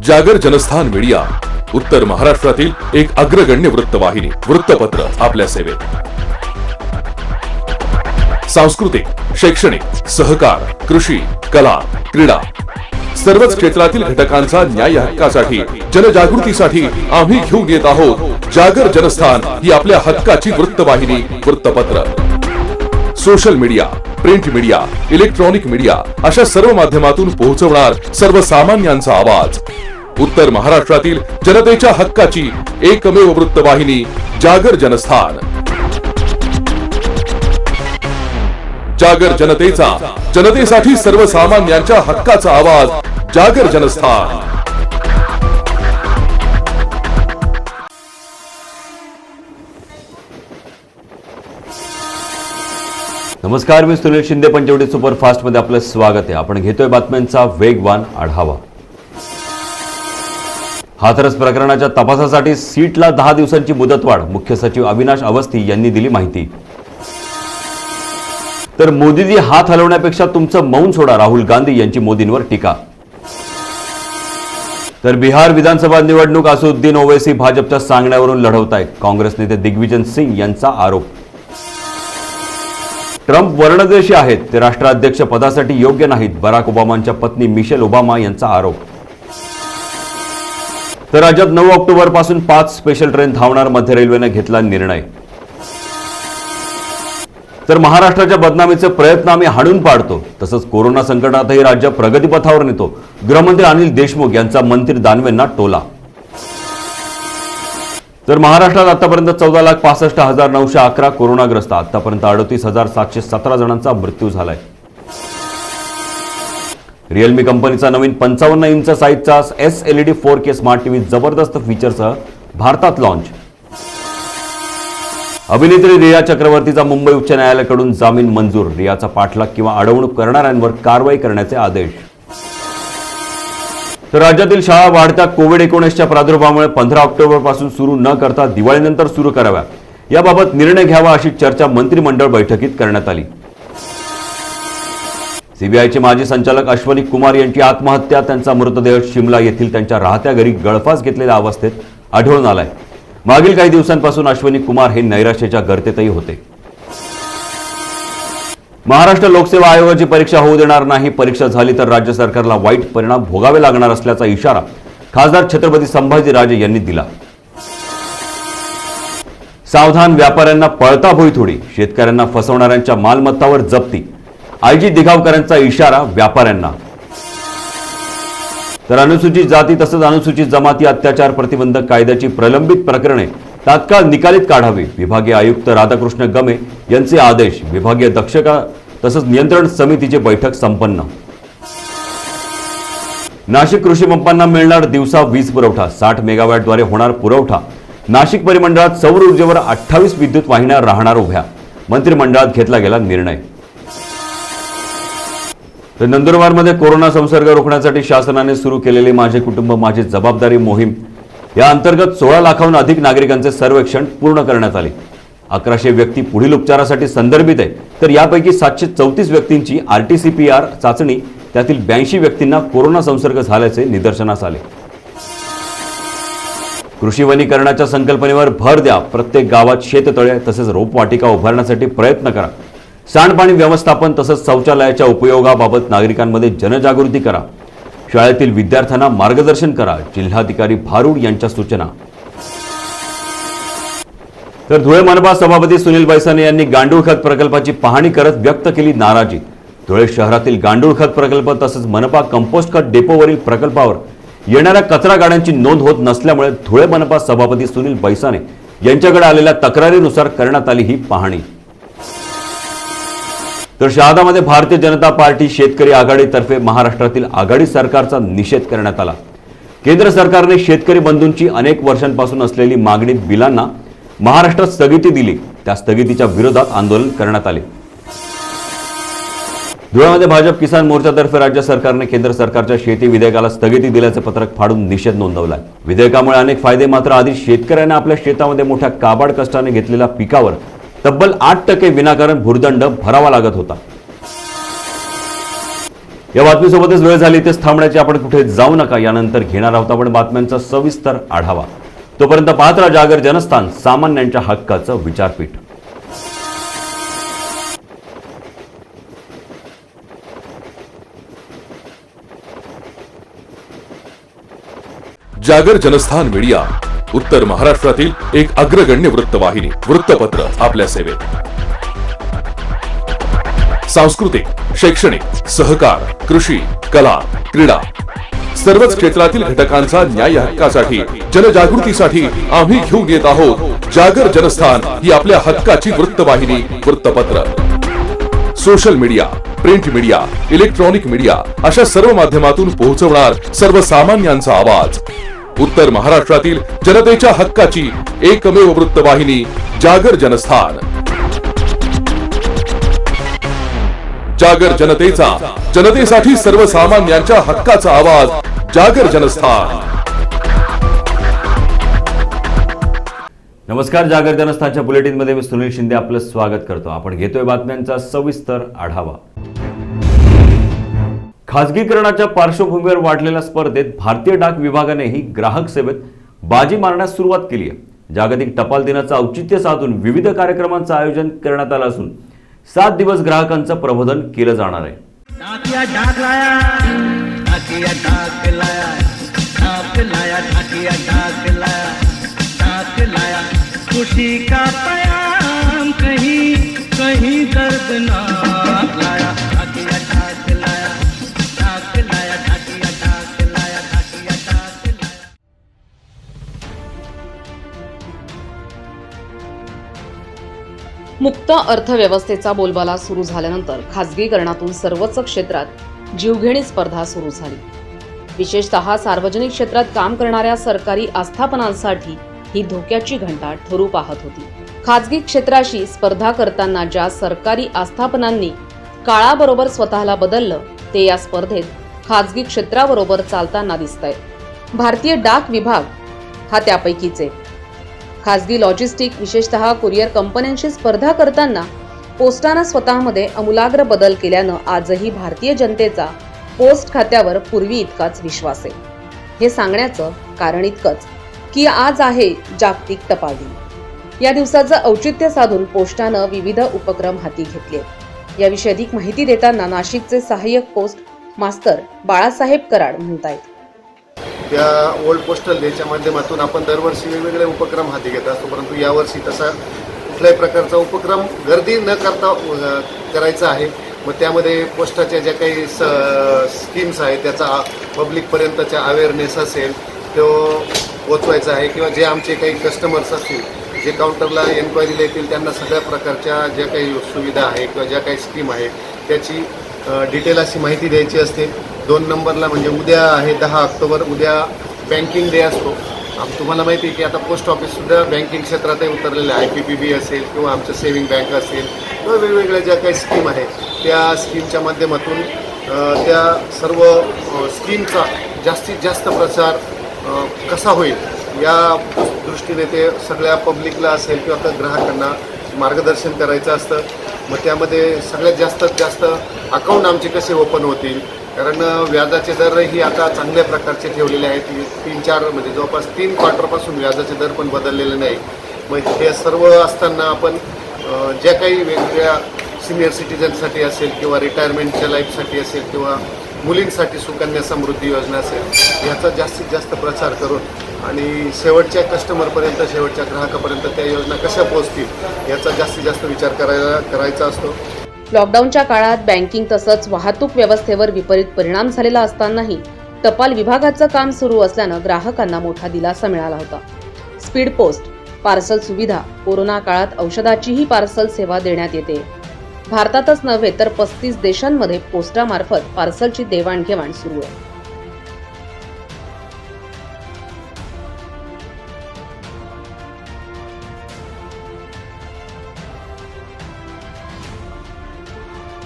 जागर जनस्थान मीडिया, उत्तर महाराष्ट्रातील एक अग्रगण्य वृत्तवाहिनी, वृत्तपत्र आपल्या सेवेत। सांस्कृतिक, शैक्षणिक, सहकार, कृषी, कला, क्रीडा सर्वच क्षेत्रातील घटकांचा न्याय हक्कासाठी, जनजागृतीसाठी आम्ही घेऊन येत आहोत जागर जनस्थान ही आपल्या हक्काची वृत्तवाहिनी, वृत्तपत्र। Social media, print media, electronic media अशा सर्व माध्यमातून पोहोचवणार सर्वसामान्यांचा आवाज। उत्तर महाराष्ट्रातील जनतेच्या हक्काची एकमेव वृत्तवाहिनी जागर जनस्थान। जागर जनतेचा, जनतेसाठी सर्वसामान्यांच्या हक्काचा आवाज, जागर जनस्थान। नमस्कार, मी सुनील शिंदे, पंचवटी सुपरफास्ट मध्ये आपलं स्वागत आहे। आपण घेतोय बातम्यांचा वेगवान आढावा। हाथरस प्रकरणाच्या तपासासाठी सीटला 10 दिवसांची मुदतवाढ, मुख्य सचिव अविनाश अवस्थी यांनी दिली माहिती। तर मोदीजी हात हलवण्यापेक्षा तुमचं मौन सोडा, राहुल गांधी यांची मोदींवर टीका। तर बिहार विधानसभा निवडणूक असदुद्दीन ओवैसी भाजपच्या सांगण्यावरून लढवत आहेत, काँग्रेस नेते दिग्विजय सिंग यांचा आरोप। ट्रम्प वर्णद्वेषी आहेत, ते राष्ट्राध्यक्ष पदासाठी योग्य नाहीत, बराक ओबामांच्या पत्नी मिशेल ओबामा यांचा आरोप। तर राज्यात 9 ऑक्टोबर पासून 5 स्पेशल ट्रेन धावणार, मध्य रेल्वेने घेतला निर्णय। तर महाराष्ट्राच्या बदनामीचे प्रयत्न आम्ही हाणून पाडतो, तसंच कोरोना संकटातही राज्य प्रगतीपथावर नेतो, गृहमंत्री अनिल देशमुख यांचा मंत्री दानवेंना टोला। तर महाराष्ट्रात आतापर्यंत 14,65,911 कोरोनाग्रस्त, आतापर्यंत 38,717 जणांचा मृत्यू झालाय। रिअलमी कंपनीचा नवीन 55 इंच साईजचा SLED 4K स्मार्ट टीव्ही जबरदस्त फीचरसह भारतात लॉन्च। अभिनेत्री रिया चक्रवर्तीचा मुंबई उच्च न्यायालयाकडून जामीन मंजूर, रियाचा पाठलाग किंवा अडवणूक करणाऱ्यांवर कारवाई करण्याचे आदेश। तर राज्यातील शाळा वाढत्या कोविड-19च्या प्रादुर्भावामुळे 15 ऑक्टोबर पासून सुरू न करता दिवाळीनंतर सुरू कराव्या, याबाबत निर्णय घ्यावा अशी चर्चा मंत्रिमंडळ बैठकीत करण्यात आली। सीबीआयचे माजी संचालक अश्वनी कुमार यांची आत्महत्या, त्यांचा मृतदेह शिमला येथील त्यांच्या राहत्या घरी गळफास घेतलेल्या अवस्थेत आढळून आलाय। मागील काही दिवसांपासून अश्वनी कुमार हे नैराश्याच्या गर्तेतही होते। महाराष्ट्र लोकसेवा आयोगाची परीक्षा होऊ देणार नाही, परीक्षा झाली तर राज्य सरकारला वाईट परिणाम भोगावे लागणार असल्याचा इशारा खासदार छत्रपती संभाजीराजे यांनी दिला। सावधान, व्यापाऱ्यांना पळता भुईथोडी, शेतकऱ्यांना फसवणाऱ्यांच्या मालमत्तावर जप्ती, आयजी दिघावकरांचा इशारा व्यापाऱ्यांना। तर अनुसूचित जाती तसंच अनुसूचित जमाती अत्याचार प्रतिबंधक कायद्याची प्रलंबित प्रकरणे तात्काळ निकालीत काढावी, विभागीय आयुक्त राधाकृष्ण गमे यांचे आदेश। विभागीय दक्षता तसंच नियंत्रण समितीची बैठक संपन्न। नाशिक कृषी पंपांना मिळणार दिवसा वीज पुरवठा, 60 मेगावॅटद्वारे होणार पुरवठा। नाशिक परिमंडळात सौर ऊर्जेवर 28 विद्युत वाहिन्या राहणार उभ्या, मंत्रिमंडळात घेतला गेला निर्णय। तर नंदुरबारमध्ये कोरोना संसर्ग रोखण्यासाठी शासनाने सुरू केलेली माझे कुटुंब माझी जबाबदारी मोहीम या अंतर्गत 16 लाखाहून अधिक नागरिकांचे सर्वेक्षण पूर्ण करण्यात आले। 1100 व्यक्ती पुढील उपचारासाठी संदर्भित आहे, तर यापैकी 734 व्यक्तींची RT-PCR चाचणी, त्यातील 82 व्यक्तींना कोरोना संसर्ग झाल्याचे निदर्शनास आले। कृषी वनीकरणाच्या संकल्पनेवर भर द्या, प्रत्येक गावात शेततळे तसेच रोपवाटिका उभारण्यासाठी प्रयत्न करा। सांडपाणी व्यवस्थापन तसंच शौचालयाच्या उपयोगाबाबत नागरिकांमध्ये जनजागृती करा, शाळेतील विद्यार्थ्यांना मार्गदर्शन करा, जिल्हाधिकारी भारूड यांच्या सूचना। तर धुळे मनपा सभापती सुनील बैसाने यांनी गांडूळ खत प्रकल्पाची पाहणी करत व्यक्त केली नाराजी। धुळे शहरातील गांडूळ खत प्रकल्प तसंच मनपा कंपोस्ट खत डेपोवरील प्रकल्पावर येणाऱ्या कचरा गाड्यांची नोंद होत नसल्यामुळे धुळे मनपा सभापती सुनील बैसाने यांच्याकडे आलेल्या तक्रारीनुसार करण्यात आली ही पाहणी। तर शहादामध्ये भारतीय जनता पार्टी शेतकरी आघाडीतर्फे महाराष्ट्रातील आघाडी सरकारचा निषेध करण्यात आला। केंद्र सरकारने शेतकरी बंधूंची अनेक वर्षांपासून असलेली मागणी बिलांना महाराष्ट्रात स्थगिती दिली, त्या स्थगितीच्या विरोधात आंदोलन करण्यात आले। धुळ्यामध्ये भाजप किसान मोर्चातर्फे राज्य सरकारने केंद्र सरकारच्या शेती विधेयकाला स्थगिती दिल्याचे पत्रक फाडून निषेध नोंदवला। विधेयकामुळे अनेक फायदे, मात्र आधी शेतकऱ्यांना आपल्या शेतामध्ये मोठ्या काबाड कष्टाने घेतलेल्या पिकावर तब्बल 8% विनाकारण भुर्दंड भरावा लागत होता। या बातमीसोबतच वेळ झाली तेच थांबण्याची, आपण कुठे जाऊ नका. यानंतर घेणार आहोत आपण बातम्यांचा सविस्तर आढावा. तोपर्यंत पाहत राहा जागर जनस्थान, सामान्यांच्या हक्काचं विचारपीठ. जागर जनस्थान मीडिया, उत्तर महाराष्ट्रातील एक अग्रगण्य वृत्तवाहिनी, वृत्तपत्र आपल्या सेवेत. सांस्कृतिक, शैक्षणिक, सहकार, कृषी, कला, क्रीडा सर्वच क्षेत्रातील घटकांचा न्याय हक्कासाठी, जनजागृतीसाठी आम्ही घेऊन येत आहोत जागर जनस्थान ही आपल्या हक्काची वृत्तवाहिनी, वृत्तपत्र. Social media, print media, electronic media अशा सर्व माध्यमातून पोहोचवणार सर्वसामान्यांचा आवाज. उत्तर महाराष्ट्रातील जनतेच्या हक्काची एकमेव वृत्तवाहिनी जागर जनस्थान. जागर जनतेचा, जनतेसाठी सर्वसामान्यांच्या हक्काचा आवाज, जागर जनस्थान. नमस्कार, जागर जनस्थानच्या बुलेटिन मध्ये मी सुनील शिंदे आपलं स्वागत करतो. आपण घेतोय बातम्यांचा सविस्तर आढावा. खासगीकरणाच्या पार्श्वभूमीवर वाढलेल्या स्पर्धेत भारतीय डाक विभागानेही ग्राहक सेवेत बाजी मारण्यास सुरुवात केली आहे. जागतिक टपाल दिनाचं औचित्य साधून विविध कार्यक्रमांचं आयोजन करण्यात आलं असून 7 दिवस ग्राहकांचं प्रबोधन केलं जाणार आहे. ढाकिया ढाक लाया, ढाकिया ढाक लाया, ढाक लाया, ढाकिया ढाक लाया, ढाक लाया, खुशी का पैगाम कहीं कहीं दर्दनाक लाया, ढाकिया ढाक लाया, ढाक लाया, ढाकिया ढाक लाया, ढाकिया ढाक लाया. मुक्त अर्थव्यवस्थेचा बोलबाला सुरू झाल्यानंतर खासगीकरणातून सर्वच क्षेत्रात जीवघेणी स्पर्धा सुरू झाली. विशेषतः सार्वजनिक क्षेत्रात काम करणाऱ्या सरकारी आस्थापनांसाठी ही धोक्याची घंटा ठरू पाहत होती. खासगी क्षेत्राशी स्पर्धा करताना ज्या सरकारी आस्थापनांनी काळाबरोबर स्वतःला बदललं ते या स्पर्धेत खासगी क्षेत्राबरोबर चालताना दिसतंय. भारतीय डाक विभाग हा त्यापैकीच एक. खासगी लॉजिस्टिक, विशेषतः कुरिअर कंपन्यांशी स्पर्धा करताना पोस्टानं स्वतःमध्ये आमूलाग्र बदल केल्यानं आजही भारतीय जनतेचा पोस्ट खात्यावर पूर्वी इतकाच विश्वास आहे. हे सांगण्याचं कारण इतकंच की आज आहे जागतिक टपाल दिन. या दिवसाचं औचित्य साधून पोस्टानं विविध उपक्रम हाती घेतले. याविषयी अधिक माहिती देताना नाशिकचे सहाय्यक पोस्ट मास्तर बाळासाहेब कराड म्हणतायत. त्या ओल्ड पोस्टल डेच्या माध्यमातून आपण दरवर्षी वेगवेगळे उपक्रम हाती घेत असतो, परंतु यावर्षी तसा कुठल्याही प्रकारचा उपक्रम गर्दी न करता करायचा आहे. मग त्यामध्ये पोस्टाच्या ज्या काही स्कीम्स आहेत त्याचा पब्लिकपर्यंतच्या अवेअरनेस असेल तो पोचवायचा आहे, किंवा जे आमचे काही कस्टमर्स असतील जे काउंटरला एन्क्वायरीला येतील त्यांना सगळ्या प्रकारच्या ज्या काही सुविधा आहे किंवा ज्या काही स्कीम आहे त्याची डिटेल अशी माहिती द्यायची असते. 2 नंबरला म्हणजे उद्या आहे 10 ऑक्टोबर, उद्या बँकिंग डे असतो. तुम्हाला माहिती आहे की आता पोस्ट ऑफिससुद्धा बँकिंग क्षेत्रातही उतरलेलं आहे. PPB असेल किंवा आमचं सेव्हिंग बँक असेल किंवा वेगवेगळ्या ज्या काही स्कीम आहेत त्या स्कीमच्या माध्यमातून त्या सर्व स्कीमचा जास्तीत जास्त प्रचार कसा होईल या दृष्टीने ते सगळ्या पब्लिकला असेल किंवा ग्राहकांना मार्गदर्शन करायचं असतं. मग त्यामध्ये सगळ्यात जास्त अकाउंट आमचे कसे ओपन होतील, कारण व्याजाचे दरही आता चांगल्या प्रकारचे ठेवलेले आहेत. 3-4 म्हणजे जवळपास 3 क्वार्टरपासून व्याजाचे दर पण बदललेले नाही. मग हे सर्व असताना आपण ज्या काही वेगवेगळ्या सिनियर सिटीजनसाठी असेल किंवा रिटायरमेंटच्या लाईफसाठी असेल किंवा मुलींसाठी सुकन्या समृद्धी योजना असेल याचा जास्तीत जास्त प्रचार करून आणि शेवटच्या कस्टमरपर्यंत, शेवटच्या ग्राहकापर्यंत त्या योजना कशा पोहोचतील याचा जास्तीत जास्त विचार करायचा असतो. लॉकडाऊनच्या काळात बँकिंग तसंच वाहतूक व्यवस्थेवर विपरीत परिणाम झालेला असतानाही टपाल विभागाचं काम सुरू असल्यानं ग्राहकांना मोठा दिलासा मिळाला होता. स्पीड पोस्ट, पार्सल सुविधा, कोरोना काळात औषधाचीही पार्सल सेवा देण्यात येते. भारतातच नव्हे तर 35 देशांमध्ये पोस्टामार्फत पार्सलची देवाणघेवाण सुरू आहे.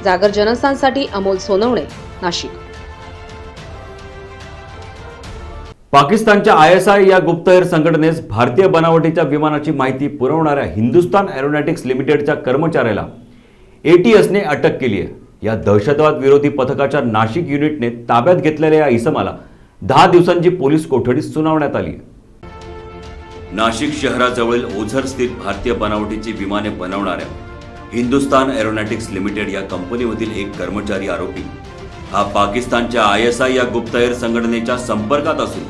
जागर जनस्थानसाठी अमोल सोनवणे, नाशिक. पाकिस्तानच्या ISI या गुप्तहेर संघटनेस भारतीय बनावटीच्या विमानाची माहिती पुरवणाऱ्या हिंदुस्तान एरोनॉटिक्स लिमिटेडच्या कर्मचाऱ्याला ATSने अटक केली आहे. या दहशतवाद विरोधी पथकाच्या नाशिक युनिटने ताब्यात घेतलेल्या या इसमाला 10 दिवसांची पोलीस कोठडी सुनावण्यात आली. नाशिक शहराजवळील ओझर स्थित भारतीय बनावटीची विमाने बनवणाऱ्या हिंदुस्तान एरोनॉटिक्स लिमिटेड या कंपनीमधील एक कर्मचारी आरोपी हा पाकिस्तानच्या ISI या गुप्तहेर संघटनेच्या संपर्कात असून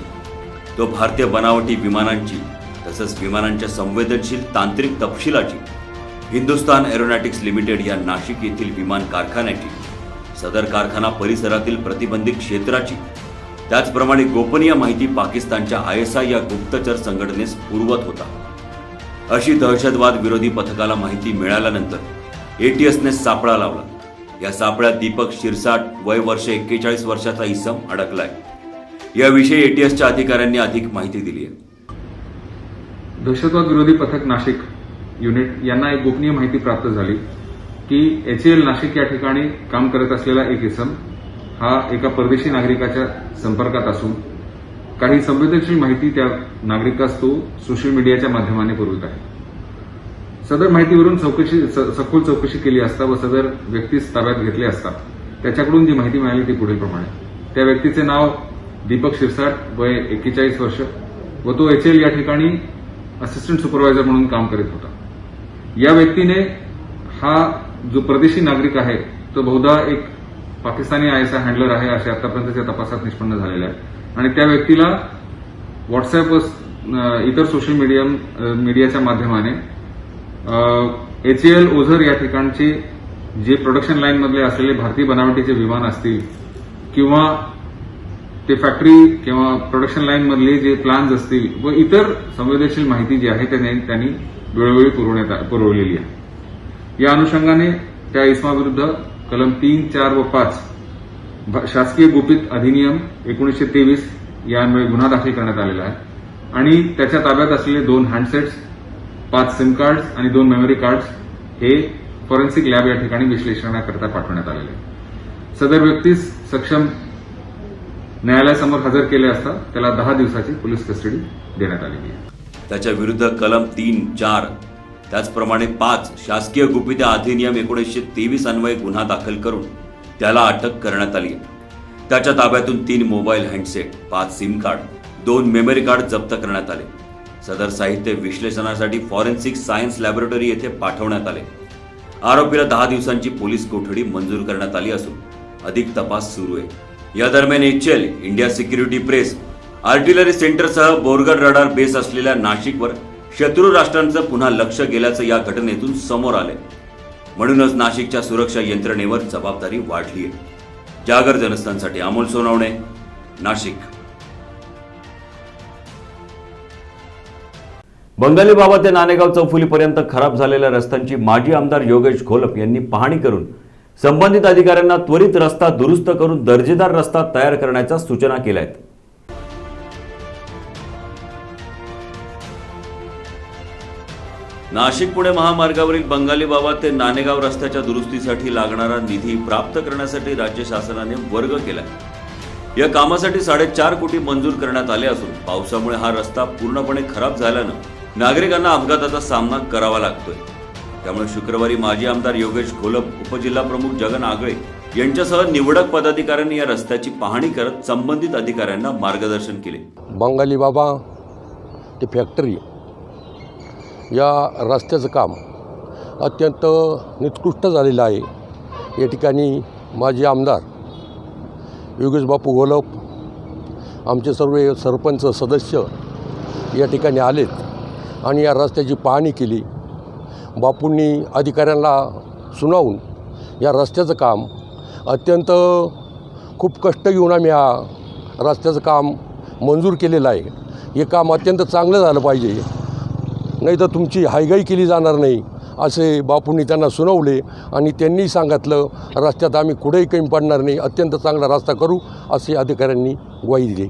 तो भारतीय बनावटी विमानांची तसंच विमानांच्या संवेदनशील तांत्रिक तपशिलाची हिंदुस्तान एरोनॉटिक्स लिमिटेड या नाशिक येथील विमान कारखान्याची, सदर कारखाना परिसरातील प्रतिबंधित क्षेत्राची, त्याचप्रमाणे गोपनीय माहिती पाकिस्तानच्या ISI या गुप्तचर संघटनेस पुरवत होता. अशी दहशतवाद विरोधी पथकाला माहिती मिळाल्यानंतर ATSने सापळा लावला. या सापळ्यात दीपक शिरसाट वय वर्ष 41 वर्षाचा इसम अडकलाय. याविषयी ATSच्या अधिकाऱ्यांनी अधिक माहिती दिली आहे. दहशतवाद विरोधी पथक नाशिक युनिट यांना एक गोपनीय माहिती प्राप्त झाली की HAL नाशिक या ठिकाणी काम करत असलेला एक इसम हा एका परदेशी नागरिकाच्या संपर्कात असून काही संवेदनशील माहिती त्या नागरिकास तो सोशल मीडियाच्या माध्यमाने पुरवित आहे. सदर माहितीवरून सखोल चौकशी केली असता व सदर व्यक्तीस ताब्यात घेतले असता त्याच्याकडून जी माहिती मिळाली ती पुढील प्रमाणे. त्या व्यक्तीचे नाव दीपक शिरसाट वय 41 वर्ष व तो HAL या ठिकाणी असिस्टंट सुपरवायझर म्हणून काम करीत होता. या व्यक्तीने हा जो परदेशी नागरिक आहे तो बहुधा एक पाकिस्तानी ISI हँडलर आहे असे आतापर्यंतच्या तपासात निष्पन्न झालेले आहे आणि त्या व्यक्तीला व्हॉट्सअप व इतर सोशल मीडियाच्या माध्यमाने HAL ओझर या ठिकाणचे जे प्रोडक्शन लाईन मधले असलेले भारतीय बनावटीचे विमान असतील किंवा ते फॅक्टरी किंवा प्रोडक्शन लाईन मधले जे प्लॅन्स असतील व इतर संवेदनशील माहिती जी आहे त्यांनी वेळोवेळी पुरवलेली आहे. या अनुषंगाने त्या इसमाविरुद्ध कलम 3, 4 व 5 शासकीय गुपित अधिनियम 1923 यान्वये गुन्हा दाखल करण्यात आलेला आहे आणि त्याच्या ताब्यात असलेले 2 हँडसेट्स, 5 सिम कार्ड्स आणि 2 मेमरी कार्ड्स हे फॉरेन्सिक लॅब या ठिकाणी विश्लेषणाकरता पाठवण्यात आलेले आहे. सदर व्यक्तीस सक्षम न्यायालयासमोर हजर केले असता त्याला 10 दिवसाची पोलीस कस्टडी देण्यात आलेली आहे. त्याच्या विरुद्ध कलम 3, 4 त्याचप्रमाणे 5 शासकीय गुपित अधिनियम 1923 अन्वये गुन्हा दाखल करून त्याला अटक करण्यात आली. त्याच्या ताब्यातून 3 mobile handset, 5 SIM card, 2 memory card जप्त करण्यात आले. सदर साहित्य विश्लेषणासाठी फॉरेन्सिक सायन्स लॅबोरेटरी येथे पाठवण्यात आले. आरोपीला 10 दिवसांची पोलीस कोठडी मंजूर करण्यात आली असून अधिक तपास सुरू आहे. या दरम्यान HAL, India security press, artillery सेंटरसह बोरगड रडार बेस असलेल्या नाशिकवर शत्रू राष्ट्रांचं पुन्हा लक्ष गेल्याचं या घटनेतून समोर आलंय. म्हणूनच नाशिकच्या सुरक्षा यंत्रणेवर जबाबदारी वाढली आहे. जागर जनस्थानसाठी अमोल सोनवणे, नाशिक. बंगाली बाबा ते नाणेगाव चौफुलीपर्यंत खराब झालेल्या रस्त्यांची माजी आमदार योगेश घोलप यांनी पाहणी करून संबंधित अधिकाऱ्यांना त्वरित रस्ता दुरुस्त करून दर्जेदार रस्ता तयार करण्याच्या सूचना केल्या आहेत. नाशिक पुणे महामार्गावरील बंगाली बाबा ते नाणेगाव रस्त्याच्या दुरुस्तीसाठी लागणारा निधी प्राप्त करण्यासाठी राज्य शासनाने वर्ग केलाय. या कामासाठी 4.5 कोटी मंजूर करण्यात आले असून पावसामुळे हा रस्ता पूर्णपणे खराब झाल्यानं नागरिकांना अपघाताचा सामना करावा लागतोय. त्यामुळे शुक्रवारी माजी आमदार योगेश घोलप, उपजिल्हाप्रमुख जगन आगळे यांच्यासह निवडक पदाधिकाऱ्यांनी या रस्त्याची पाहणी करत संबंधित अधिकाऱ्यांना मार्गदर्शन केले. बंगाली बाबा ते फॅक्टरी या रस्त्याचं काम अत्यंत निकृष्ट झालेलं आहे. या ठिकाणी माजी आमदार योगेश बापू घोलप, आमचे सर्व सरपंच सदस्य या ठिकाणी आलेत आणि या रस्त्याची पाहणी केली. बापूंनी अधिकाऱ्यांना सुनावून या रस्त्याचं काम अत्यंत खूप कष्ट घेऊन आम्ही हा रस्त्याचं काम मंजूर केलेलं आहे. हे काम अत्यंत चांगलं झालं पाहिजे, नाही तर तुमची हायगाई केली जाणार नाही असे बापूंनी त्यांना सुनावले आणि त्यांनी सांगितलं रस्त्यात आम्ही कुठेही कमी पडणार नाही, अत्यंत चांगला रस्ता करू असे अधिकाऱ्यांनी ग्वाही दिली.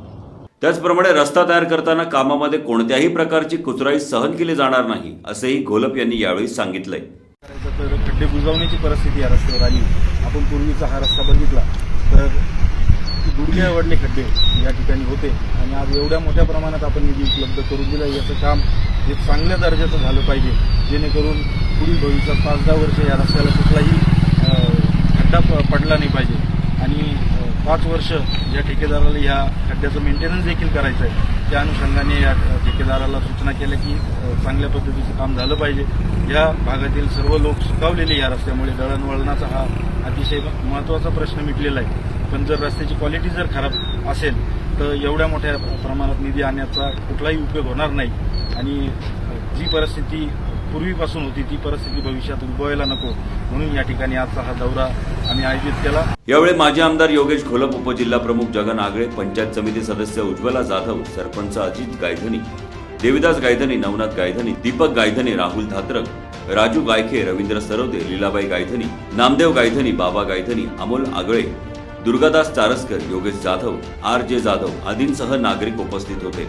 त्याचप्रमाणे रस्ता तयार करताना कामामध्ये कोणत्याही प्रकारची कुचराई सहन केली जाणार नाही असेही घोलप यांनी यावेळी सांगितलंय. तर खड्डे बुजवण्याची परिस्थिती या रस्त्यावर आली. आपण पूर्वीचा हा रस्ता बघितला तर गुडघ्यावरले खड्डे या ठिकाणी होते आणि आज एवढ्या मोठ्या प्रमाणात आपण निधी उपलब्ध करून दिला. याचं काम हे चांगल्या दर्जाचं झालं पाहिजे जेणेकरून पुढील भविष्यात 5-10 वर्ष या रस्त्याला कुठलाही खड्डा पडला नाही पाहिजे आणि 5 वर्ष या ठेकेदाराला ह्या खड्ड्याचं मेंटेनन्स देखील करायचं आहे. त्या अनुषंगाने या ठेकेदाराला सूचना केल्या की चांगल्या पद्धतीचं काम झालं पाहिजे. या भागातील सर्व लोक सुखावलेले या रस्त्यामुळे, दळणवळणाचा हा अतिशय महत्त्वाचा प्रश्न मिटलेला आहे. पण जर रस्त्याची क्वालिटी जर खराब असेल तर एवढ्या मोठ्या प्रमाणात निधी आणण्याचा कुठलाही उपयोग होणार नाही आणि जी परिस्थिती पूर्वीपासून होती ती परिस्थिती भविष्यात उद्भवायला नको, म्हणून या ठिकाणी आजचा हा दौरा आम्ही आयोजित केला. यावेळी माजी आमदार योगेश घोलप, उपजिल्हा प्रमुख जगन आगळे, पंचायत समिती सदस्य उज्ज्वला जाधव, सरपंच अजित गायधनी, देविदास गायधनी, नवनाथ गायधनी, दीपक गायधनी, राहुल धात्रक, राजू गायखे, रवींद्र सरवदे, लीलाबाई गायधनी, नामदेव गायधनी, बाबा गायधनी, अमोल आगळे, दुर्गादास चारसकर, योगेश जाधव, RJ जाधव आदींसह नागरिक उपस्थित होते.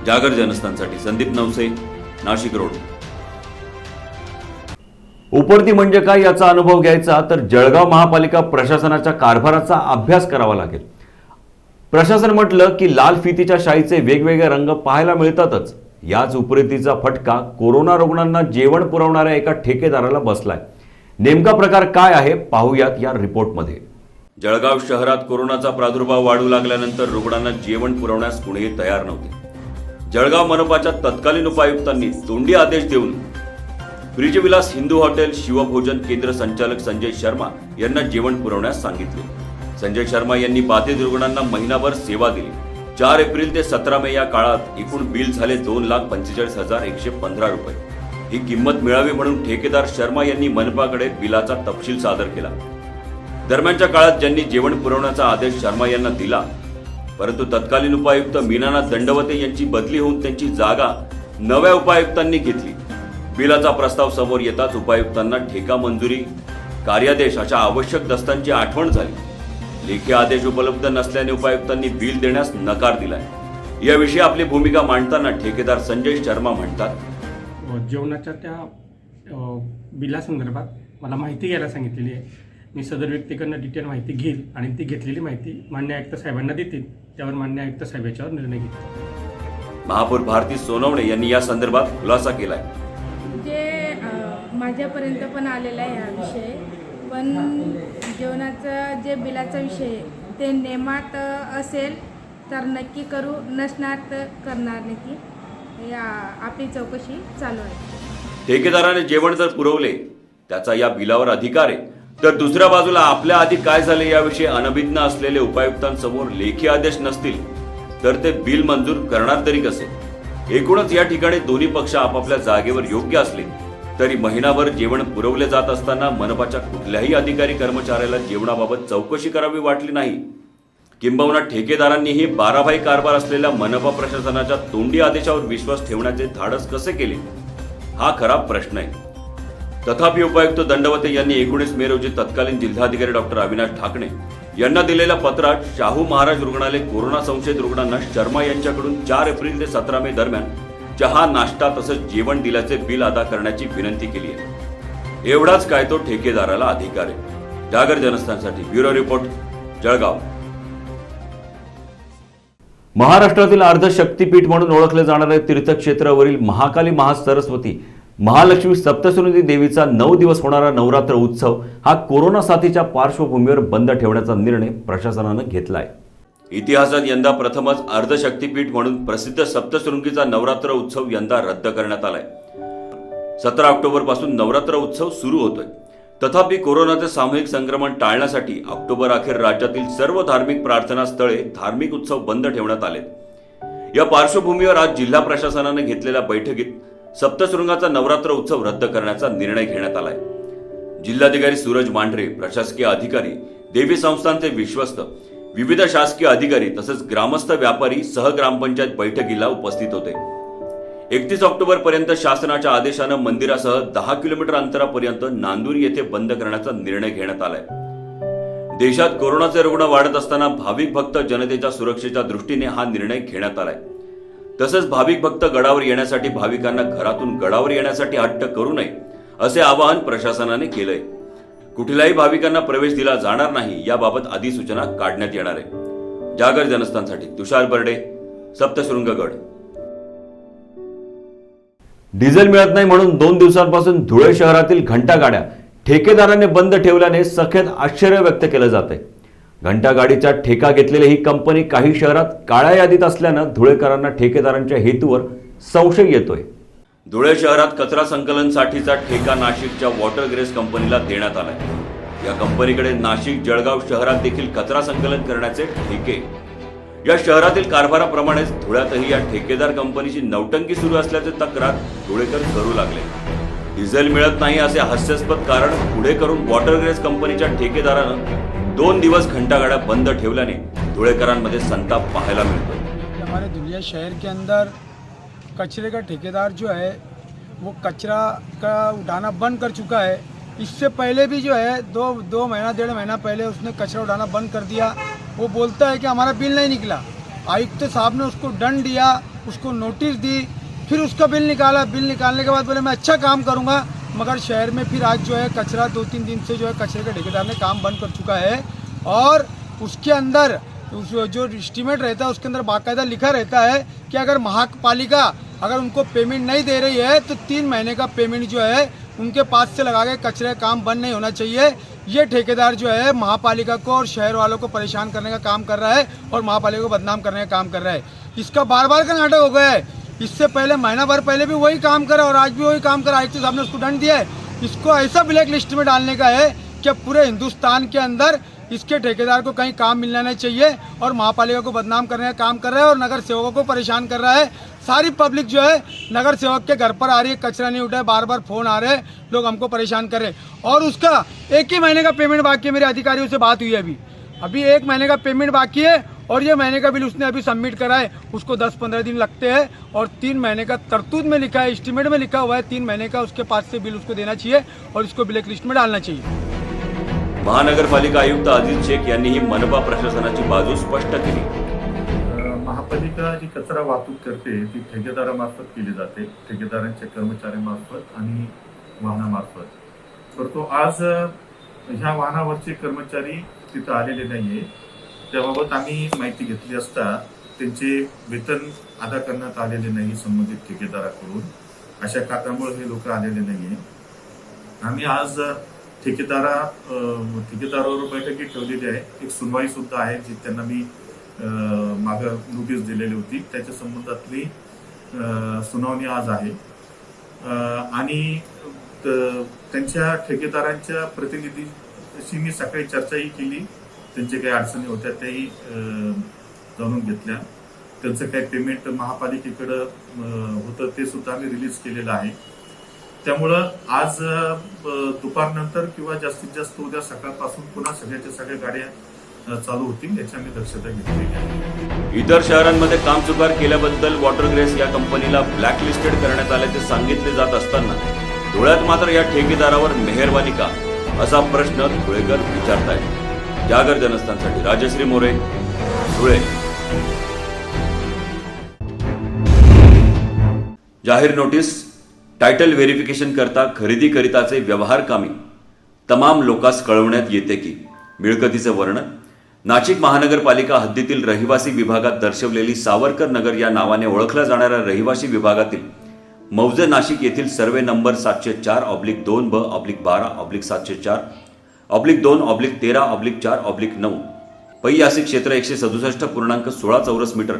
जागर जनस्थानसाठी संदीप नवसे, नाशिक रोड. उपरती म्हणजे काय याचा अनुभव घ्यायचा तर जळगाव महापालिका प्रशासनाच्या कारभाराचा अभ्यास करावा लागेल. प्रशासन म्हटलं की लाल फितीच्या शाईचे वेगवेगळे रंग पाहायला मिळतातच. याच उपरीतीचा फटका कोरोना रुग्णांना जेवण पुरवणाऱ्या एका ठेकेदाराला बसलाय. नेमका प्रकार काय आहे पाहूयात या रिपोर्टमध्ये. जळगाव शहरात कोरोनाचा प्रादुर्भाव वाढू लागल्यानंतर रुग्णांना जेवण पुरवण्यास कुणीही तयार नव्हते. जळगाव मनपाच्या तत्कालीन उपायुक्तांनी तोंडी आदेश देऊन ब्रिजविलास हिंदू हॉटेल, शिवभोजन केंद्र संचालक संजय शर्मा यांना जेवण पुरवण्यास सांगितले. संजय शर्मा यांनी बाधित रुग्णांना महिनाभर सेवा दिली. 4 एप्रिल ते 17 मे या काळात एकूण बिल झाले 2,45,115 रुपये. ही किंमत मिळावी म्हणून ठेकेदार शर्मा यांनी मनपाकडे बिलाचा तपशील सादर केला. दरम्यानच्या काळात ज्यांनी जेवण पुरवण्याचा आदेश शर्मा यांना दिला, परंतु तत्कालीन उपायुक्त मीनानाथ दंडवते यांची बदली होऊन त्यांची जागा नव्या उपायुक्तांनी घेतली. बिलाचा प्रस्ताव समोर येताच उपायुक्तांना ठेका मंजुरी, कार्यादेश अशा आवश्यक दस्तांची आठवण झाली. लेखी आदेश उपलब्ध नसल्याने उपायुक्तांनी बिल देण्यास नकार दिलाय. याविषयी आपली भूमिका मांडताना ठेकेदार संजय शर्मा म्हणतात, जेवणाच्या त्या बिलासंदर्भात मला माहिती घ्यायला सांगितलेली आहे. मी सदर व्यक्तीकडनं डिटेल माहिती घेईल आणि ती घेतलेली माहिती मान्य आयुक्त साहेबांना देतील. त्यावर मान्य आयुक्त साहेब याच्यावर निर्णय घेतील. महापौर भारती सोनवणे यांनी या संदर्भात खुलासा केलाय. जे माझ्यापर्यंत पण आलेला आहे हा विषय, पण जेवणाचं जे बिलाचा विषय आहे ते नेमात असेल तर नक्की करू, नसणार तर करणार नाही. या आपली चौकशी चालू आहे. ठेकेदाराने जेवण जर पुरवले त्याचा या बिलावर अधिकार आहे, तर दुसऱ्या बाजूला आपल्या आधी काय झाले याविषयी अनभिज्ञ असलेले उपायुक्तांसमोर लेखी आदेश नसतील तर ते बिल मंजूर करणार तरी कसे? एकूणच या ठिकाणी दोन्ही पक्ष आपापल्या जागेवर योग्य असले तरी महिनाभर जेवण पुरवले जात असताना मनपाच्या कुठल्याही अधिकारी कर्मचाऱ्याला जेवणाबाबत चौकशी करावी वाटली नाही. किंबहुना ठेकेदारांनीही 12 कारभार असलेल्या मनपा प्रशासनाच्या तोंडी आदेशावर विश्वास ठेवण्याचे धाडस कसे केले, हा खरा प्रश्न आहे. तथापि उपायुक्त दंडवते यांनी 19 मे रोजी तत्कालीन जिल्हाधिकारी डॉक्टर अविनाश ढाकणे यांना दिलेल्या पत्रात शाहू महाराज रुग्णालय कोरोना संशयित रुग्णांना शर्मा यांच्याकडून 4 एप्रिल ते 17 मे दरम्यान चहा, नाश्ता तसंच जेवण दिल्याचे बिल अदा करण्याची विनंती केली आहे. एवढाच काय तो ठेकेदाराला अधिकार आहे. जागर जनस्थानसाठी ब्युरो रिपोर्ट, जळगाव. महाराष्ट्रातील अर्ध शक्तीपीठ म्हणून ओळखले जाणारे तीर्थक्षेत्रावरील महाकाली, महासरस्वती, महालक्ष्मी सप्तशृंगी देवीचा 9 दिवस होणारा नवरात्र उत्सव हा कोरोना साथीच्या पार्श्वभूमीवर बंद ठेवण्याचा निर्णय प्रशासनानं घेतलाय. इतिहासात यंदा प्रथमच अर्धशक्तीपीठ म्हणून प्रसिद्ध सप्तशृंगीचा नवरात्र उत्सव यंदा रद्द करण्यात आलाय. 17 ऑक्टोबर पासून नवरात्र उत्सव सुरू होतोय. तथापि कोरोनाचे सामूहिक संक्रमण टाळण्यासाठी ऑक्टोबर अखेर राज्यातील सर्व धार्मिक प्रार्थना स्थळे, धार्मिक उत्सव बंद ठेवण्यात आले. या पार्श्वभूमीवर आज जिल्हा प्रशासनाने घेतलेल्या बैठकीत सप्तशृंगाचा नवरात्र उत्सव रद्द करण्याचा निर्णय घेण्यात आलाय. जिल्हाधिकारी सूरज मांढरे, प्रशासकीय अधिकारी, देवी संस्थांचे विश्वस्त, विविध शासकीय अधिकारी तसेच ग्रामस्थ, व्यापारी सह ग्रामपंचायत बैठकीला उपस्थित होते. 31 ऑक्टोबर पर्यंत शासनाच्या आदेशानं मंदिरासह 10 किलोमीटर अंतरापर्यंत नांदुरी येथे बंद करण्याचा निर्णय घेण्यात आलाय. देशात कोरोनाचे रुग्ण वाढत असताना भाविक भक्त जनतेच्या सुरक्षेच्या दृष्टीने हा निर्णय घेण्यात आलाय. तसंच भाविक भक्त गडावर येण्यासाठी भाविकांना घरातून गडावर येण्यासाठी हट्ट करू नये असे आवाहन प्रशासनाने केलंय. कुठल्याही भाविकांना प्रवेश दिला जाणार नाही याबाबत अधिसूचना काढण्यात येणार आहे. जागर जनस्थानसाठी तुषार बर्डे, सप्तशृंगगड. डिझेल मिळत नाही म्हणून 2 दिवसांपासून धुळे शहरातील घंटागाड्या ठेकेदाराने बंद ठेवल्याने सखेत आश्चर्य व्यक्त केलं जात आहे. घंटागाडीचा ठेका घेतलेली ही कंपनी काही शहरात काळ्या यादीत असल्यानं धुळेकरांना ठेकेदारांच्या हेतूवर संशय येतोय. धुळे शहरात कचरा संकलनसाठीचा ठेका नाशिकच्या वॉटर ग्रेस कंपनीला देण्यात आलाय. या कंपनीकडे नाशिक, जळगाव शहरात देखील कचरा संकलन करण्याचे ठेके. या शहरातील कारभाराप्रमाणेच धुळ्यातही या ठेकेदार कंपनीची नौटंकी सुरू असल्याचे तक्रार धुळेकर करू लागले. डिझेल मिळत नाही असे हास्यास्पद कारण पुढे करून वॉटर ग्रेस कंपनीच्या ठेकेदारानं 2 दिवस घंटागाड्या बंद ठेवल्याने धुळेकरांमध्ये संताप पाहायला मिळतो. हमारे धुलिया शहर के अंदर कचरे का ठेकेदार जो है वो कचरा का उठाना बंद कर चुका है. इससे पहले भी जो है दो महीना 1.5 महीना पहले उसने कचरा उठाना बंद कर दिया. वो बोलता है कि हमारा बिल नहीं निकला. आयुक्त साहब ने उसको दंड दिया, उसको नोटिस दी, फिर उसका बिल निकाला. बिल निकालने के बाद बोले मैं अच्छा काम करूँगा, मगर शहर में फिर आज जो है कचरा 2-3 दिन से जो है कचरे के ठेकेदार ने काम बंद कर चुका है. और उसके अंदर जो एस्टीमेट रहता है उसके अंदर बाकायदा लिखा रहता है कि अगर महापालिका अगर उनको पेमेंट नहीं दे रही है तो 3 महीने का पेमेंट जो है उनके पास से लगा के कचरे का काम बंद नहीं होना चाहिए. ये ठेकेदार जो है महापालिका को और शहर वालों को परेशान करने का काम कर रहा है और महापालिका को बदनाम करने का काम कर रहा है. इसका बार का नाटक हो गया है. इससे पहले महीना भर पहले भी वही काम करा और आज भी वही काम करा. आयुक्त साहब ने उसको दंड दिया है. इसको ऐसा ब्लैक लिस्ट में डालने का है कि पूरे हिंदुस्तान के अंदर इसके ठेकेदार को कहीं काम मिलना नहीं चाहिए और महापालिका को बदनाम करने का काम कर रहा है और नगर सेवकों को परेशान कर रहा है. सारी पब्लिक जो है नगर सेवक के घर पर आ रही है, कचरा नहीं उठाए, बार फोन आ रहे हैं, लोग हमको परेशान कर रहे हैं. और उसका 1 ही महीने का पेमेंट बाकी है. मेरे अधिकारियों से बात हुई है, अभी 1 महीने का पेमेंट बाकी है और ये महीने का बिल उसने अभी सबमिट करा है. उसको 10-15 दिन लगते हैं और 3 महीने का तरतूद में लिखा है, एस्टीमेट में लिखा हुआ है 3 महीने का उसके पास से बिल उसको देना चाहिए और इसको ब्लैक लिस्ट में डालना चाहिए. महानगरपालिका आयुक्त अजित शेख यांनीही मनपा प्रशासनाची बाजू स्पष्ट केली. महापालिका जी कचरा वाहतूक करते ती ठेकेदारामार्फत केली जाते, ठेकेदारांच्या कर्मचाऱ्यांमार्फत आणि वाहनामार्फत. परंतु आज ह्या वाहनावरचे कर्मचारी तिथं आलेले नाहीये. त्याबाबत आम्ही माहिती घेतली असता त्यांचे वेतन अदा करण्यात आलेले नाही संबंधित ठेकेदाराकडून. अशा कारणामुळे हे लोक आलेले नाहीये. आम्ही आज ठेकेदारावर बैठकी ठेवलेली आहे. एक सुनवाई सुद्धा आहे जी त्यांना मी मागं नोटीस दिलेली होती, त्याच्या संबंधातली सुनावणी आज आहे. आणि त्यांच्या ठेकेदारांच्या प्रतिनिधीशी मी सकाळी चर्चाही केली. त्यांच्या काही अडचणी होत्या त्याही जाणून घेतल्या. त्यांचं काही पेमेंट महापालिकेकडं होतं ते सुद्धा आम्ही रिलीज केलेलं आहे. त्यामुळं आज दुपारनंतर किंवा जास्तीत जास्त उद्या सकाळपासून पुन्हा सगळ्याच्या सगळ्या गाड्या चालू होतील याची आम्ही दक्षता घेतलेली आहे. इतर शहरांमध्ये कामचुकार केल्याबद्दल वॉटर ग्रेस या कंपनीला ब्लॅकलिस्टेड करण्यात आल्याचे सांगितले जात असताना धुळ्यात मात्र या ठेकेदारावर मेहरबानी का असा प्रश्न धुळेकर विचारतायत. जागर जनस्थानसाठी राजश्री मोरे, धुळे. जाहीर नोटीस. टायटल व्हेरिफिकेशन करता खरेदी करिताचे व्यवहार कामी तमाम लोकांस कळवण्यात येते की मिळकतीचे वर्णन. नाशिक महानगरपालिका हद्दीतील रहिवासी विभागात दर्शवलेली सावरकर नगर या नावाने ओळखल्या जाणाऱ्या रहिवासी विभागातील मौजे नाशिक येथील सर्वे नंबर 704/2/12/7/7/2/13/4/9 पै यासी क्षेत्र 167.16 चौरस मीटर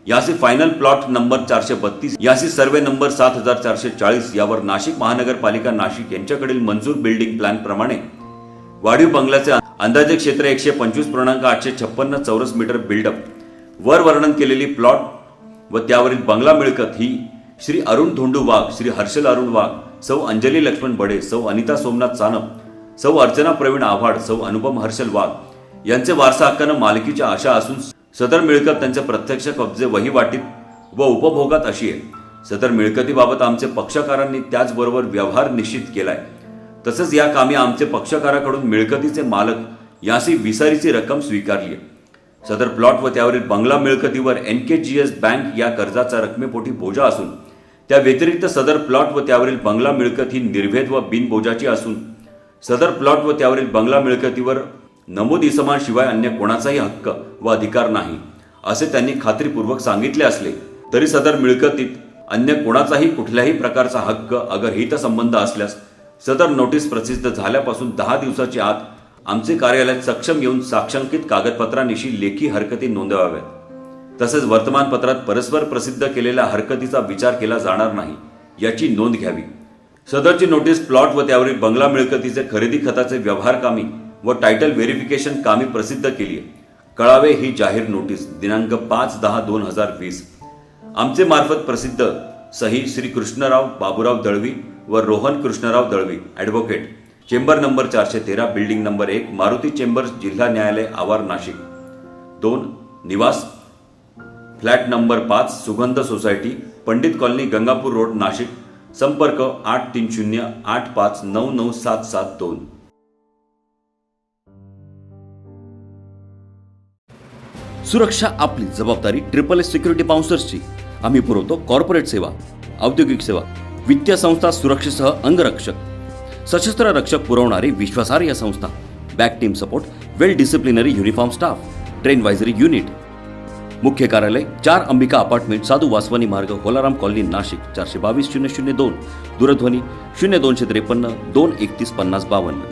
यासी फायनल प्लॉट नंबर 432 यासी सर्वे नंबर 7440 यावर नाशिक महानगरपालिका नाशिक यांच्याकडील मंजूर बिल्डिंग प्लॅन प्रमाणे वाढीव बंगल्याचे अंदाजे क्षेत्र 125.856 चौरस मीटर बिल्डअप वर वर्णन केलेली प्लॉट व त्यावरील बंगला मिळकत ही श्री अरुण धोंडू वाघ, श्री हर्षल अरुण वाघ, सौ अंजली लक्ष्मण बडे, सौ अनिता सोमनाथ चानप, सौ अर्चना प्रवीण आव्हाड, सौ अनुपम हर्षल वाघ यांचे वारसा हक्कानं मालकीच्या आशा असून सदर मिळकत त्यांचे प्रत्यक्ष कब्जे वहिवाटीत व उपभोगात अशी आहे. सदर मिळकतीबाबत आमचे पक्षकारांनी त्याचबरोबर व्यवहार निश्चित केलाय. तसेच या कामी आमचे पक्षकाराकडून मिळकतीचे मालक यासी विसारीची रक्कम स्वीकारली आहे. सदर प्लॉट व त्यावरील बंगला मिळकतीवर NKGS बँक या कर्जाचा रकमेपोटी बोजा असून त्या व्यतिरिक्त सदर प्लॉट व त्यावरील बंगला मिळकत ही निर्भेद व बिनबोजाची असून सदर प्लॉट व त्यावरील बंगला मिळकतीवर नमूद इसमांशिवाय अन्य कोणाचाही हक्क व अधिकार नाही असे त्यांनी खात्रीपूर्वक सांगितले असले तरी सदर मिळकतीत अन्य कोणाचाही कुठल्याही प्रकारचा हक्क अगर हितसंबंध असल्यास सदर नोटीस प्रसिद्ध झाल्यापासून 10 दिवसाच्या आत आमचे कार्यालय सक्षम येऊन साक्षांकित कागदपत्रांनिशी लेखी हरकती नोंदवाव्यात। तसेच वर्तमानपत्रात परस्पर प्रसिद्ध केलेल्या हरकतीचा विचार केला जाणार नाही याची नोंद घ्यावी। सदरची नोटीस प्लॉट व त्यावरील बंगला मिळकतीचे खरेदी खताचे व्यवहार कामी व टायटल व्हेरिफिकेशन कामी प्रसिद्ध केली आहे। कळावे ही जाहीर नोटीस दिनांक 5/10/2020 आमचे मार्फत प्रसिद्ध सही श्री कृष्णराव बाबूराव दळवी व Rohan Krishnarao Dalvi advocate, chamber number 413, building number 1, Maruti chambers, जिल्हा न्यायालय आवार, नाशिक। 2. निवास flat number 5, Sugandh society, Pandit colony, Gangapur road, Nashik. संपर्क 8308599772। सुरक्षा आपली जबाबदारी। SSS सिक्युरिटी बाउन्सर्सची आम्ही पुरवतो कॉर्पोरेट सेवा, औद्योगिक सेवा, वित्तीय संस्था, सुरक्षेसह अंगरक्षक, सशस्त्र रक्षक पुरवणारी विश्वासार्ह संस्था, back team support, well disciplinary uniform staff, train वायझरी युनिट। मुख्य कार्यालय 4 अंबिका अपार्टमेंट, साधू वासवानी मार्ग, होलाराम कॉलनी, नाशिक। 422-002, दूरध्वनी 0253 231 5052।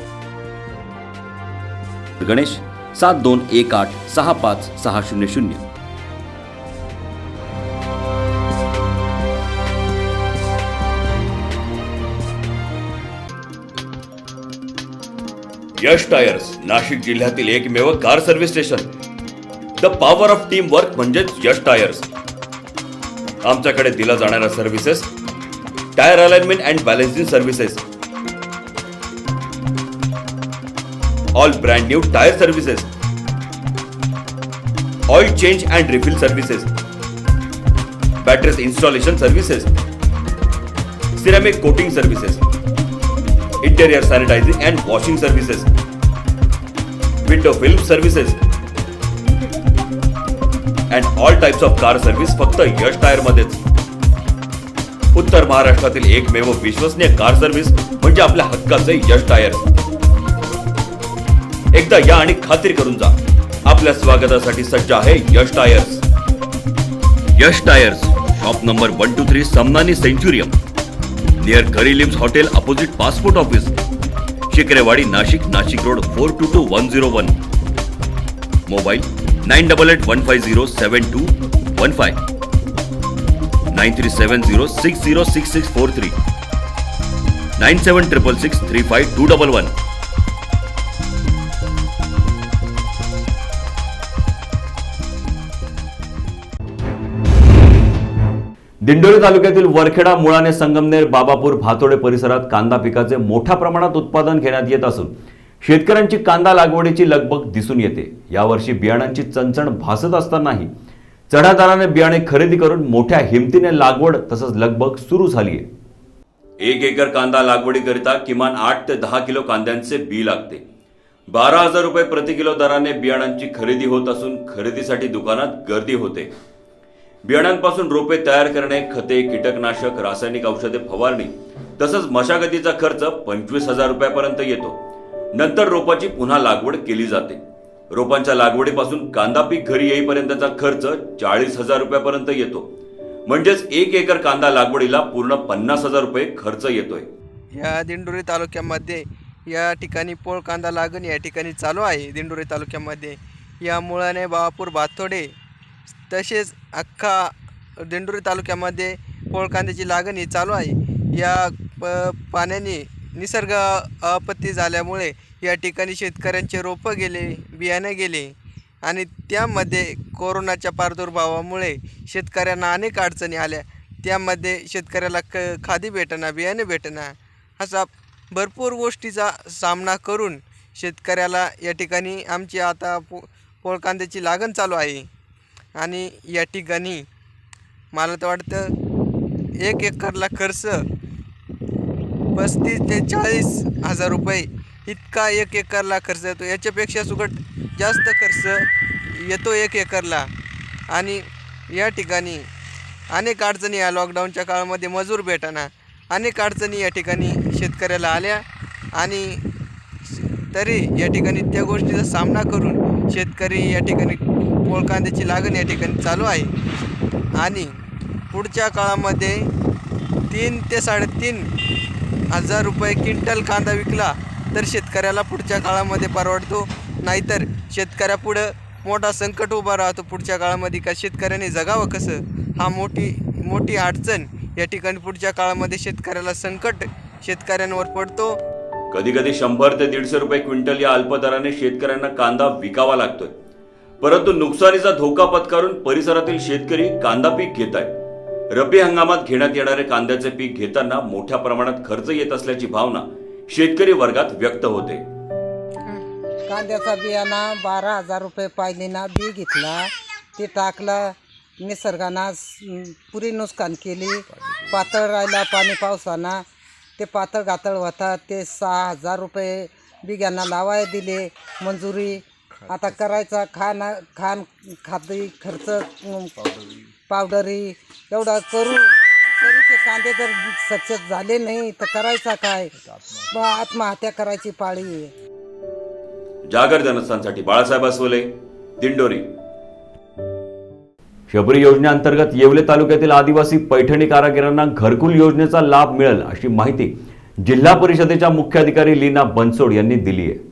गणेश 7218 65600। यश टायर्स, नाशिक जिल्ह्यातील एकमेव car service station. The power of team work म्हणजेच यश टायर्स। आमच्याकडे दिला जाणाऱ्या services: tyre alignment and balancing services, all brand new tyre services, oil change and refill services, batteries installation services, ceramic coating services, interior sanitising and washing services, window film services and all types of car service फक्त Yash tyre मध्येच। उत्तर महाराष्ट्रातील एकमेव विश्वसनीय car service म्हणजे आपल्या हक्काचे यश tyre. एकदा या आणि खात्री करून जा, आपल्या स्वागतासाठी सज्ज आहे Yash tyres. Yash tyres, shop number 123, Samnani Centurium, near करीलिम्स hotel, opposite passport office, Shikrewadi, Nashik. Nashik road 422101। Mobile 9881507215, 9370606643, 9766635211। Dindori तालुक्यातील वरखेडा, मुळाणे, संगमनेर, बाबापूर, भातोडे परिसरात कांदा पिकाचे मोठ्या प्रमाणात उत्पादन घेण्यात येत असून शेतकऱ्यांची कांदा लागवडीची लगबग दिसून येते। यावर्षी बियाणांची चणचण भासत असतानाही चढ्या दराने बियाणे खरेदी करून मोठ्या हिमतीने लागवड तसंच लगबग सुरू झाली आहे। 1 एकर कांदा लागवडीकरिता किमान 8 ते 10 किलो कांद्यांचे बी लागते। 12,000 रुपये प्रति किलो दराने बियाणांची खरेदी होत असून खरेदीसाठी दुकानात गर्दी होते। बियाणांपासून रोपे तयार करणे, खते, कीटकनाशक, रासायनिक औषधे फवारणी तसंच मशागतीचा खर्च 25,000 रुपयापर्यंत येतो। नंतर रोपाची पुन्हा लागवड केली जाते। रोपांच्या लागवडीपासून कांदा पीक घरी येईपर्यंतचा खर्च 40,000 रुपयापर्यंत येतो। म्हणजेच 1 एकर कांदा लागवडीला पूर्ण 50,000 रुपये खर्च येतोय। या दिंडोरी तालुक्यामध्ये या ठिकाणी पोळ कांदा लागण या ठिकाणी चालू आहे। दिंडोरी तालुक्यामध्ये या मुळाणे, बाबापूर, भातोडे तसेच अख्खा दिंडोरी तालुक्यामध्ये पोळ कांद्याची लागण ही चालू आहे। या पाण्याने निसर्ग आपत्ती झाल्यामुळे या ठिकाणी शेतकऱ्यांचे रोपं गेले, बियाणे गेले आणि त्यामध्ये कोरोनाच्या प्रादुर्भावामुळे शेतकऱ्यांना अनेक अडचणी आल्या। त्यामध्ये शेतकऱ्याला खादी भेटना, बियाणे भेटना, असा भरपूर गोष्टीचा सामना करून शेतकऱ्याला या ठिकाणी आमची आता पोळ कांद्याची लागण चालू आहे। आणि या ठिकाणी मला तर वाटतं 1 एकरला खर्च 35 ते 40,000 रुपये इतका 1 एकरला खर्च येतो। याच्यापेक्षा सुगट जास्त खर्च येतो 1 एकरला। आणि या ठिकाणी अनेक अडचणी या लॉकडाऊनच्या काळामध्ये मजूर भेटना, अनेक अडचणी या ठिकाणी शेतकऱ्याला आल्या आणि तरी या ठिकाणी त्या गोष्टीचा सामना करून शेतकरी या ठिकाणी पोळ कांद्याची लागण या ठिकाणी चालू आहे। आणि पुढच्या काळामध्ये 3 ते 3.5 हजार रुपये क्विंटल कांदा विकला तर शेतकऱ्याला पुढच्या काळामध्ये परवडतो, नाहीतर शेतकऱ्यापुढं मोठा संकट उभा राहतो पुढच्या काळामध्ये. का शेतकऱ्याने जगावं कसं, हा मोठी अडचण या ठिकाणी पुढच्या काळामध्ये शेतकऱ्याला संकट शेतकऱ्यांवर पडतो. कधी कधी 100 ते 150 रुपये क्विंटल या अल्पदराने शेतकऱ्यांना कांदा विकावा लागतोय. परंतु नुकसानीचा धोका पत्करून परिसरातील शेतकरी कांदा पीक घेत आहेत. रब्बी हंगामात घेण्यात येणारे कांद्याचे पीक घेताना मोठ्या प्रमाणात खर्च येत असल्याची भावना शेतकरी वर्गात व्यक्त होते. कांद्याचा बियाणा 12,000 रुपये पाहिलेना बी घेतला, ते टाकला, निसर्गानं पुरी नुकसान केली. पातळ राहिला पाणी पावसाना, ते पातळ गातळ होता. ते 6,000 रुपये बिघ्यांना लावाय दिले मंजुरी. आता करायचा खादी खर्च पावडरी एवढा करू तरी ते कांदे जर सक्सेस झाले नाही तर करायचा काय, आत्महत्या करायची पाळी आहे. जागर जनस्थानसाठी बाळासाहेब अस्वले, दिंडोरी. शबरी योजनेअंतर्गत येवले तालुक्यातील आदिवासी पैठणी कारागिरांना घरकुल योजनेचा लाभ मिळेल अशी माहिती जिल्हा परिषदेच्या मुख्याधिकारी लीना बनसोड यांनी दिली आहे.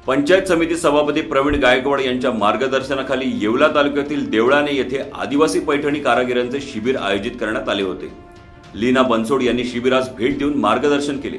पंचायत समिती सभापती प्रवीण गायकवाड यांच्या मार्गदर्शनाखाली येवला तालुक्यातील देवळाने येथे आदिवासी पैठणी कारागिरांचे शिबिर आयोजित करण्यात आले होते. लीना बनसोड यांनी शिबिरास भेट देऊन मार्गदर्शन केले.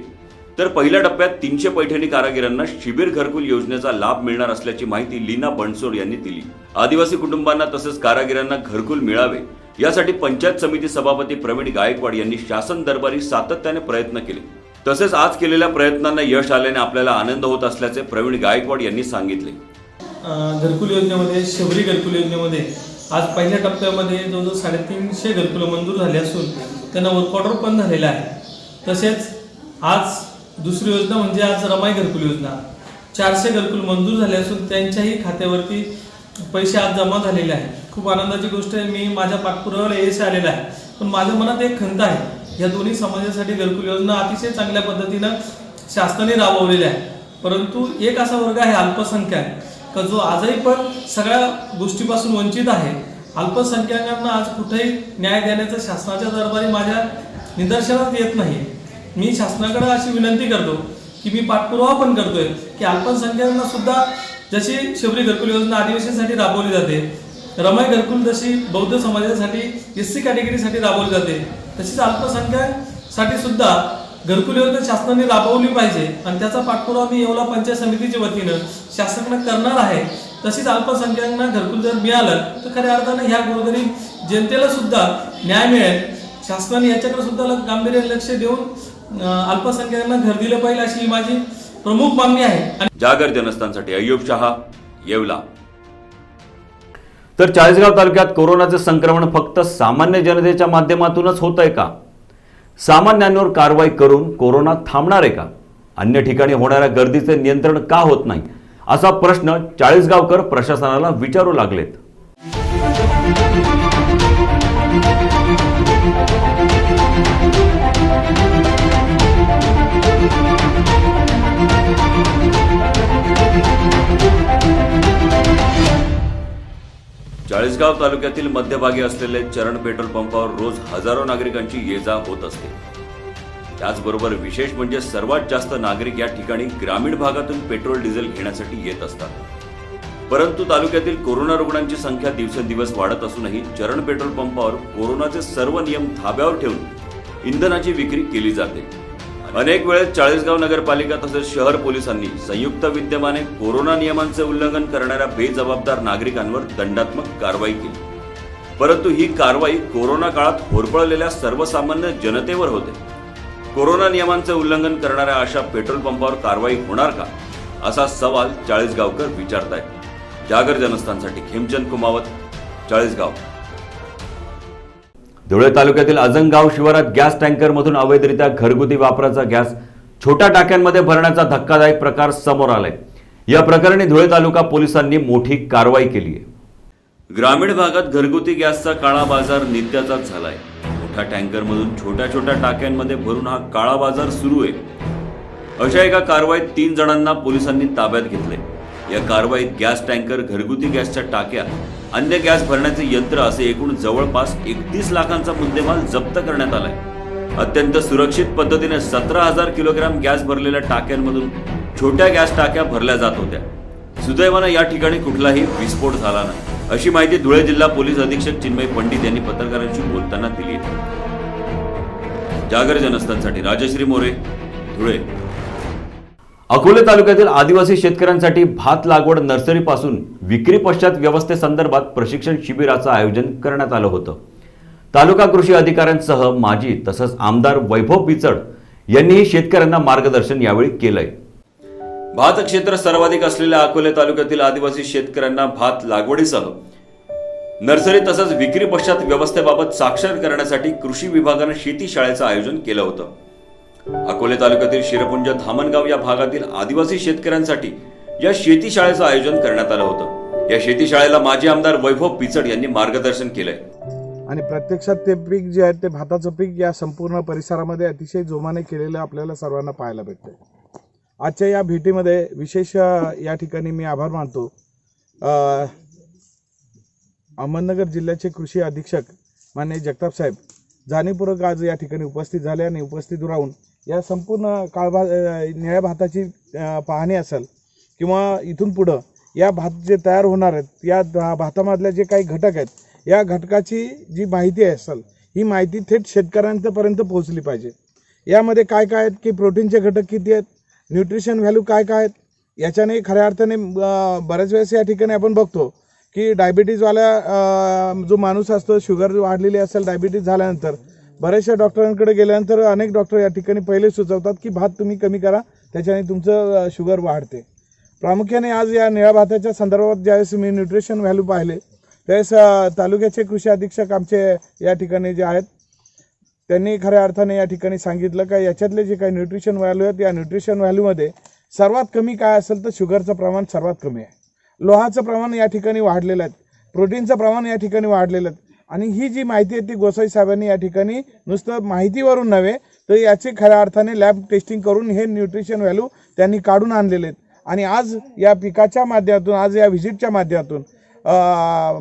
तर पहिल्या टप्प्यात 300 पैठणी कारागिरांना शिबिर घरकुल योजनेचा लाभ मिळणार असल्याची माहिती लीना बनसोड यांनी दिली. आदिवासी कुटुंबांना तसेच कारागिरांना घरकुल मिळावे यासाठी पंचायत समिती सभापती प्रवीण गायकवाड यांनी शासन दरबारी सातत्याने प्रयत्न केले. तसेच आज केलेल्या प्रयत्नांना यश आल्याने आपल्याला आनंद होत असल्याचे प्रवीण गायकवाड यांनी सांगितले. घरकुल योजनेमध्ये, शबरी घरकुल योजनेमध्ये आज पहिल्या टप्प्यामध्ये जवळजवळ 350 घरकुलं मंजूर झाली असून त्यांना वर्क ऑर्डर पण झालेला आहे. तसेच आज दुसरी योजना म्हणजे आज रमाई घरकुल योजना 400 घरकुल मंजूर झाले असून त्यांच्याही खात्यावरती पैसे आज जमा झालेले आहेत. खूप आनंदाची गोष्ट आहे. मी माझ्या पाठपुराव्याला यश आलेलं आहे, पण माझ्या मनात एक खंत आहे. या दोन्ही समाजासाठी घरकुल योजना अतिशय चांगल्या पद्धतीनं शासनाने राबवलेल्या आहे. परंतु एक असा वर्ग आहे अल्पसंख्याक का जो आजही पण सगळ्या गोष्टीपासून वंचित आहे. अल्पसंख्याकांना आज कुठेही न्याय देण्याचं शासनाच्या दरबारी माझ्या निदर्शनात येत नाही. मी शासनाकडे अशी विनंती करतो की मी पाठपुरावा पण करतोय की अल्पसंख्याकांना सुद्धा जशी शबरी घरकुल योजना आदिवासींसाठी राबवली जाते, रमाई घरकुल जशी बौद्ध समाजासाठी SC कॅटेगरीसाठी राबवली जाते, तशीच अल्पसंख्याकांसाठी सुद्धा घरकुल योजना शासनाने राबवली पाहिजे आणि त्याचा पाठपुरावा मी येवला पंचायत समितीच्या वतीनं शासनाकडे करणार आहे. तशीच अल्पसंख्याकांना घरकुल जर मिळालं तर खऱ्या अर्थानं ह्या गोरगरीब जनतेला सुद्धा न्याय मिळेल. शासनाने याच्याकडे सुद्धा गांभीर्याने लक्ष देऊन अल्पसंख्याकांना घर दिलं पाहिजे अशी माझी प्रमुख मागणी आहे. जागर जनस्थानसाठी अय्यूब शहा, येवला. तर चाळीसगाव तालुक्यात कोरोनाचे संक्रमण फक्त सामान्य जनतेच्या माध्यमातूनच होत आहे का? सामान्यांवर कारवाई करून कोरोना थांबणार आहे का? अन्य ठिकाणी होणाऱ्या गर्दीचे नियंत्रण का होत नाही असा प्रश्न चाळीसगावकर प्रशासनाला विचारू लागलेत. चाळीसगाव तालुक्यातील मध्यभागी असलेले चरण पेट्रोल पंपावर रोज हजारो नागरिकांची ये-जा होत असते. त्याचबरोबर विशेष म्हणजे सर्वात जास्त नागरिक या ठिकाणी ग्रामीण भागातून पेट्रोल डिझेल घेण्यासाठी येत असतात. परंतु तालुक्यातील कोरोना रुग्णांची संख्या दिवसेंदिवस वाढत असूनही चरण पेट्रोल पंपावर कोरोनाचे सर्व नियम धाब्यावर ठेवून इंधनाची विक्री केली जाते. अनेक वेळेस चाळीसगाव नगरपालिका तसेच शहर पोलिसांनी संयुक्त विद्यमाने कोरोना नियमांचे उल्लंघन करणाऱ्या बेजबाबदार नागरिकांवर दंडात्मक कारवाई केली. परंतु ही कारवाई कोरोना काळात होरपळलेल्या सर्वसामान्य जनतेवर होते. कोरोना नियमांचे उल्लंघन करणाऱ्या अशा पेट्रोल पंपावर कारवाई होणार का असा सवाल चाळीसगावकर विचारतायत. जागर जनस्थानसाठी खेमचंद कुमावत, चाळीसगाव. धुळे तालुक्यातील अजंगाव शिवारात गॅस टँकरमधून अवैधरित्या घरगुती वापराचा गॅस छोट्या टाक्यांमध्ये भरण्याचा धक्कादायक प्रकार समोर आलाय. या प्रकरणी धुळे तालुका पोलिसांनी मोठी कारवाई केली आहे. ग्रामीण भागात घरगुती गॅसचा काळा बाजार नित्याचाच झालाय. मोठ्या टँकरमधून छोट्या छोट्या टाक्यांमध्ये भरून हा काळा बाजार सुरू आहे. अशा एका कारवाईत 3 जणांना पोलिसांनी ताब्यात घेतले. या कारवाईत गॅस टँकर, घरगुती गॅसच्या टाक्या, अन्य गॅस भरण्याचे यंत्र असे एकूण जवळपास 31 लाखांचा मुद्देमाल जप्त करण्यात आलाय। अत्यंत सुरक्षित पद्धतीने 17,000 किलोग्राम गॅस भरलेल्या टाक्यांमधून छोट्या गॅस टाक्या भरल्या जात होत्या। सुदैवानं या ठिकाणी कुठलाही विस्फोट झाला नाही, अशी माहिती धुळे जिल्हा पोलीस अधीक्षक चिन्मय पंडित यांनी पत्रकारांशी बोलताना दिली आहे। जागर जनस्थानसाठी राजश्री मोरे, धुळे। अकोले तालुक्यातील आदिवासी शेतकऱ्यांसाठी भात लागवड नर्सरीपासून विक्री पश्चात व्यवस्थेसंदर्भात प्रशिक्षण शिबिराचं आयोजन करण्यात आलं होतं। तालुका कृषी अधिकाऱ्यांसह माजी तसंच आमदार वैभव पिचड यांनीही शेतकऱ्यांना मार्गदर्शन यावेळी केलंय। भात क्षेत्र सर्वाधिक असलेल्या अकोले तालुक्यातील आदिवासी शेतकऱ्यांना भात लागवडीसह नर्सरी तसंच विक्री पश्चात व्यवस्थेबाबत साक्षर करण्यासाठी कृषी विभागानं शेती शाळेचं आयोजन केलं होतं। अकोले तालुक्यातील शिरपुंज, धामणगाव या भागातील आदिवासी शेतकऱ्यांसाठी या शेती शाळेचं आयोजन करण्यात आलं होतं। या शेती शाळेला माजी आमदार वैभव पिचड यांनी मार्गदर्शन केलंय आणि प्रत्यक्षात ते पीक जे आहे ते भाताचं पीक या संपूर्ण परिसरामध्ये अतिशय जोमाने केलेलं आपल्याला सर्वांना पाहायला भेटतंय। आजच्या या भेटीमध्ये विशेष या ठिकाणी मी आभार मानतो अहमदनगर जिल्ह्याचे कृषी अधीक्षक माननीय जगताप साहेब जाणीवपूर्वक आज या ठिकाणी उपस्थित झाले आणि उपस्थित राहून या संपूर्ण निळ्या भाताची पाहणी असेल किंवा इथून पुढं या भात जे तयार होणार आहेत या भातामधले जे काही घटक आहेत या घटकाची जी माहिती असेल ही माहिती थेट शेतकऱ्यांपर्यंत पोहोचली पाहिजे। यामध्ये काय काय आहेत की प्रोटीनचे घटक किती आहेत, न्यूट्रिशन व्हॅल्यू काय काय आहेत, याच्याने खऱ्या अर्थाने बऱ्याच वेळेस या ठिकाणी आपण बघतो की डायबिटीजवाल्या जो माणूस असतो, शुगर वाढलेली असेल, डायबिटीज झाल्यानंतर बऱ्याचशा डॉक्टरांकडे गेल्यानंतर अनेक डॉक्टर या ठिकाणी पहिले सुचवतात की भात तुम्ही कमी करा, त्याच्याने तुमचं शुगर वाढते। प्रामुख्याने आज या निळ्या भाताच्या संदर्भात ज्यावेळेस मी न्यूट्रिशन व्हॅल्यू पाहिले त्यावेळेस तालुक्याचे कृषी अधीक्षक आमचे या ठिकाणी जे आहेत त्यांनी खऱ्या अर्थाने या ठिकाणी सांगितलं का याच्यातले जे काही न्यूट्रिशन व्हॅल्यू आहेत या न्यूट्रिशन व्हॅल्यूमध्ये सर्वात कमी काय असेल तर शुगरचं प्रमाण सर्वात कमी आहे, लोहाचं प्रमाण या ठिकाणी वाढलेलं आहे, प्रोटीनचं प्रमाण या ठिकाणी वाढलेलं आहे। आणि ही जी माहिती आहे ती गोसाई साहेबांनी या ठिकाणी नुसतं माहितीवरून नव्हे तर याचे खऱ्या अर्थाने लॅब टेस्टिंग करून हे न्यूट्रिशन व्हॅल्यू त्यांनी काढून आणलेले आहेत। आणि आज या पिकाच्या माध्यमातून, आज या व्हिजिटच्या माध्यमातून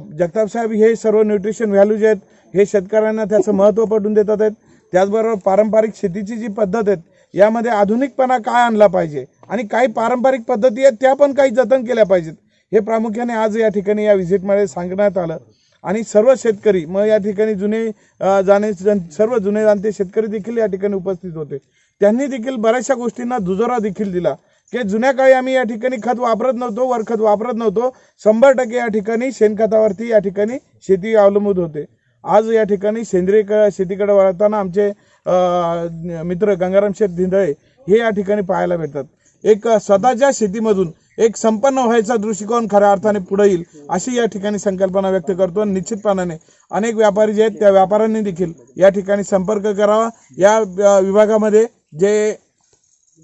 जगताप साहेब हे सर्व न्यूट्रिशन व्हॅल्यू जे आहेत हे शेतकऱ्यांना त्याचं महत्त्व पटवून देतात आहेत। त्याचबरोबर पारंपरिक शेतीची जी पद्धत आहे यामध्ये आधुनिकपणा काय आणला पाहिजे आणि काही पारंपरिक पद्धती आहेत त्या पण काही जतन केल्या पाहिजेत, हे प्रामुख्याने आज या ठिकाणी या व्हिजिटमध्ये सांगण्यात आलं। आणि सर्व शेतकरी मग या ठिकाणी सर्व जुने जाणते शेतकरी देखील या ठिकाणी उपस्थित होते। त्यांनी देखील बऱ्याचशा गोष्टींना दुजोरा देखील दिला की जुन्या काळी आम्ही या ठिकाणी खत वापरत नव्हतो, वरखत वापरत नव्हतो, 100% या ठिकाणी शेणखतावरती या ठिकाणी शेती अवलंबून होते। आज या ठिकाणी सेंद्रिय शेतीकडे वळताना आमचे मित्र गंगाराम शेठ धिंदळे हे या ठिकाणी पाहायला भेटतात। एक स्वतःच्या शेतीमधून एक संपन्न व्हायचा दृष्टिकोन खऱ्या अर्थाने पुढे येईल अशी या ठिकाणी संकल्पना व्यक्त करतो। आणि निश्चितपणाने अनेक व्यापारी जे आहेत त्या व्यापाऱ्यांनी देखील या ठिकाणी संपर्क करावा। या विभागामध्ये जे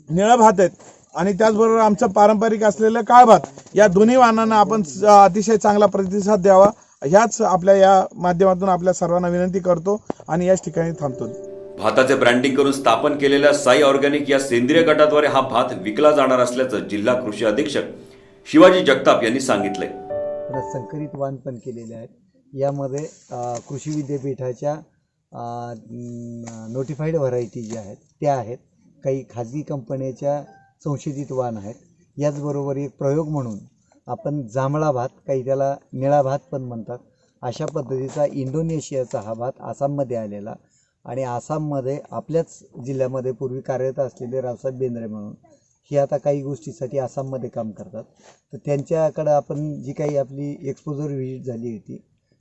निळा भात आहेत आणि त्याचबरोबर आमचं पारंपरिक असलेलं काळ भात या दोन्ही वाहनांना आपण अतिशय चांगला प्रतिसाद द्यावा, ह्याच आपल्या या माध्यमातून आपल्या सर्वांना विनंती करतो आणि याच ठिकाणी थांबतो। भाताचे ब्रँडिंग करून स्थापन केलेल्या साई ऑर्गॅनिक या सेंद्रिय गटाद्वारे हा भात विकला जाणार असल्याचं जिल्हा कृषी अधीक्षक शिवाजी जगताप यांनी सांगितलंय। संकरित वाण पण केलेले आहेत। यामध्ये कृषी विद्यापीठाच्या नोटिफाईड व्हरायटी ज्या आहेत त्या आहेत, काही खाजगी कंपन्याच्या संशोधित वाण आहेत। याचबरोबर एक प्रयोग म्हणून आपण जांभळा भात, काही त्याला निळा भात पण म्हणतात, अशा पद्धतीचा इंडोनेशियाचा हा भात आसाममध्ये आलेला आणि आसाममध्ये आपल्याच जिल्ह्यामध्ये पूर्वी कार्यरत असलेले रावसाहेब बेंद्रे म्हणून हे आता काही गोष्टीसाठी आसाममध्ये काम करतात। तर त्यांच्याकडं आपण जी काही आपली एक्सपोजर व्हिजिट झाली होती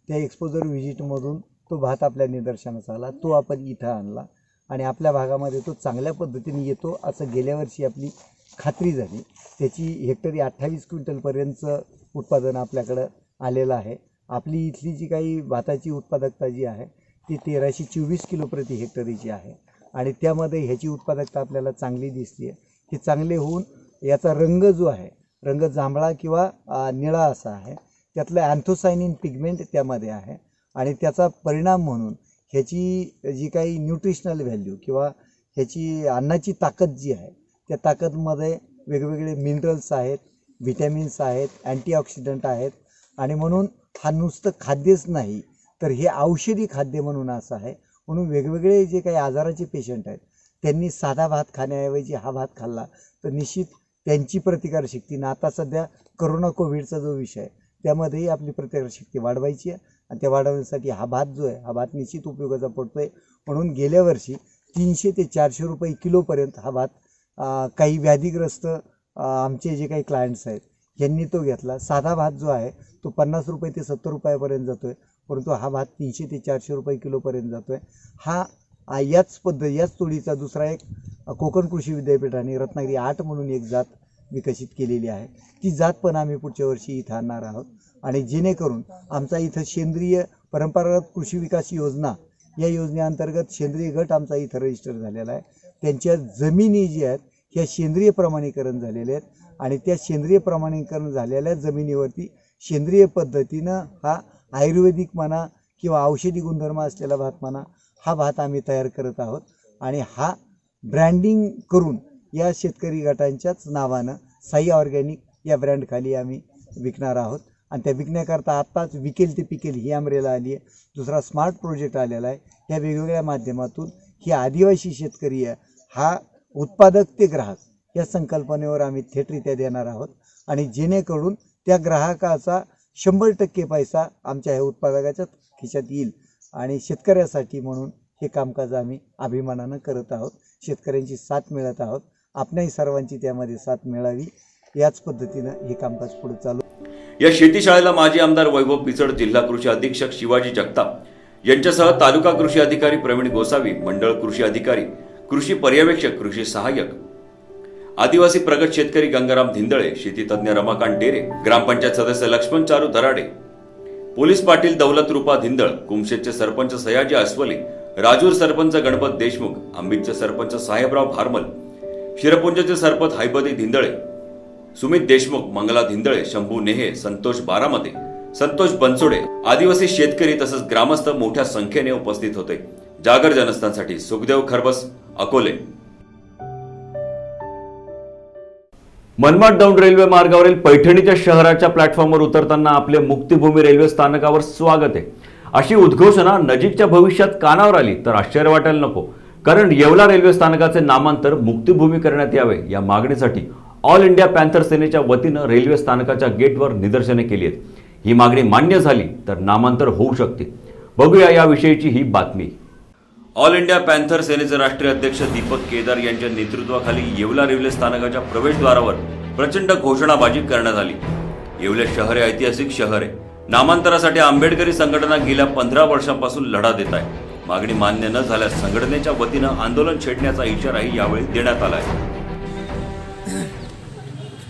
त्या एक्सपोजर व्हिजिटमधून तो भात आपल्या निदर्शनास आला, तो आपण इथं आणला आणि आपल्या भागामध्ये तो चांगल्या पद्धतीने येतो असं गेल्या वर्षी आपली खात्री झाली। त्याची हेक्टरी 28 क्विंटलपर्यंतचं उत्पादन आपल्याकडं आलेलं आहे। आपली इथली जी काही भाताची उत्पादकता जी आहे ती 1324 किलो प्रति हेक्टरीची आहे आणि त्यामध्ये ह्याची उत्पादकता आपल्याला चांगली दिसते। हे चांगले होऊन याचा रंग जो आहे, रंग जांभळा किंवा निळा असा आहे, त्यातलं अँथोसायनिन पिगमेंट त्यामध्ये आहे आणि त्याचा परिणाम म्हणून ह्याची जी काही न्यूट्रिशनल व्हॅल्यू किंवा ह्याची अन्नाची ताकद जी आहे त्या ताकदमध्ये वेगवेगळे मिनरल्स आहेत, व्हिटॅमिन्स आहेत, अँटीऑक्सिडंट आहेत आणि म्हणून हा नुसतं खाद्यच नाही तर हे औषधी खाद्य म्हणून असं आहे. म्हणून वेगवेगळे जे काही आजाराचे पेशंट आहेत त्यांनी साधा भात खाण्याऐवजी हा भात खाल्ला तर निश्चित त्यांची प्रतिकारशक्ती ना आता सध्या कोरोना कोविडचा जो विषय आहे त्यामध्येही आपली प्रतिकारशक्ती वाढवायची आहे आणि त्या वाढवण्यासाठी हा भात जो आहे हा भात निश्चित उपयोगाचा पडतो आहे. म्हणून गेल्या वर्षी 300 ते 400 रुपये किलोपर्यंत हा भात काही व्याधीग्रस्त आमचे जे काही क्लायंट्स आहेत यांनी तो घेतला. साधा भात जो आहे तो 50 रुपये ते 70 रुपयापर्यंत जातो आहे, परंतु हा भात 300 ते 400 रुपये किलोपर्यंत जातो आहे. हा याच तोडीचा दुसरा एक कोकण कृषी विद्यापीठाने रत्नागिरी 8 म्हणून एक जात विकसित केलेली आहे. ती जात पण आम्ही पुढच्या वर्षी इथं आणणार आहोत आणि जेणेकरून आमचा इथं सेंद्रिय परंपरागत कृषी विकास योजना या योजनेअंतर्गत सेंद्रिय गट आमचा इथं रजिस्टर झालेला आहे. त्यांच्या जमिनी जी आहेत ह्या सेंद्रिय प्रमाणीकरण झालेले आहेत आणि त्या सेंद्रिय प्रमाणीकरण झालेल्या जमिनीवरती सेंद्रिय पद्धतीनं हा आयुर्वेदिक म्हणा किंवा औषधी गुणधर्म असलेला भात म्हणा हा भात आम्ही तयार करत आहोत आणि हा ब्रँडिंग करून या शेतकरी गटांच्याच नावानं साई ऑर्गॅनिक या ब्रँडखाली आम्ही विकणार आहोत आणि त्या विकण्याकरता आत्ताच विकेल ते पिकेल ही अमरेला आली आहे. दुसरा स्मार्ट प्रोजेक्ट आलेला आहे. या वेगवेगळ्या माध्यमातून ही आदिवासी शेतकरी आहे हा उत्पादक ते ग्राहक या संकल्पनेवर आम्ही थेटरित्या देणार आहोत आणि जेणेकरून त्या ग्राहकाचा 100% पैसा आमच्या ह्या उत्पादकाच्या खिशात येईल आणि शेतकऱ्यासाठी म्हणून हे कामकाज आम्ही अभिमानानं करत आहोत. शेतकऱ्यांची साथ मिळत आहोत. आपल्याही सर्वांची त्यामध्ये साथ मिळावी याच पद्धतीनं हे कामकाज पुढे चालू. या शेतीशाळेला माजी आमदार वैभव पिचड, जिल्हा कृषी अधीक्षक शिवाजी जगताप यांच्यासह तालुका कृषी अधिकारी प्रवीण गोसावी, मंडळ कृषी अधिकारी, कृषी पर्यवेक्षक, कृषी सहाय्यक, आदिवासी प्रगत शेतकरी गंगाराम धिंदळे, शेतीतज्ञ रमाकांत डेरे, ग्रामपंचायत सदस्य लक्ष्मण चारू दराडे, पोलीस पाटील दौलत रूपा धिंदळ, कुमशेतचे सरपंच सयाजी अस्वले, राजूर सरपंच गणपत देशमुख, अंबितचे सरपंच साहेबराव भारमल, शिरपुंजचे सरपंच हैबदी धिंदळे, सुमित देशमुख, मंगला धिंदळे, शंभू नेहे, संतोष बारामते, संतोष बनसोडे, आदिवासी शेतकरी तसंच ग्रामस्थ मोठ्या संख्येने उपस्थित होते. जागर जनस्थानसाठी सुखदेव खरबस, अकोले. मनमाड दौंड रेल्वे मार्गावरील पैठणीच्या शहराच्या प्लॅटफॉर्मवर उतरताना आपले मुक्तिभूमी रेल्वे स्थानकावर स्वागत आहे अशी उद्घोषणा नजीकच्या भविष्यात कानावर आली तर आश्चर्य वाटायला नको, कारण येवला रेल्वे स्थानकाचे नामांतर मुक्तिभूमी करण्यात यावे या मागणीसाठी ऑल इंडिया पॅन्थर सेनेच्या वतीनं रेल्वे स्थानकाच्या गेटवर निदर्शने केली आहेत. ही मागणी मान्य झाली तर नामांतर होऊ शकते. बघूया याविषयीची ही बातमी. ऑल इंडिया पॅन्थर सेनेचे राष्ट्रीय अध्यक्ष दीपक केदार यांच्या नेतृत्वाखाली येवला रेल्वे स्थानकाच्या प्रवेशद्वारावर प्रचंड घोषणाबाजी करण्यात आली. येवले शहर हे ऐतिहासिक शहर आहे. नामांतरासाठी आंबेडकरी संघटना गेल्या 15 वर्षांपासून लढा देत आहे. मागणी मान्य न झाल्यास संघटनेच्या वतीनं आंदोलन छेडण्याचा इशाराही यावेळी देण्यात आला आहे.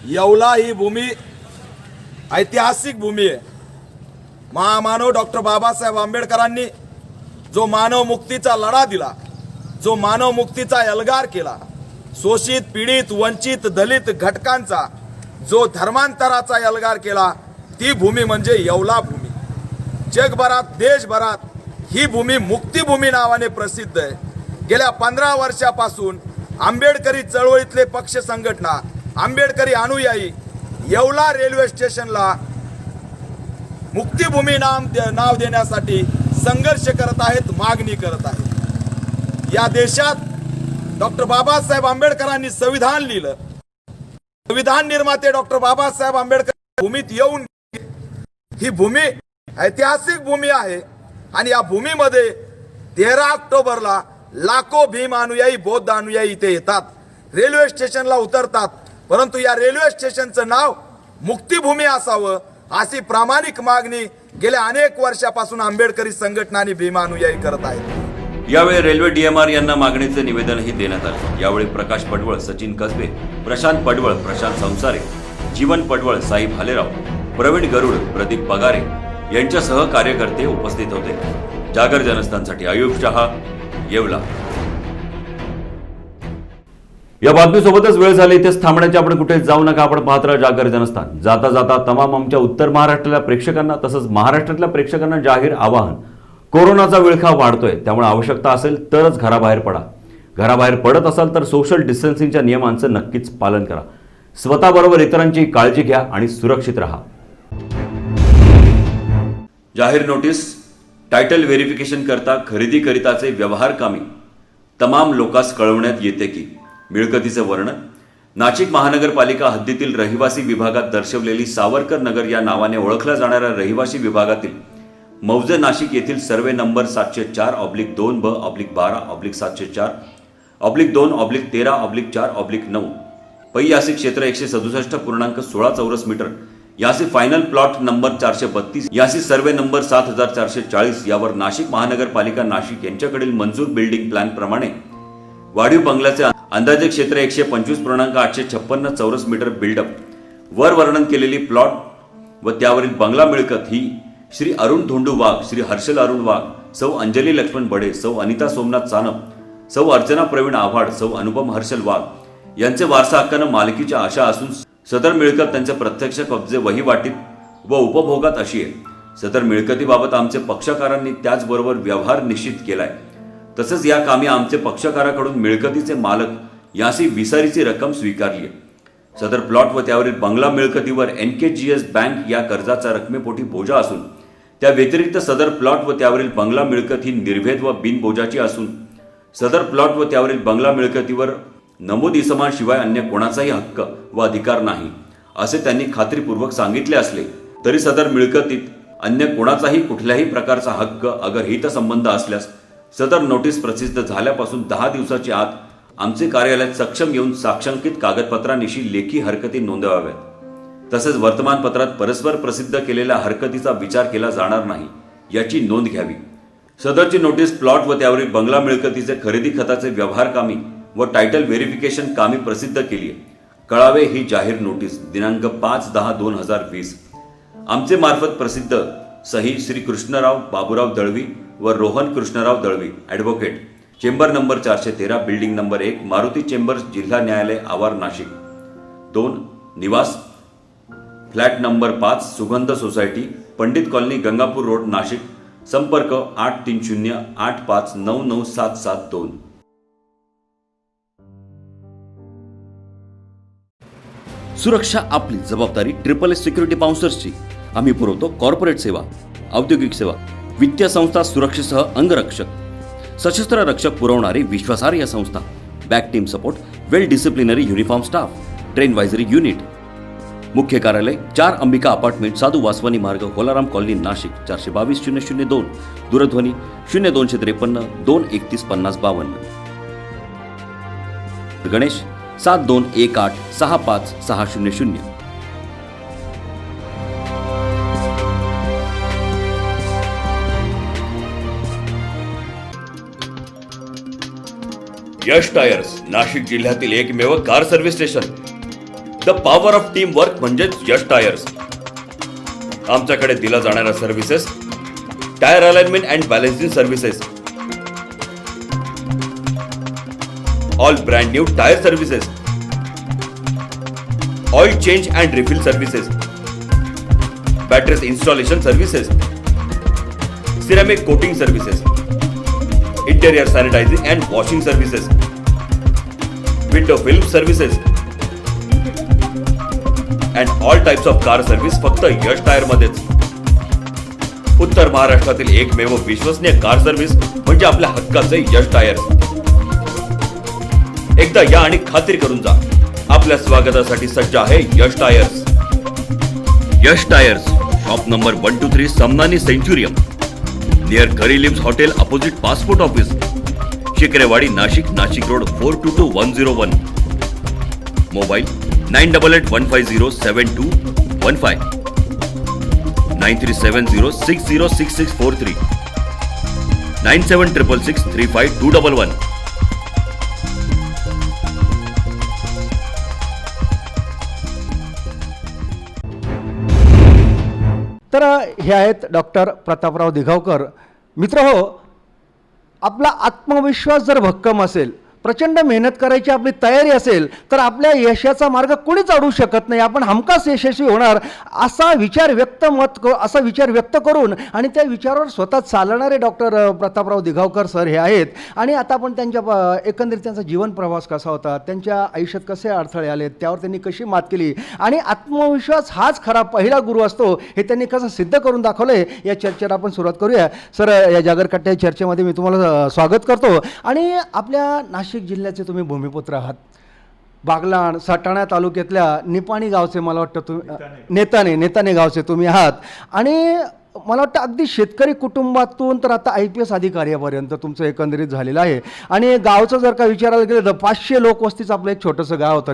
येवला ही भूमी ऐतिहासिक भूमी आहे. महामानव डॉक्टर बाबासाहेब आंबेडकरांनी जो मानव मुक्तीचा लढा दिला, जो मानव मुक्तीचा एल्गार केला, शोषित, पीडित, वंचित, दलित घटकांचा जो धर्मांतराचा एल्गार केला, ती भूमी म्हणजे येवला भूमी. जगभरात, देशभरात ही भूमी मुक्तिभूमी नावाने प्रसिद्ध आहे. गेल्या 15 वर्षापासून आंबेडकरी चळवळीतले पक्ष संघटना, आंबेडकरी अनुयायी येवला रेल्वे स्टेशनला मुक्तिभूमी नाव देण्यासाठी संघर्ष करत आहेत, मागणी करत आहेत. या देशात डॉक्टर बाबासाहेब आंबेडकरांनी संविधान लिहिलं. संविधान निर्माते डॉक्टर बाबासाहेब आंबेडकर भूमीत येऊन, ही भूमी ऐतिहासिक भूमी आहे आणि या भूमीमध्ये 13 ऑक्टोबरला लाखो भीम अनुयायी, बौद्ध अनुयायी इथे येतात, रेल्वे स्टेशनला उतरतात. परंतु या रेल्वे स्टेशनचं नाव मुक्तिभूमी असावं अशी प्रामाणिक मागणी गेल्या अनेक वर्षापासून आंबेडकरी संघटना आणि भीम अनुयायी करत आहेत. यावेळी रेल्वे डीएमआर यांना मागणीचे निवेदनही देण्यात आले. यावेळी प्रकाश पडवळ, सचिन कसबे, प्रशांत पडवळ, प्रशांत संसारे, जीवन पडवळ, साई भालेराव, प्रवीण गरुड, प्रदीप पगारे यांच्यासह कार्यकर्ते उपस्थित होते. जागर जनस्थानसाठी आयुब शहा, येवला. या बातमीसोबतच वेळ झाली इथेच थांबण्याची. आपण कुठे जाऊ नका, आपण पाहत राहा जागर जनस्थान. जाता जाता तमाम आमच्या उत्तर महाराष्ट्रातल्या प्रेक्षकांना तसंच महाराष्ट्रातल्या प्रेक्षकांना जाहीर आवाहन. कोरोनाचा विळखा वाढतोय, त्यामुळे आवश्यकता असेल तरच घराबाहेर पडा. घराबाहेर पडत असाल तर सोशल डिस्टन्सिंगच्या नियमांचं नक्कीच पालन करा. स्वतःबरोबर इतरांची काळजी घ्या आणि सुरक्षित राहा. जाहीर नोटीस. टायटल व्हेरिफिकेशन करता खरेदी करिताचे व्यवहार कामी तमाम लोकांस कळवण्यात येते की मिळकतीचे वर्णन नाशिक महानगरपालिका हद्दीतील रहिवासी विभागात दर्शवलेली सावरकर नगर या नावाने ओळखल्या जाणाऱ्या रहिवासी विभागातील मौजे नाशिक येथील सर्वे नंबर 704/2/12/7/12/13/4/9 पै यासी क्षेत्र 167.16 चौरस मीटर यासी फायनल प्लॉट नंबर 432 यासी सर्वे नंबर 7440 यावर नाशिक महानगरपालिका नाशिक यांच्याकडील मंजूर बिल्डिंग प्लॅन प्रमाणे वाढीव बंगल्याचे अंदाजे क्षेत्र 125.856 चौरस मीटर बिल्डअप वर वर्णन केलेली प्लॉट व त्यावरील बंगला मिळकत ही श्री अरुण धोंडू वाघ, श्री हर्षल अरुण वाघ, सौ अंजली लक्ष्मण बडे, सौ अनिता सोमनाथ चानप, सौ अर्चना प्रवीण आव्हाड, सौ अनुपम हर्षल वाघ यांचे वारसा हक्कानं मालकीच्या आशा असून सदर मिळकत त्यांचे प्रत्यक्ष कब्जे वहिवाटीत व उपभोगात अशी आहे. सदर मिळकतीबाबत आमचे पक्षकारांनी त्याचबरोबर व्यवहार निश्चित केलाय. तसेच या कामी आमचे पक्षकाराकडून मिळकतीचे मालक यासी विसारीची रक्कम स्वीकारली आहे. सदर प्लॉट व त्यावरील बंगला मिळकतीवर NKGS बँक या कर्जाचा रकमेपोटी बोजा असून त्या व्यतिरिक्त सदर प्लॉट व त्यावरील बंगला मिळकत ही निर्भेद व बिनबोजाची असून सदर प्लॉट व त्यावरील बंगला मिळकतीवर नमूद इसमांशिवाय अन्य कोणाचाही हक्क व अधिकार नाही असे त्यांनी खात्रीपूर्वक सांगितले असले तरी सदर मिळकतीत अन्य कोणाचाही कुठल्याही प्रकारचा हक्क अगर हितसंबंध असल्यास सदर नोटीस प्रसिद्ध झाल्यापासून 10 दिवसाच्या आत आमचे कार्यालयात सक्षम येऊन साक्षांकित कागदपत्रांनिशी लेखी हरकती नोंदवाव्यात. तसेच वर्तमानपत्रात परस्पर प्रसिद्ध केलेल्या हरकतीचा विचार केला जाणार नाही याची नोंद घ्यावी. सदरची नोटीस प्लॉट व त्यावरील बंगला मिळकतीचे खरेदी खताचे व्यवहार कामी व टायटल व्हेरिफिकेशन कामी प्रसिद्ध केली आहे. कळावे ही जाहीर नोटीस दिनांक 5/10/2020 आमचे मार्फत प्रसिद्ध सही श्री कृष्णराव बाबूराव दळवी व Rohan Krishnarao Dalvi advocate, chamber number 413, building number 1, Maruti chambers, जिल्हा न्यायालय आवार नाशिक. 2. निवास flat number 5, Sugandh society, Pandit colony, Gangapur road, Nashik. संपर्क 8308599772. सुरक्षा आपली जबाबदारी. SSS सिक्युरिटी बाउन्सर्सची. आम्ही पुरवतो कॉर्पोरेट सेवा, औद्योगिक सेवा, वित्तीय संस्था, सुरक्षेसह अंगरक्षक, सशस्त्र रक्षक पुरवणारी विश्वासार्ह संस्था. Back team support, well disciplinary uniform staff, train वायझरी युनिट. मुख्य कार्यालय 4 अंबिका अपार्टमेंट, साधू वासवानी मार्ग, होलाराम कॉलनी, नाशिक. 422-002. दूरध्वनी 0253 231 5052. गणेश 7218655600. यश टायर्स, नाशिक जिल्ह्यातील एकमेव car service station. The power of team work म्हणजेच यश टायर्स. आमच्याकडे दिला जाणाऱ्या services: tyre alignment and balancing services, all brand new tyre services, oil change and refill services, batteries installation services, ceramic coating services, interior sanitising and washing services, window film services and all types of car service फक्त Yash tyre मध्येच. उत्तर महाराष्ट्रातील एकमेव विश्वसनीय car service म्हणजे आपल्या हक्काचे यश tyres. एकदा या आणि खात्री करून जा. आपल्या स्वागतासाठी सज्ज आहे Yash tyres. Yash tyres, shop number 123, Samnani Centurium, near करीलिम्स hotel, opposite passport office, Shikrewadi, Nashik. Nashik road 422101. Mobile 9881507215, 9370606643, 9766635211. तर हे आहेत डॉक्टर प्रतापराव दिघावकर. मित्र हो, आपला आत्मविश्वास जर भक्कम असेल, प्रचंड मेहनत करायची आपली तयारी असेल तर आपल्या यशाचा मार्ग कोणीच अडवू शकत नाही. आपण हमखास यशस्वी होणार असा विचार व्यक्त करून आणि त्या विचारावर स्वतः चालणारे डॉक्टर प्रतापराव दिघावकर सर हे आहेत. आणि आता आपण त्यांच्या एकंदरीत त्यांचा जीवन प्रवास कसा होता, त्यांच्या आयुष्यात कसे अडथळे आले, त्यावर त्यांनी कशी मात केली आणि आत्मविश्वास हाच खरा पहिला गुरु असतो हे त्यांनी कसं सिद्ध करून दाखवलंय या चर्चेला आपण सुरुवात करूया. सर, या जागरकट्टा चर्चेमध्ये मी तुम्हाला स्वागत करतो. आणि आपल्या नाशिक जिल्ह्याचे तुम्ही भूमिपुत्र आहात. बागलाण सटाणा तालुक्यातल्या निपाणी गावचे मला वाटतं नेताने गावचे तुम्ही आहात. आणि मला वाटतं अगदी शेतकरी कुटुंबातून तर आता IPS अधिकाऱ्यापर्यंत तुमचं एकंदरीत झालेलं आहे. आणि गावचं जर का विचारायला गेलं तर 500 लोकवस्तीचं आपलं एक छोटंसं गाव होतं.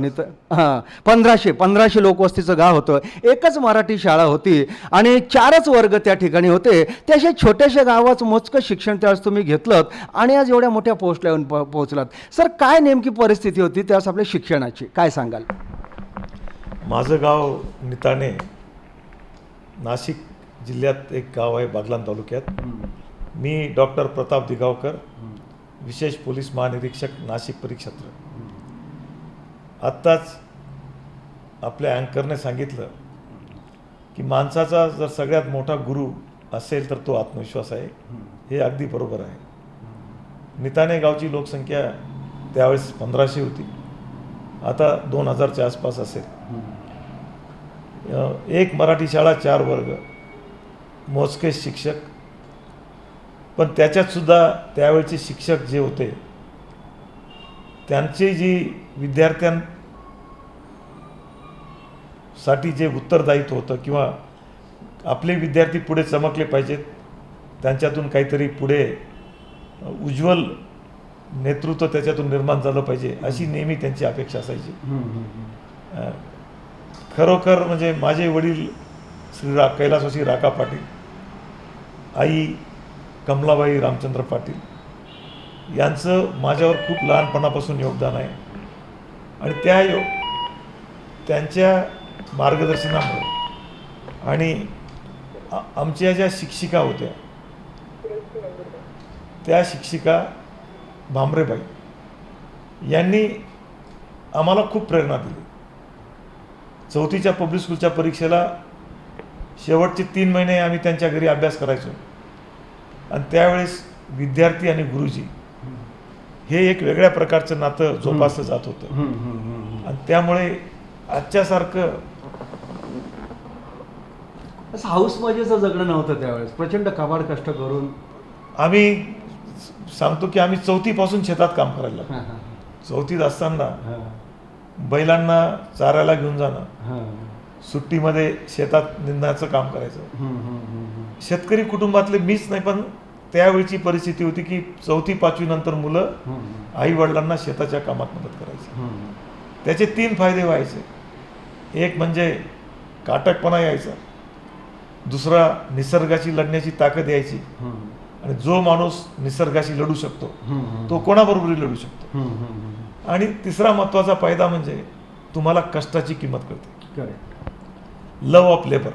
1500 लोकवस्तीचं गाव होतं. एकच मराठी शाळा होती आणि 4च वर्ग त्या ठिकाणी होते. ते अशा छोट्याशा गावाचं मोजकं शिक्षण त्यावेळेस तुम्ही घेतलं आणि आज एवढ्या मोठ्या पोस्टला येऊन पोहोचलात. सर, काय नेमकी परिस्थिती होती त्यावेळेस आपल्या शिक्षणाची, काय सांगाल? माझं गाव निताणे, नाशिक जिल्ह्यात एक गाव आहे बागलाण तालुक्यात. मी डॉक्टर प्रताप दिघावकर, विशेष पोलीस महानिरीक्षक, नाशिक परिक्षेत्र. आत्ताच आपल्या अँकरने सांगितलं की माणसाचा जर सगळ्यात मोठा गुरु असेल तर तो आत्मविश्वास आहे. हे अगदी बरोबर आहे. निताणे गावची लोकसंख्या त्यावेळेस 1500 होती, आता 2000च्या आसपास असेल. एक मराठी शाळा, 4 वर्ग, मोजके शिक्षक. पण त्याच्यातसुद्धा त्यावेळचे शिक्षक जे होते त्यांची जी विद्यार्थ्यांसाठी जे उत्तरदायित्व होतं किंवा आपले विद्यार्थी पुढे चमकले पाहिजेत, त्यांच्यातून काहीतरी पुढे उज्ज्वल नेतृत्व त्याच्यातून निर्माण झालं पाहिजे अशी नेहमी त्यांची अपेक्षा असायची. खरोखर म्हणजे माझे वडील श्री कैलासवासी राका पाटील, आई कमलाबाई रामचंद्र पाटील यांचं माझ्यावर खूप लहानपणापासून योगदान आहे. आणि त्यांच्या मार्गदर्शनामुळे आणि आमच्या ज्या शिक्षिका होत्या त्या शिक्षिका भामरेबाई यांनी आम्हाला खूप प्रेरणा दिली. 4थीच्या पब्लिक स्कूलच्या परीक्षेला शेवटचे 3 महिने आम्ही त्यांच्या घरी अभ्यास करायचो. आणि त्यावेळेस विद्यार्थी आणि गुरुजी हे एक वेगळ्या प्रकारचं नातं जोपासलं जात होतं. आणि त्यामुळे आजच्यासारखं हाऊस मजेचं जगणं नव्हतं त्यावेळेस. प्रचंड काबाड कष्ट करून आम्ही सांगतो की आम्ही 4थीपासून शेतात काम करायला लागलो. 4थीत असताना बैलांना चारायला घेऊन जाणं, सुट्टीमध्ये शेतात निंदण्याचं काम करायचं. शेतकरी कुटुंबातले मीच नाही, पण त्यावेळची परिस्थिती होती की 4थी 5वी नंतर मुलं आई वडिलांना शेताच्या कामात मदत करायची. त्याचे 3 फायदे व्हायचे. एक म्हणजे काटकपणा यायचा, दुसरा निसर्गाशी लढण्याची ताकद यायची. आणि जो माणूस निसर्गाशी लढू शकतो तो कोणाबरोबरही लढू शकतो. आणि तिसरा महत्त्वाचा फायदा म्हणजे तुम्हाला कष्टाची किंमत कळते, लव ऑफ लेबर.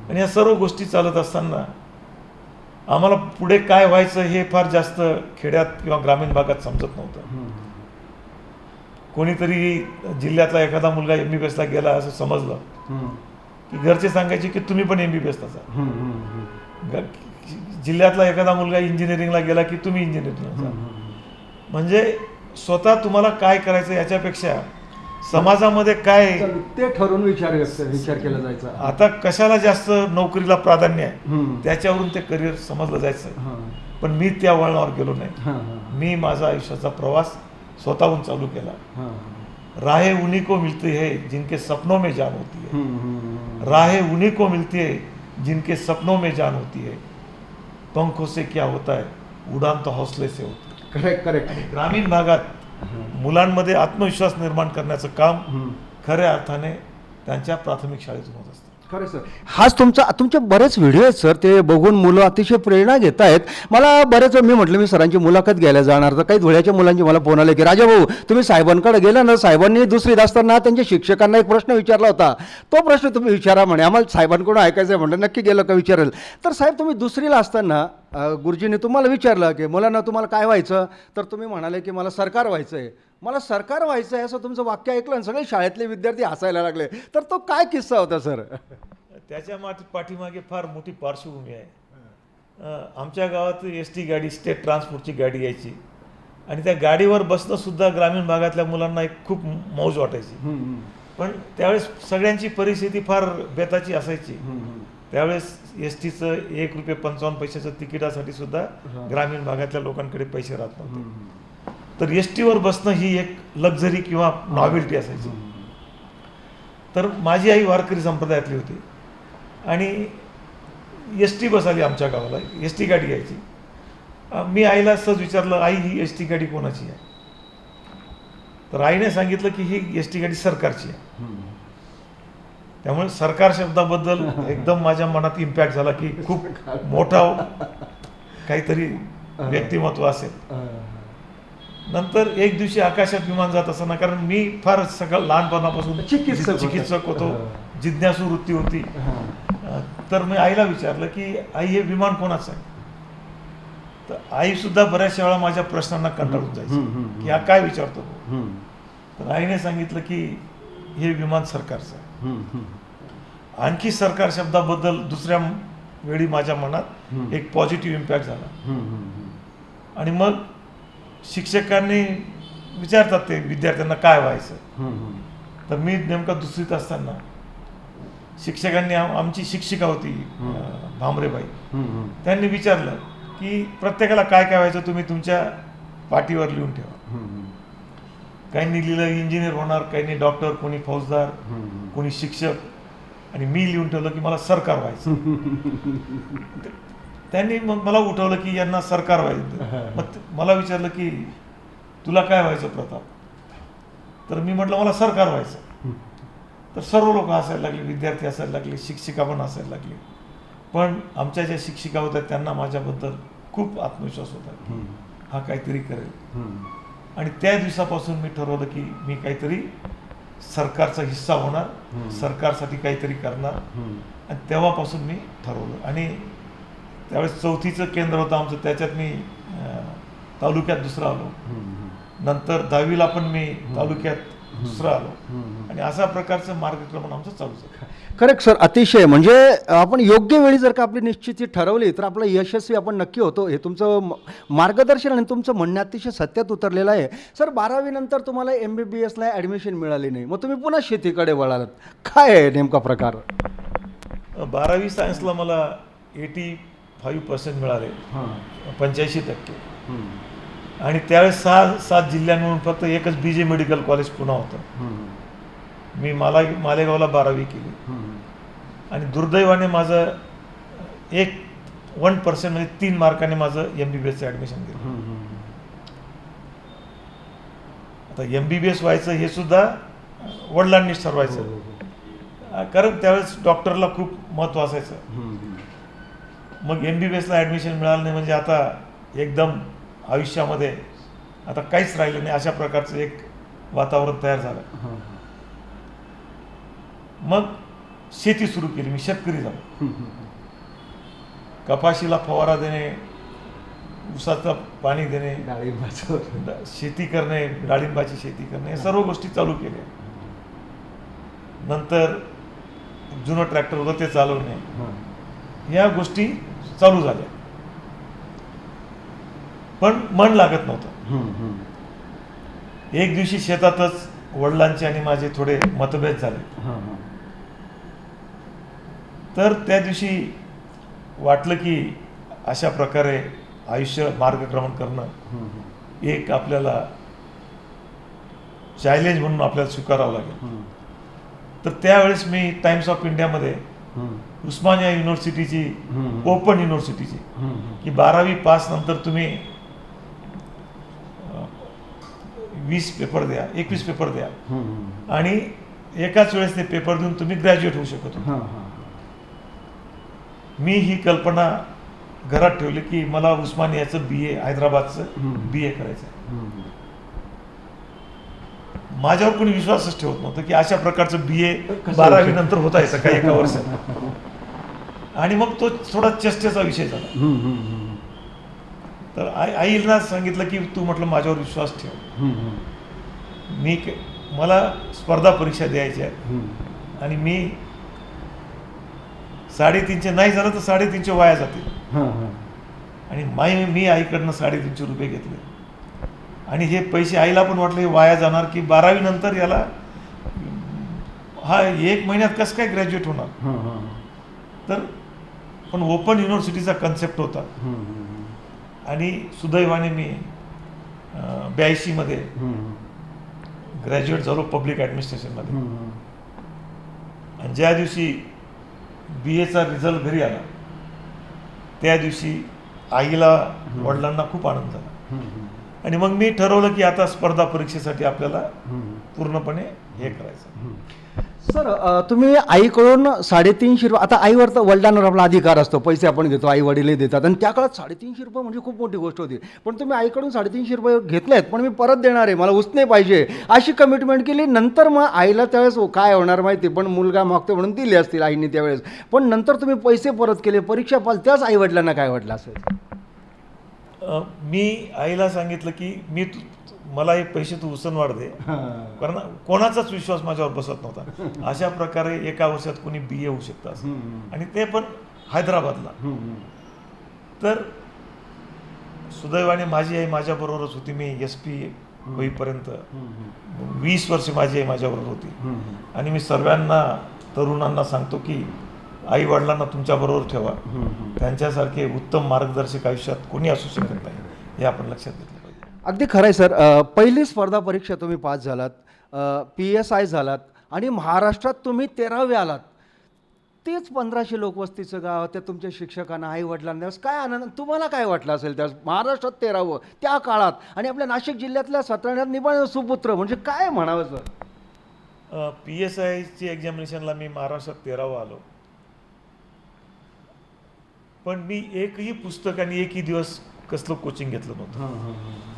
आणि या सर्व गोष्टी चालत असताना आम्हाला पुढे काय व्हायचं हे फार जास्त खेड्यात किंवा ग्रामीण भागात समजत नव्हतं. कोणीतरी जिल्ह्यातला एखादा मुलगा MBBSला गेला असं समजलं की घरचे सांगायचे की तुम्ही पण MBBSला जा. जिल्ह्यातला एखादा मुलगा इंजिनिअरिंगला गेला की तुम्ही इंजिनिअरिंगला जा. म्हणजे स्वतः तुम्हाला काय करायचं याच्यापेक्षा समाजामध्ये काय ते ठरवून विचार केला जायचा. आता कशाला जास्त नोकरीला प्राधान्य आहे त्याच्यावरून ते करिअर समजलं जायचं. पण मी त्या वळणावर गेलो नाही. मी माझा आयुष्याचा प्रवास स्वतःहून चालू केला. राहे उन्हीं को मिलती है जिनके सपनों में जान होती है. राहे उन्हीं को मिलती है जिनके सपनों में जान होती है. पंखों से क्या होता है, उडान तो हौसले से होती है. करेक्ट. आणि ग्रामीण भागात मुलांमध्ये आत्मविश्वास निर्माण करण्याचं काम खऱ्या अर्थाने त्यांच्या प्राथमिक शाळेतून होत असतं. खरं सर, हाच तुमचे बरेच व्हिडिओ आहेत सर, ते बघून मुलं अतिशय प्रेरणा घेत आहेत. मला बरेच मी म्हटलं मी सरांची मुलाखत घ्यायला जाणार, तर काही धुळ्याच्या मुलांची मला फोन आले की राजा भाऊ तुम्ही साहेबांकडे गेला ना, साहेबांनी 2रीत असताना त्यांच्या शिक्षकांना एक प्रश्न विचारला होता, तो प्रश्न तुम्ही विचारा म्हणे, आम्हाला साहेबांकडून ऐकायचं आहे. म्हटलं नक्की गेलं का विचारेल. तर साहेब तुम्ही 2रीला असताना गुरुजींनी तुम्हाला विचारलं की मुलांना तुम्हाला काय व्हायचं, तर तुम्ही म्हणाले की मला सरकार व्हायचं आहे, मला सरकार व्हायचं आहे असं तुमचं वाक्य ऐकलं आणि सगळे शाळेतले विद्यार्थी हसायला लागले. तर तो काय किस्सा होता सर? त्याच्या पाठीमागे फार मोठी पार्श्वभूमी आहे. आमच्या गावात ST गाडी, स्टेट ट्रान्सपोर्टची गाडी यायची आणि त्या गाडीवर बसणंसुद्धा ग्रामीण भागातल्या मुलांना एक खूप मौज वाटायची. पण त्यावेळेस सगळ्यांची परिस्थिती फार बेताची असायची. त्यावेळेस STचं ₹1.55 तिकिटासाठी सुद्धा ग्रामीण भागातल्या लोकांकडे पैसे राहत नव्हते. तर STवर बसणं ही एक लक्झरी किंवा नॉवेल्टी असायची. तर माझी आई वारकरी संप्रदायातली होती आणि ST बस आली आमच्या गावाला, ST गाडी यायची. मी आईला सहज विचारलं, आई ही ST गाडी कोणाची आहे? तर आईने सांगितलं की ही ST गाडी सरकारची आहे. त्यामुळे सरकार शब्दाबद्दल एकदम माझ्या मनात इम्पॅक्ट झाला की खूप मोठा काहीतरी व्यक्तिमत्व असेल. नंतर एक दिवशी आकाशात विमान जात असताना, कारण मी फार सगळं लहानपणापासून चिकित्सक होतो, जिज्ञासू वृत्ती होती, तर मी आईला विचारलं की आई हे विमान कोणाचं आहे? तर आई सुद्धा बऱ्याचशा वेळा माझ्या प्रश्नांना कंटाळून जायची की हा काय विचारतो. तर आईने सांगितलं की हे विमान सरकारचं आहे. आणखी सरकार शब्दाबद्दल दुसऱ्या वेळी माझ्या मनात एक पॉझिटिव्ह इम्पॅक्ट झाला. आणि मग शिक्षकांनी विचारतात ते विद्यार्थ्यांना काय व्हायचं. तर मी नेमका दुसरीत असताना शिक्षकांनी, आमची शिक्षिका होती भामरेबाई, त्यांनी विचारलं की प्रत्येकाला काय काय व्हायचं तुम्ही तुमच्या पाठीवर लिहून ठेवा. काहींनी लिहिलं इंजिनियर होणार, काहींनी डॉक्टर, कोणी फौजदार, कोणी शिक्षक, आणि मी लिहून ठेवलं की मला सरकार व्हायचं. त्यांनी मग मला उठवलं की यांना सरकार व्हायचं. मग मला विचारलं की तुला काय व्हायचं प्रताप? तर मी म्हटलं मला सरकार व्हायचं. तर सर्व लोक हसायला लागले, विद्यार्थी हसायला लागले, शिक्षिका पण हसायला लागली. पण आमच्या ज्या शिक्षिका होत्या त्यांना माझ्याबद्दल खूप आत्मविश्वास होता की हा काहीतरी करेल. आणि त्या दिवसापासून मी ठरवलं की मी काहीतरी सरकारचा हिस्सा होणार, सरकारसाठी काहीतरी करणार. आणि तेव्हापासून मी ठरवलं. आणि त्यावेळेस 4थीचं केंद्र होतं आमचं, त्याच्यात मी तालुक्यात दुसरा आलो. नंतर 10वीला पण मी तालुक्यात दुसरा आलो. आणि अशा प्रकारचं मार्गक्रमण आमचं चालूच आहे. करेक्ट सर, अतिशय. म्हणजे आपण योग्य वेळी जर का आपली निश्चिती ठरवली तर आपलं यशस्वी आपण नक्की होतो. हे तुमचं मार्गदर्शन आणि तुमचं म्हणणं अतिशय सत्यात उतरलेलं आहे. सर, 12वी नंतर तुम्हाला MBBSला ॲडमिशन मिळाली नाही, मग तुम्ही पुन्हा शेतीकडे वळालात. काय आहे नेमका प्रकार? 12वी सायन्सला मला 85% मिळाले, 85%. आणि त्यावेळेस 6 जिल्ह्यांमधून फक्त एकच BJ मेडिकल कॉलेज पुन्हा होतं. मी मालेगावला 12वी केली. आणि दुर्दैवाने माझं 1% म्हणजे 3 मार्काने माझं MBBSचं ॲडमिशन केलं. आता MBBS व्हायचं हे सुद्धा वडिलांनीच ठरवायचं, कारण त्यावेळेस डॉक्टरला खूप महत्त्व असायचं. मग MBBSला ॲडमिशन मिळालं नाही म्हणजे आता एकदम आयुष्यामध्ये आता काहीच राहिलं नाही, अशा प्रकारचं एक वातावरण तयार झालं. मग शेती सुरू केली, मी शेतकरी झालो. कपाशीला फवारा देणे, ऊसाचं पाणी देणे, शेती करणे, डाळिंबाची शेती करणे, या सर्व गोष्टी चालू केल्या. नंतर जुनं ट्रॅक्टर होतं ते चालवणे, या गोष्टी चालू झाल्या. पण मन लागत नव्हतं. एक दिवशी शेतातच वडिलांचे आणि माझे थोडे मतभेद झाले. तर त्या दिवशी वाटलं की अशा प्रकारे आयुष्य मार्गक्रमण करणं एक आपल्याला चॅलेंज म्हणून आपल्याला स्वीकारावं लागेल. तर त्यावेळेस मी टाइम्स ऑफ इंडियामध्ये उस्मानिया युनिव्हर्सिटीची, ओपन युनिव्हर्सिटीची, की 12वी पास नंतर तुम्ही 20 पेपर द्या, 21 पेपर द्या आणि एकाच वेळेस ते पेपर देऊन तुम्ही ग्रॅज्युएट होऊ शकत होता. मी ही कल्पना घरात ठेवली की मला उस्मानियाचं BA, हैदराबादचं BA करायचं. माझ्यावर कोणी विश्वासच ठेवत नव्हतं की अशा प्रकारचं BA 12वी नंतर होता येतं का एका वर्षात. आणि मग तो थोडा चेष्टेचा विषय झाला. तर आईला सांगितलं की तू म्हटलं माझ्यावर विश्वास ठेव. मला स्पर्धा परीक्षा द्यायच्या आहेत आणि मी 350 नाही झालं तर 350 वाया जातील. आणि मी आईकडनं 350 रुपये घेतले आणि हे पैसे आईला पण वाटले वाया जाणार की 12वी नंतर याला हा 1 महिन्यात कसं काय ग्रॅज्युएट होणार. तर पण ओपन युनिव्हर्सिटीचा कन्सेप्ट होता आणि सुदैवाने मी 82 मध्ये ग्रॅज्युएट झालो पब्लिक ॲडमिनिस्ट्रेशनमध्ये. आणि ज्या दिवशी BAचा रिझल्ट घरी आला त्या दिवशी आईला वडिलांना खूप आनंद झाला. आणि मग मी ठरवलं की आता स्पर्धा परीक्षेसाठी आपल्याला पूर्णपणे हे करायचं. सर तुम्ही आईकडून 350 रुपये, आता आईवर तर वडिलांवर आपला अधिकार असतो, पैसे आपण घेतो, आई वडीलही देतात आणि त्या काळात 350 रुपये म्हणजे खूप मोठी गोष्ट होती. पण तुम्ही आईकडून 350 रुपये घेतलेत पण मी परत देणार आहे, मला उसने पाहिजे अशी कमिटमेंट केली. नंतर मग आईला त्यावेळेस काय होणार माहिती, पण मुलगा मागतो म्हणून दिले असतील आईने त्यावेळेस, पण नंतर तुम्ही पैसे परत केले, परीक्षा पास, त्याच आई वडिलांना काय वाटलं असेल? मी आईला सांगितलं की मला हे पैसे तू उसनवाढ दे, कारण कोणाचाच विश्वास माझ्यावर बसत नव्हता. अशा प्रकारे एका वर्षात कोणी BA होऊ शकतं असं, आणि ते पण हैदराबादला. तर सुदैवाने माझी आई माझ्याबरोबरच होती. मी SP होईपर्यंत 20 वर्ष माझी आई माझ्याबरोबर होती. आणि मी सर्वांना तरुणांना सांगतो की आई वडिलांना तुमच्याबरोबर ठेवा, त्यांच्यासारखे उत्तम मार्गदर्शक आयुष्यात कोणी असू शकत नाही, हे आपण लक्षात घेतलं पाहिजे. अगदी खरं आहे सर. पहिली स्पर्धा परीक्षा तुम्ही पास झालात, PSI झालात आणि महाराष्ट्रात तुम्ही 13वे आलात. तेच 1500 लोकवस्तीचं गाव, त्या तुमच्या शिक्षकांना, आई वडिलांना काय आनंद, तुम्हाला काय वाटलं असेल त्या महाराष्ट्रात 13वं त्या काळात, आणि आपल्या नाशिक जिल्ह्यातल्या 17 निबाळ सुपुत्र, म्हणजे काय म्हणावं सर? PSIची एक्झामिनेशनला मी महाराष्ट्रात 13वा आलो, पण मी एकही पुस्तक आणि एकही दिवस कसलं कोचिंग घेतलं नव्हतं.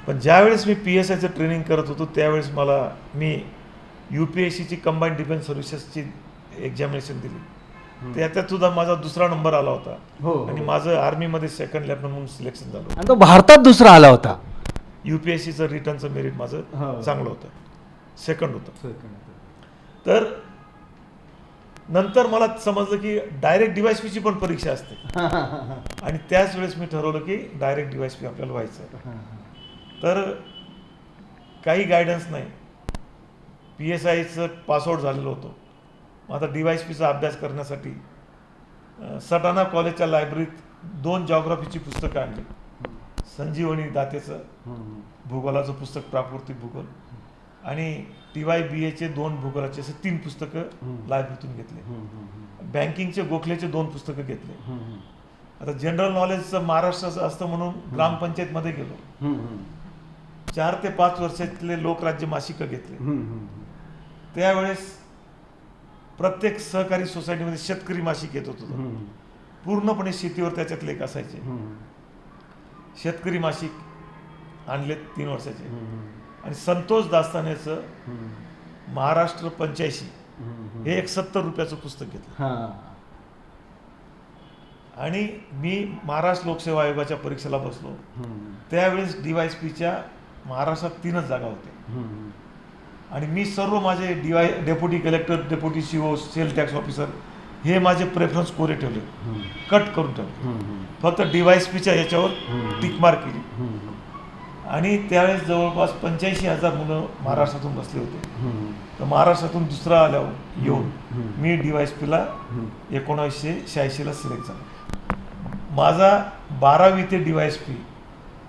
पण ज्यावेळेस मी PSIचं ट्रेनिंग करत होतो त्यावेळेस मी UPSCची कंबाईंड डिफेन्स सर्व्हिसेसची एक्झामिनेशन दिली, त्याच्यात सुद्धा माझा 2रा नंबर आला होता. आणि माझं आर्मीमध्ये 2nd लेफ्टनंट म्हणून सिलेक्शन झालं, आणि तो भारतात 2रा आला होता. UPSCचं रिटर्नचं मेरिट माझं चांगलं होतं, 2nd होतं. तर नंतर मला समजलं की डायरेक्ट DYSPची पण परीक्षा असते, आणि त्याच वेळेस मी ठरवलं की डायरेक्ट DYSP आपल्याला व्हायचं. तर काही गायडन्स नाही, PSIचं पासआउट झालेलो होतो. आता DYSPचा अभ्यास करण्यासाठी सटाणा कॉलेजच्या लायब्ररीत 2 जॉग्राफीची पुस्तकं आणली. संजीवनी दातेचं भूगोलाचं पुस्तक, प्राकृतिक भूगोल, आणि TYBAचे 2 भूगोलाचे, असे 3 पुस्तकं लायब्ररीतून घेतले. बँकिंगचे गोखलेचे 2 पुस्तकं घेतले. आता जनरल नॉलेजचं महाराष्ट्राचं असतं म्हणून ग्रामपंचायतमध्ये गेलो, 4 ते 5 वर्षातले लोकराज्य मासिकं घेतले. त्यावेळेस प्रत्येक सहकारी सोसायटीमध्ये शेतकरी मासिक येत होतं, पूर्णपणे शेतीवर त्याच्यात लेख असायचे. शेतकरी मासिक आणले 3 वर्षाचे, आणि संतोष दास्तानेचं महाराष्ट्र 85 हे एक 70 रुपयाचं पुस्तक घेतलं. आणि मी महाराष्ट्र लोकसेवा आयोगाच्या परीक्षेला बसलो. त्यावेळेस DYSPच्या महाराष्ट्रात 3च जागा होत्या, आणि मी सर्व माझे deputy collector, deputy CO, sale tax officer हे माझे प्रेफरन्स कोरे ठेवले, कट करून ठेवले. फक्त DYSPच्या याच्यावर टिक मार्क केली. आणि त्यावेळेस जवळपास 85,000 मुलं महाराष्ट्रातून बसले होते. तर महाराष्ट्रातून 2रा आल्यावर येऊन मी DYSPला 1986ला सिलेक्ट झालो. माझा 12वी ते DYSP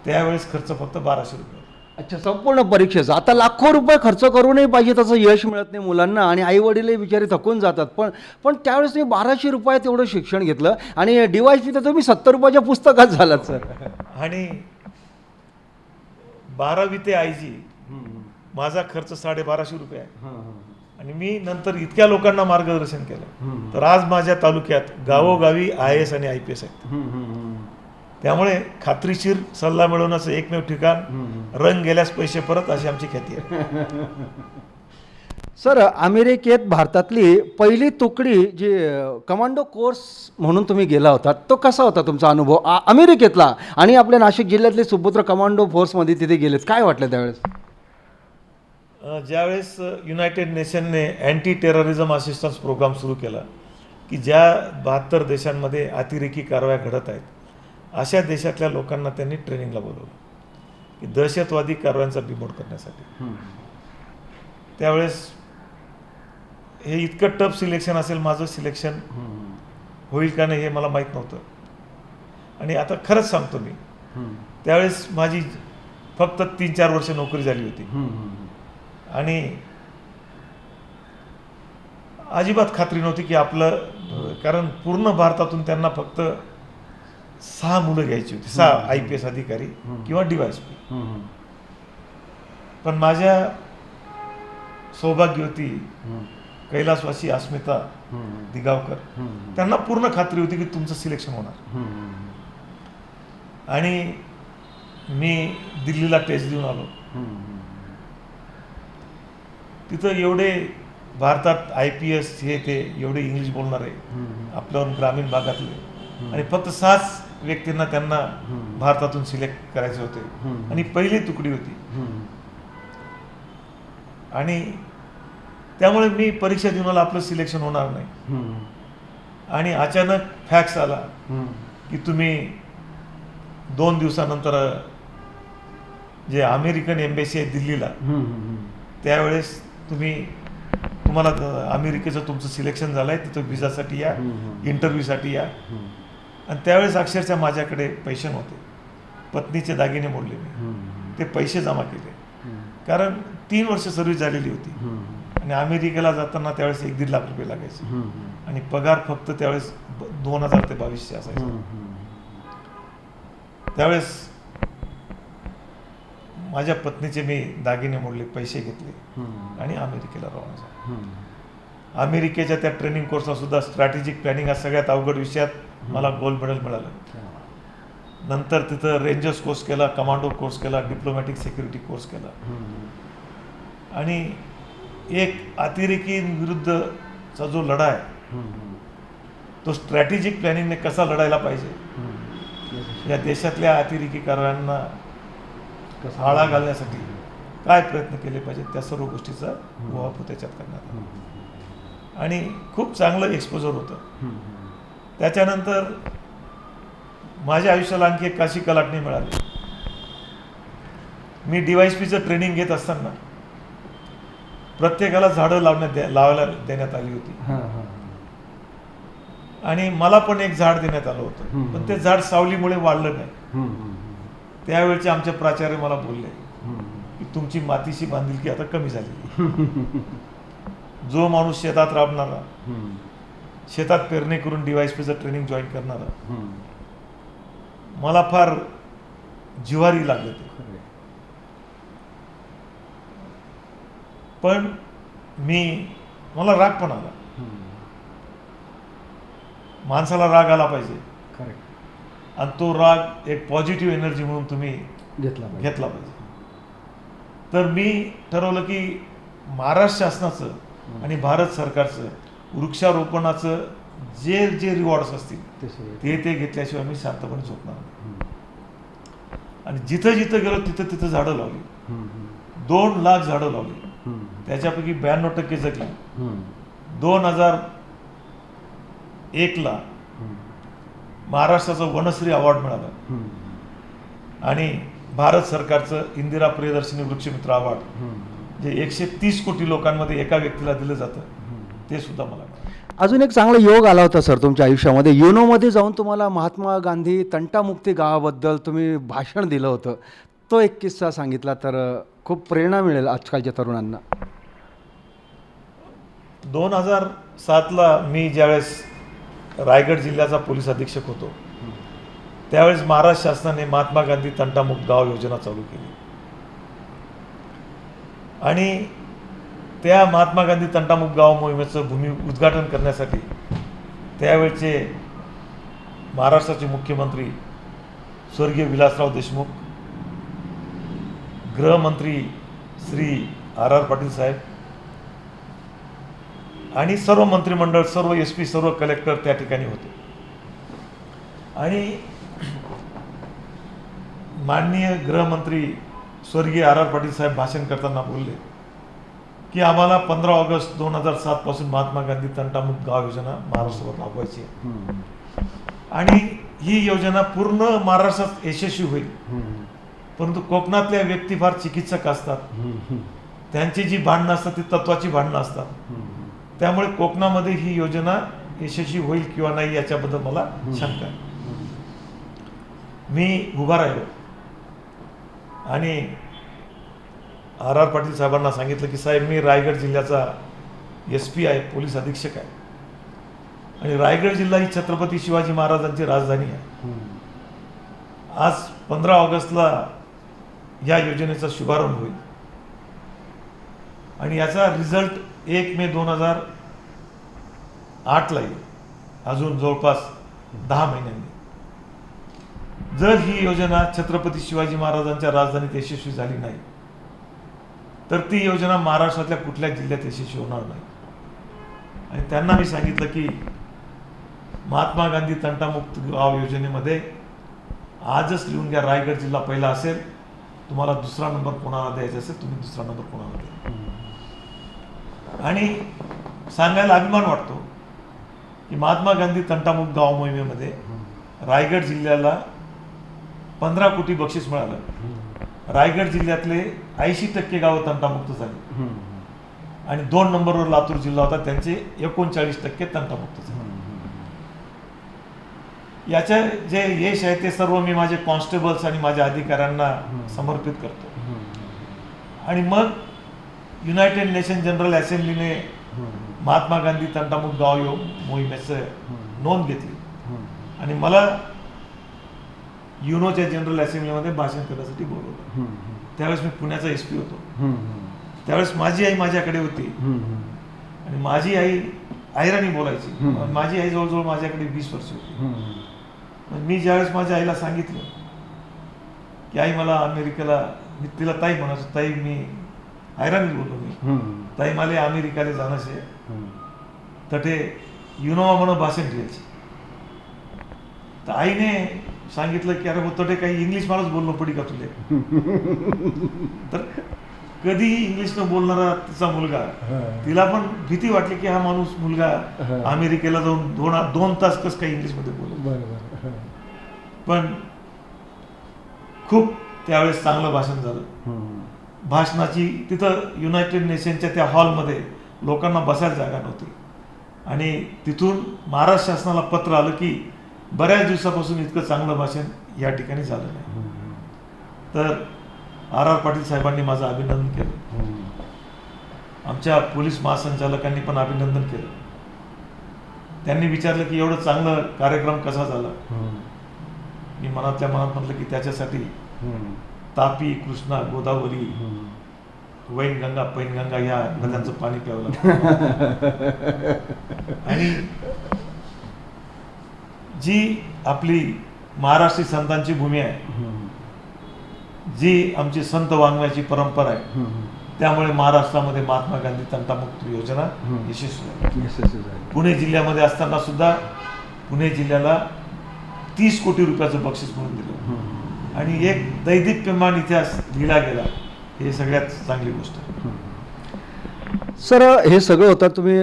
त्यावेळेस खर्च फक्त 1200 रुपये. अच्छा, संपूर्ण परीक्षेचा. आता लाखो रुपये खर्च करूनही पाहिजे तसं यश मिळत नाही मुलांना, आणि आई वडीलही बिचारे थकून जातात. पण त्यावेळेस तुम्ही 1200 रुपयात एवढं शिक्षण घेतलं, आणि DYSP तर तुम्ही 70 रुपयाच्या पुस्तकात झालात सर. आणि 12वी ते IG माझा खर्च 1250 रुपये आहे. आणि मी नंतर इतक्या लोकांना मार्गदर्शन केलं, तर आज माझ्या तालुक्यात गावोगावी IAS आणि IPS आहेत. त्यामुळे खात्रीशीर सल्ला मिळवण्याचं एकमेव ठिकाण, रंग गेल्यास पैसे परत, अशी आमची ख्याती आहे. सर, अमेरिकेत भारतातली पहिली तुकडी जी कमांडो कोर्स म्हणून तुम्ही गेला होता, तो कसा होता तुमचा अनुभव अमेरिकेतला? आणि आपल्या नाशिक जिल्ह्यातले सुपुत्र कमांडो फोर्समध्ये तिथे गेलेत, काय वाटलं त्यावेळेस? ज्यावेळेस युनायटेड नेशनने अँटी टेररिझम असिस्टन्स प्रोग्राम सुरू केला, की ज्या 72 देशांमध्ये अतिरेकी कारवाया घडत आहेत, अशा देशातल्या लोकांना त्यांनी ट्रेनिंगला बोलवलं की दहशतवादी कारवायांचा बिमोड करण्यासाठी. त्यावेळेस हे इतकं टफ सिलेक्शन असेल, माझं सिलेक्शन होईल का नाही हे मला माहीत नव्हतं. आणि आता खरंच सांगतो मी, त्यावेळेस माझी फक्त 3-4 वर्ष नोकरी झाली होती आणि अजिबात खात्री नव्हती की आपलं, कारण पूर्ण भारतातून त्यांना फक्त 6 मुलं घ्यायची होती, 6 IPS अधिकारी किंवा DYSP. पण माझ्या सौभाग्यवती कैलासवासी अस्मिता दिगावकर, त्यांना पूर्ण खात्री होती की तुमचं सिलेक्शन होणार. आणि मी दिल्लीला टेस्ट देऊन आलो. तिथं एवढे भारतात IPS हे ते एवढे इंग्लिश बोलणारे आपल्यावर ग्रामीण भागातले, आणि फक्त 6 व्यक्तींना त्यांना भारतातून सिलेक्ट करायचे होते आणि पहिली तुकडी होती. आणि त्यामुळे मी परीक्षा देऊन आला, आपलं सिलेक्शन होणार नाही. आणि अचानक फॅक्स आला की तुम्ही 2 दिवसानंतर जे अमेरिकन एम्बेसी आहे दिल्लीला, त्यावेळेस तुम्हाला अमेरिकेचं तुमचं सिलेक्शन झालं आहे, तिथं विजासाठी या, इंटरव्ह्यूसाठी या. आणि त्यावेळेस अक्षरशः माझ्याकडे पैसे नव्हते, पत्नीचे दागिने मोडले मी, ते पैसे जमा केले, कारण 3 वर्ष सर्व्हिस झालेली होती. आणि अमेरिकेला जाताना त्यावेळेस 1-1.5 लाख रुपये लागायचे आणि पगार फक्त त्यावेळेस 2000 ते 2200 असायचा. त्यावेळेस माझ्या पत्नीचे मी दागिने मोडले, पैसे घेतले आणि अमेरिकेला रवाना झालो. अमेरिकेच्या त्या ट्रेनिंग कोर्सला सुद्धा स्ट्रॅटेजिक प्लॅनिंग हा सगळ्यात अवघड विषयात मला गोल्ड मेडल मिळालं. नंतर तिथं रेंजर्स कोर्स केला, कमांडो कोर्स केला, डिप्लोमॅटिक सिक्युरिटी कोर्स केला. आणि एक अतिरेकींविरुद्धचा जो लढा आहे तो स्ट्रॅटेजिक प्लॅनिंगने कसा लढायला पाहिजे, या देशातल्या अतिरेकी कारवायांना आळा घालण्यासाठी काय प्रयत्न केले पाहिजे, त्या सर्व गोष्टीचा उहापोह त्याच्यात करण्यात आला. आणि खूप चांगलं एक्सपोजर होतं. त्याच्यानंतर माझ्या आयुष्याला आणखी एक काशी कलाटणी मिळाली. मी DYSPचं ट्रेनिंग घेत असताना प्रत्येकाला झाडं लावायला देण्यात आली होती. आणि मला पण एक झाड देण्यात आलं होतं, पण ते झाड सावलीमुळे वाढलं नाही. त्यावेळचे आमचे प्राचार्य मला बोलले की तुमची मातीशी बांधिलकी आता कमी झाली. जो माणूस शेतात राबणारा, शेतात पेरणी करून DYSPचं ट्रेनिंग जॉईन करणारा, मला फार जिव्हारी लागलं ते. पण मला राग पण आला. माणसाला राग आला पाहिजे आणि तो राग एक पॉझिटिव्ह एनर्जी म्हणून तुम्ही घेतला पाहिजे. तर मी ठरवलं की महाराष्ट्र शासनाचं आणि भारत सरकारचं वृक्षारोपणाचं जे रिवॉर्ड्स असतील ते घेतल्याशिवाय मी शांतपणे झोपणार नाही. आणि जिथं जिथं गेलो तिथं झाडं लावली. 2 लाख झाडं लावली. त्याच्यापैकी 92% जगली. 2001ला महाराष्ट्राचा वनश्री अवॉर्ड मिळाला आणि भारत सरकारचं इंदिरा प्रियदर्शनी वृक्षमित्र अवॉर्ड जे 130 कोटी लोकांमध्ये एका व्यक्तीला दिलं जातं, ते सुद्धा मला मिळालं. अजून एक चांगला योग आला होता सर तुमच्या आयुष्यामध्ये. युनोमध्ये जाऊन तुम्हाला महात्मा गांधी तंटामुक्ती गावाबद्दल तुम्ही भाषण दिलं होतं. तो एक किस्सा सांगितला तर खूप प्रेरणा मिळेल आजकालच्या तरुणांना. 2007ला मी ज्यावेळेस रायगड जिल्ह्याचा पोलीस अधीक्षक होतो, त्यावेळेस महाराष्ट्र शासनाने महात्मा गांधी तंटामुक्त गाव योजना चालू केली. आणि त्या महात्मा गांधी तंटामुक्त गाव मोहिमेचं भूमी उद्घाटन करण्यासाठी त्यावेळचे महाराष्ट्राचे मुख्यमंत्री स्वर्गीय विलासराव देशमुख, गृहमंत्री श्री R.R. पाटील साहेब, आणि सर्व मंत्रिमंडळ, सर्व SP, सर्व कलेक्टर त्या ठिकाणी होते. आणि माननीय गृहमंत्री स्वर्गीय R.R. पाटील साहेब भाषण करताना बोलले की आम्हाला 15 ऑगस्ट 2007 पासून महात्मा गांधी तंटामुक्त गाव योजना महाराष्ट्रावर राबवायची आहे आणि ही योजना पूर्ण महाराष्ट्रात यशस्वी होईल. परंतु कोकणातल्या व्यक्ती फार चिकित्सक असतात, त्यांची जी भांडणं असतात ती तत्वाची भांडणं असतात. त्यामुळे कोकणामध्ये ही योजना यशस्वी होईल किंवा नाही याच्याबद्दल मला शंका आहे. मी उभा राहिलो आणि R.R. पाटील साहेबांना सांगितलं की साहेब, मी रायगड जिल्ह्याचा SP आहे, पोलीस अधीक्षक आहे आणि रायगड जिल्हा ही छत्रपती शिवाजी महाराजांची राजधानी आहे. आज 15 ऑगस्टला या योजनेचा शुभारंभ होईल आणि याचा रिझल्ट 1 मे 2008ला येईल, अजून जवळपास 10 महिन्यांनी. जर ही योजना छत्रपती शिवाजी महाराजांच्या राजधानीत यशस्वी झाली नाही तर ती योजना महाराष्ट्रातल्या कुठल्या जिल्ह्यात यशस्वी होणार नाही. आणि त्यांना मी सांगितलं की महात्मा गांधी तंटामुक्त गाव योजनेमध्ये आजच लिहून घ्या, रायगड जिल्हा पहिला असेल, तुम्हाला दुसरा नंबर कोणाला द्यायचा असेल तुम्ही दुसरा नंबर कोणाला द्या. आणि सांगायला अभिमान वाटतो की महात्मा गांधी तंटामुक्त गाव मोहिमेमध्ये रायगड जिल्ह्याला 15 कोटी बक्षीस मिळालं. रायगड जिल्ह्यातले 80% गावं तंटामुक्त झाली आणि 2 नंबरवर लातूर जिल्हा होता, त्यांचे 39% तंटामुक्त झाले. याचे जे यश आहे ते सर्व मी माझे कॉन्स्टेबल्स आणि माझ्या अधिकाऱ्यांना समर्पित करतो. आणि मग युनायटेड नेशन जनरल असेंब्लीने महात्मा गांधी तंटामुक्त गाव मोहिमेचं नोंद घेतली आणि मला युनोच्या जनरल असेंब्लीमध्ये भाषण करण्यासाठी बोलवलं. त्यावेळेस मी पुण्याचा SP होतो. त्यावेळेस माझी आई माझ्याकडे होती आणि माझी आई आयराणी बोलायची. माझी आई जवळजवळ माझ्याकडे 20 वर्ष होती. मी ज्यावेळेस माझ्या आईला सांगितलं की आई मला अमेरिकेला, मी तिला ताई म्हणायचो, ताई मी आयराणी बोललो, मी ताई मला अमेरिकेला जाणं शे तटे युनोवा म्हणून भाषण घ्यायची. तर आईने सांगितलं की अरे तटे काही इंग्लिश माणूस बोलणं पडी का तुले. तर कधीही इंग्लिश न बोलणारा तिचा मुलगा, तिला पण भीती वाटली की हा माणूस मुलगा अमेरिकेला जाऊन 2 तास कसं काही इंग्लिशमध्ये बोलतो. पण खूप त्यावेळेस चांगलं भाषण झालं. भाषणाची तिथं युनायटेड नेशनच्या त्या हॉलमध्ये लोकांना बसायला जागा नव्हती आणि तिथून महाराष्ट्र शासनाला पत्र आलं की बऱ्याच दिवसापासून इतकं चांगलं भाषण या ठिकाणी झालं नाही. तर R.R. पाटील साहेबांनी माझं अभिनंदन केलं. आमच्या पोलीस महासंचालकांनी पण अभिनंदन केलं. त्यांनी विचारलं की एवढं चांगलं कार्यक्रम कसा झाला. मी मनातल्या मनात म्हटलं की त्याच्यासाठी तापी, कृष्णा, गोदावरी, वैनगंगा, पैनगंगा या नद्यांचं पाणी प्यावं लागतं. आणि जी आपली महाराष्ट्री संतांची भूमी आहे, जी आमची संत वाङ्मयाची परंपरा आहे, त्यामुळे महाराष्ट्रामध्ये महात्मा गांधी तंटामुक्त योजना यशस्वी झाली. पुणे जिल्ह्यामध्ये असताना सुद्धा पुणे जिल्ह्याला 30 कोटी रुपयाचं बक्षीस म्हणून दिलं आणि एक दैदिप्यमान इतिहास लिहिला गेला. हे सगळ्यात चांगली गोष्ट आहे. सर, हे सगळं होतं, तुम्ही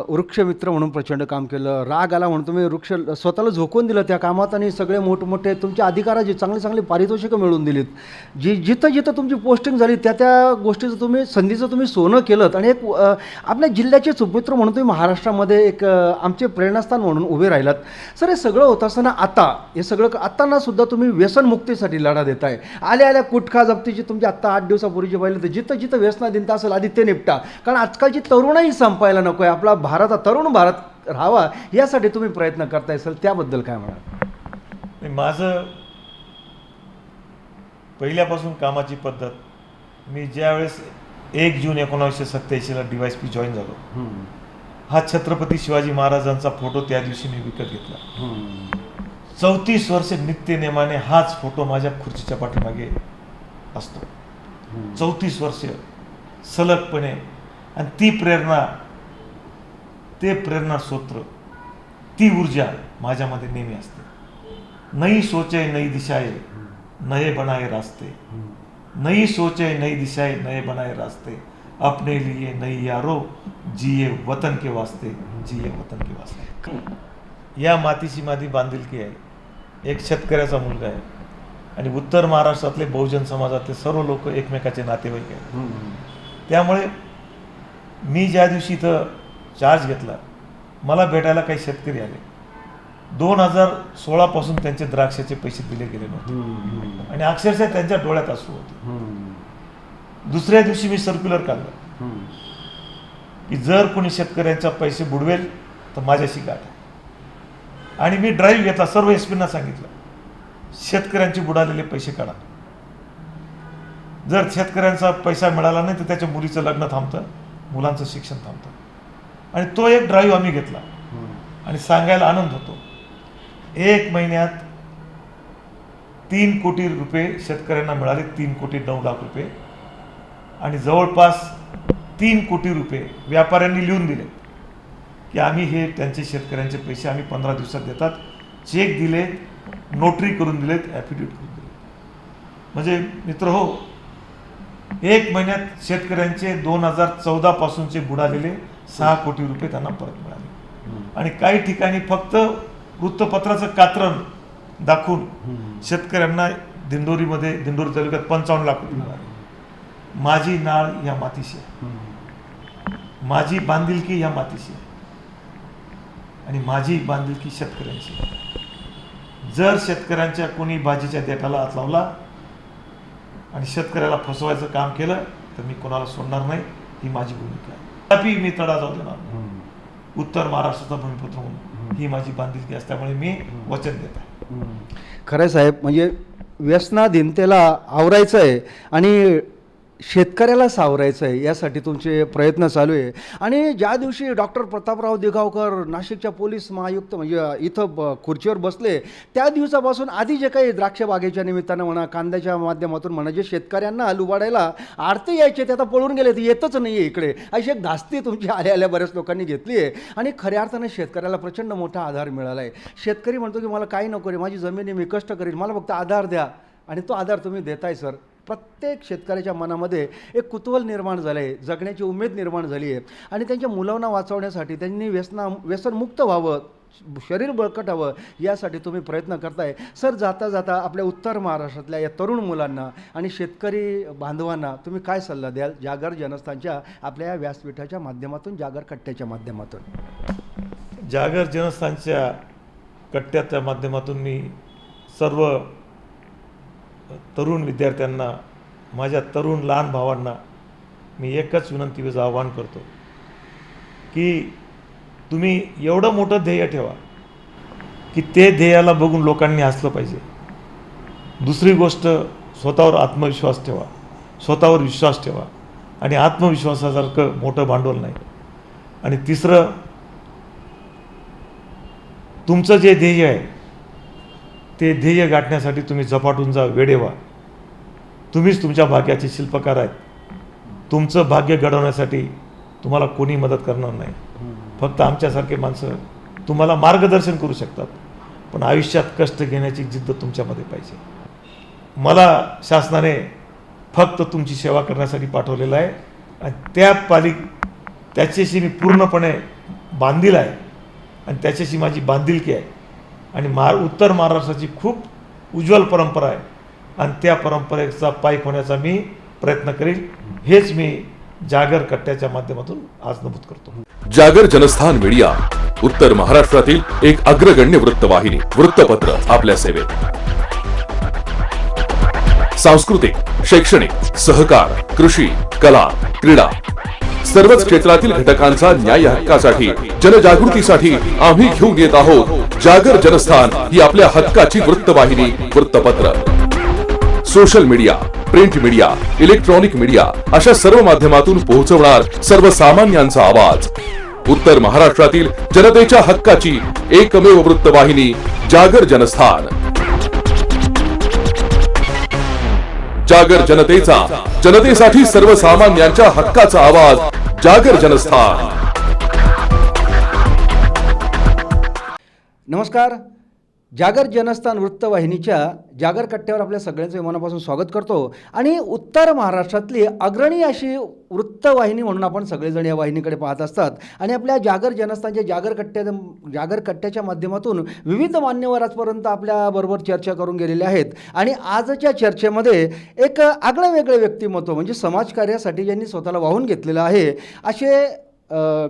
वृक्षमित्र म्हणून प्रचंड काम केलं, राग आला म्हणून तुम्ही वृक्ष स्वतःला झोकून दिलं त्या कामात आणि सगळे मोठमोठे तुमच्या अधिकाराची चांगली चांगली पारितोषिकं मिळवून दिलीत. जिथं जिथं तुमची पोस्टिंग झाली त्या त्या गोष्टीचं तुम्ही संधीचं तुम्ही सोनं केलं आणि एक आपल्या जिल्ह्याचे सुपुत्र म्हणून तुम्ही महाराष्ट्रामध्ये एक आमचे प्रेरणास्थान म्हणून उभे राहिलात. सर, हे सगळं होत असताना आता हे सगळं आत्ताना सुद्धा तुम्ही व्यसनमुक्तीसाठी लढा देताय. आल्या आल्या गुटखा जप्तीची तुमची आत्ता 8 दिवसापूर्वीची पाहिलं तर जिथं जिथं व्यसनाधीनता असेल आधी ते निपटा, कारण आजकालची तरुणही संपायला नको आहे. आपला भारत, तरुण भारत राहावा यासाठी तुम्ही प्रयत्न करताय. असेल त्याबद्दल काय म्हणाल? माझं पहिल्यापासून कामाची पद्धत, मी ज्यावेळेस 1 जून 1987ला DYSP जॉईन झालो, हा छत्रपती शिवाजी महाराजांचा फोटो त्या दिवशी मी विकत घेतला. 34 वर्ष नित्यनेमाने हाच फोटो माझ्या खुर्चीच्या पाठीमागे असतो. 34 वर्ष सलगपणे. आणि ती प्रेरणा ते प्रेरणा सूत्र, ती ऊर्जा माझ्यामध्ये नेहमी असते. नई सोचे नई दिशाए नए बनाए रास्ते, नई सोचे नई दिशाए नए बनाए रास्ते, अपने लिए नई यारो जिये वतन के वास्ते, जिये वतन के वास्ते. या मातीशी माझी बांधिलकी आहे. एक शेतकऱ्याचा मुलगा आहे आणि उत्तर महाराष्ट्रातले बहुजन समाजातले सर्व लोक एकमेकाचे नातेवाईक आहेत. त्यामुळे मी ज्या दिवशी इथं चार्ज घेतला, मला भेटायला काही शेतकरी आले. 2016 पासून त्यांचे द्राक्षाचे पैसे दिले गेले नव्हते आणि अक्षरशः त्यांच्या डोळ्यात अश्रू होते. दुसऱ्या दिवशी मी सर्क्युलर काढलं की जर कोणी शेतकऱ्यांच्या पैसे बुडवेल तर माझ्याशी गाठ. आणि मी ड्राईव्ह घेतला, सर्व एसपींना सांगितलं शेतकऱ्यांचे बुडालेले पैसे काढा. जर शेतकऱ्यांचा पैसा मिळाला नाही तर त्याच्या मुलीचं लग्न थांबतं, मुलांचं शिक्षण थांबतं. आणि तो एक ड्राईव्ह आम्ही घेतला आणि सांगायला आनंद होतो. 1 महिन्यात 3 कोटी रुपये शेतकऱ्यांना मिळाले, 3,09,00,000 रुपये. आणि जवळपास 3 कोटी रुपये व्यापाऱ्यांनी लिहून दिले की आम्ही हे त्यांचे शेतकऱ्यांचे पैसे आम्ही 15 दिवसात देतात. चेक दिले, नोटरी करून दिलेत, ॲफिडेविट करून दिले. म्हणजे मित्र हो, 1 महिन्यात शेतकऱ्यांचे 2014 पासूनचे बुडालेले 6 कोटी रुपये त्यांना परत मिळाले. आणि काही ठिकाणी फक्त वृत्तपत्राचं कात्रण दाखवून शेतकऱ्यांना दिंडोरी तालुक्यात 55 लाख रुपये मिळाले. माझी नाळ या मातीशी आहे, माझी बांधिलकी या मातीशी आहे आणि माझी बांधिलकी शेतकऱ्यांची. जर शेतकऱ्यांच्या कोणी भाजीच्या देठाला हात लावला आणि शेतकऱ्याला फसवायचं काम केलं तर मी कोणाला सोडणार नाही, ही माझी भूमिका आहे. तथापि मी तडा जाऊ देणार नाही. उत्तर महाराष्ट्राचा भूमिपुत्र म्हणून ही माझी बांधिलकी असल्यामुळे मी वचन देत आहे. खरं साहेब, म्हणजे व्यसनाधीनतेला आवरायचं आहे आणि शेतकऱ्याला सावरायचं आहे, यासाठी तुमचे प्रयत्न चालू आहे. आणि ज्या दिवशी डॉक्टर प्रतापराव दिघावकर नाशिकच्या पोलीस महाआयुक्त म्हणजे इथं खुर्चीवर बसले, त्या दिवसापासून आधी जे काही द्राक्ष बागेच्या निमित्तानं म्हणा, कांद्याच्या माध्यमातून म्हणा, जे शेतकऱ्यांना लुबाडायला आरती यायचे ते आता पळून गेले, ते येतच नाही आहे इकडे, अशी एक धास्ती तुमची आल्या बऱ्याच लोकांनी घेतली आहे. आणि खऱ्या अर्थानं शेतकऱ्याला प्रचंड मोठा आधार मिळाला आहे. शेतकरी म्हणतो की मला काही नको रे, माझी जमिनी मी कष्ट करीन, मला फक्त आधार द्या. आणि तो आधार तुम्ही देताय सर. प्रत्येक शेतकऱ्याच्या मनामध्ये एक कुतूहल निर्माण झालं आहे, जगण्याची उमेद निर्माण झाली आहे. आणि त्यांच्या मुलांना वाचवण्यासाठी, त्यांनी व्यसनमुक्त व्हावं, शरीर बळकट व्हावं, यासाठी तुम्ही प्रयत्न करताय. सर, जाता जाता आपल्या उत्तर महाराष्ट्रातल्या या तरुण मुलांना आणि शेतकरी बांधवांना तुम्ही काय सल्ला द्याल जागर जनस्थानच्या आपल्या या व्यासपीठाच्या माध्यमातून, जागर कट्ट्याच्या माध्यमातून? जागर जनस्थानच्या कट्ट्याच्या माध्यमातून मी सर्व तरुण विद्यार्थ्यांना, माझ्या तरुण लहान भावांना मी एकच विनंतीचं आवाहन करतो की तुम्ही एवढं मोठं ध्येय ठेवा की ते ध्येयाला बघून लोकांनी हसलं पाहिजे. दुसरी गोष्ट, स्वतःवर आत्मविश्वास ठेवा, स्वतःवर विश्वास ठेवा आणि आत्मविश्वासासारखं मोठं भांडवल नाही. आणि तिसरं, तुमचं जे ध्येय आहे ते ध्येय गाठण्यासाठी तुम्ही झपाटून जा, वेडे व्हा. तुम्हीच तुमच्या भाग्याचे शिल्पकार आहेत. तुमचं भाग्य घडवण्यासाठी तुम्हाला कोणी मदत करणार नाही. फक्त आमच्यासारखे माणसं तुम्हाला मार्गदर्शन करू शकतात, पण आयुष्यात कष्ट घेण्याची जिद्द तुमच्यामध्ये पाहिजे. मला शासनाने फक्त तुमची सेवा करण्यासाठी पाठवलेलं आहे आणि त्याच्याशी मी पूर्णपणे बांधील आहे आणि त्याच्याशी माझी बांधिलकी आहे. आणि उत्तर महाराष्ट्राची खूप उज्ज्वल परंपरा आहे आणि त्या परंपरेचा पाईक होण्याचा मी प्रयत्न करेल. हेच मी जागर कट्ट्याच्या माध्यमातून आज नमूद करतो. जागर जनस्थान मीडिया, उत्तर महाराष्ट्रातील एक अग्रगण्य वृत्तवाहिनी, वृत्तपत्र आपल्या सेवेत. सांस्कृतिक, शैक्षणिक, सहकार, कृषी, कला, क्रीडा सर्वच क्षेत्रातील घटकांचा न्याय हक्कासाठी, जनजागृतीसाठी आम्ही घेऊन येत आहोत जागर जनस्थान ही आपल्या हक्काची वृत्तवाहिनी, वृत्तपत्र. Social media, print media, electronic media अशा सर्व माध्यमातून पोहोचवणार सर्वसामान्यांचा आवाज. उत्तर महाराष्ट्रातील जनतेच्या हक्काची एकमेव वृत्तवाहिनी जागर जनस्थान. जागर जनतेचा, जनतेसाठी सर्वसामान्यांच्या हक्काचा आवाज, जागर जनस्थान. नमस्कार. जागर जनस्थान वृत्तवाहिनीच्या जागर कट्ट्यावर आपल्या सगळ्यांचं मनापासून स्वागत करतो. आणि उत्तर महाराष्ट्रातली अग्रणी अशी वृत्तवाहिनी म्हणून आपण सगळेजण या वाहिनीकडे पाहत असतात. आणि आपल्या जागर जनस्थानच्या जागर कट्ट्याच्या माध्यमातून विविध मान्यवर आजपर्यंत आपल्याबरोबर चर्चा करून गेलेले आहेत. आणि आजच्या चर्चेमध्ये एक आगळं वेगळं व्यक्तिमत्व म्हणजे समाजकार्यासाठी ज्यांनी स्वतःला वाहून घेतलेलं आहे असे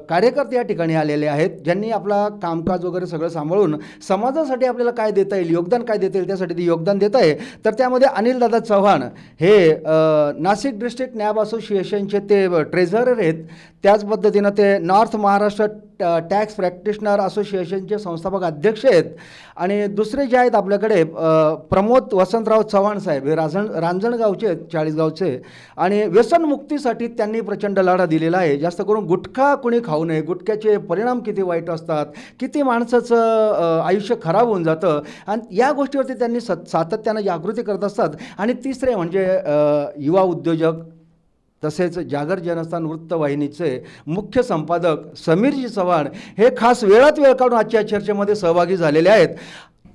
कार्यकर्ते या ठिकाणी आलेले आहेत, ज्यांनी आपला कामकाज वगैरे सगळं सांभाळून समाजासाठी आपल्याला काय देता येईल, योगदान काय देता येईल त्यासाठी ते योगदान देत आहे. तर त्यामध्ये अनिलदादा चव्हाण हे नाशिक डिस्ट्रिक्ट नॅब असोसिएशनचे ते ट्रेझरर आहेत. त्याच पद्धतीनं ते नॉर्थ महाराष्ट्र टॅक्स प्रॅक्टिशनर असोसिएशनचे संस्थापक अध्यक्ष आहेत. आणि दुसरे जे आहेत आपल्याकडे प्रमोद वसंतराव चव्हाण साहेब हे रांजणगावचे आहेत, चाळीसगावचे. आणि व्यसनमुक्तीसाठी त्यांनी प्रचंड लढा दिलेला आहे. जास्त करून गुटखा कोणी खाऊ नये, गुटख्याचे परिणाम किती वाईट असतात, किती माणसाचं आयुष्य खराब होऊन जातं, आणि या गोष्टीवरती त्यांनी सातत्यानं जागृती करत असतात. आणि तिसरे म्हणजे युवा उद्योजक तसेच जागर जनस्थान वृत्तवाहिनीचे मुख्य संपादक समीरजी चव्हाण हे खास वेळात वेळ काढून आजच्या चर्चेमध्ये सहभागी झालेले आहेत.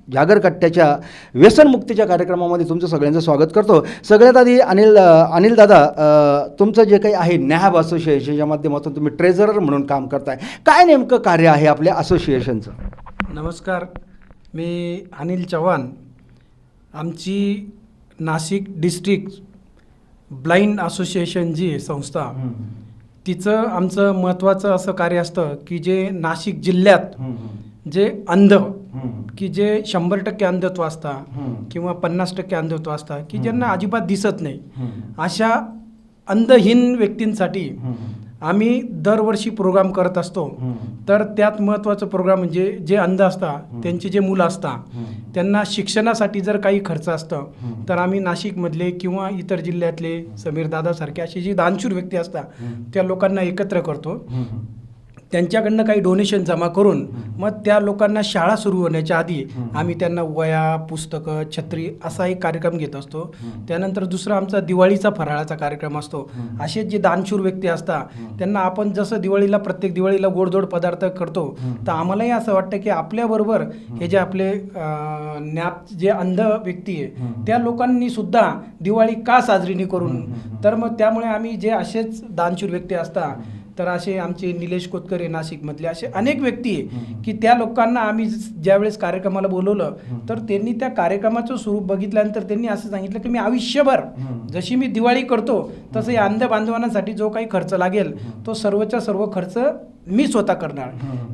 जागर कट्ट्याच्या व्यसनमुक्तीच्या कार्यक्रमामध्ये तुमचं सगळ्यांचं स्वागत करतो. सगळ्यात आधी अनिलदादा, तुमचं जे काही आहे नॅब असोसिएशनच्या माध्यमातून तुम्ही ट्रेझरर म्हणून काम करताय, काय नेमकं कार्य आहे आपल्या असोसिएशनचं? नमस्कार, मी अनिल चव्हाण. आमची नाशिक डिस्ट्रिक्ट ब्लाइंड असोसिएशन जी आहे संस्था, तिचं आमचं महत्त्वाचं असं कार्य असतं की जे नाशिक जिल्ह्यात जे अंध की जे 100% अंधत्व असता किंवा 50% अंधत्व असता की ज्यांना अजिबात दिसत नाही, अशा अंधहीन व्यक्तींसाठी आम्ही दरवर्षी प्रोग्राम करत असतो. तर त्यात महत्त्वाचं प्रोग्राम म्हणजे जे अंध असतात त्यांची जे मुलं असतात त्यांना शिक्षणासाठी जर काही खर्च असतं तर आम्ही नाशिकमधले किंवा इतर जिल्ह्यातले समीरदादासारखे असे जे दानशूर व्यक्ती असतात त्या लोकांना एकत्र करतो. त्यांच्याकडनं काही डोनेशन जमा करून मग त्या लोकांना शाळा सुरू होण्याच्या आधी आम्ही त्यांना वया, पुस्तकं, छत्री असा एक कार्यक्रम घेत असतो. त्यानंतर दुसरा आमचा दिवाळीचा फराळाचा कार्यक्रम असतो. असे जे दानशूर व्यक्ती असतात त्यांना आपण जसं दिवाळीला प्रत्येक दिवाळीला गोडधोड पदार्थ करतो, तर आम्हालाही असं वाटतं की आपल्याबरोबर हे जे आपले जे अंध व्यक्ती आहे त्या लोकांनी सुद्धा दिवाळी का साजरी नाही करून. तर मग त्यामुळे आम्ही जे असेच दानशूर व्यक्ती असतात, तर असे आमचे निलेश कोतकरे नाशिकमधले असे अनेक व्यक्ती आहे की त्या लोकांना आम्ही ज्यावेळेस कार्यक्रमाला बोलवलं तर त्यांनी त्या कार्यक्रमाचं स्वरूप बघितल्यानंतर त्यांनी असं सांगितलं की मी आयुष्यभर जशी मी दिवाळी करतो तसं या अंध बांधवांसाठी जो काही खर्च लागेल तो सर्वच्या सर्व खर्च मी स्वतः करणार.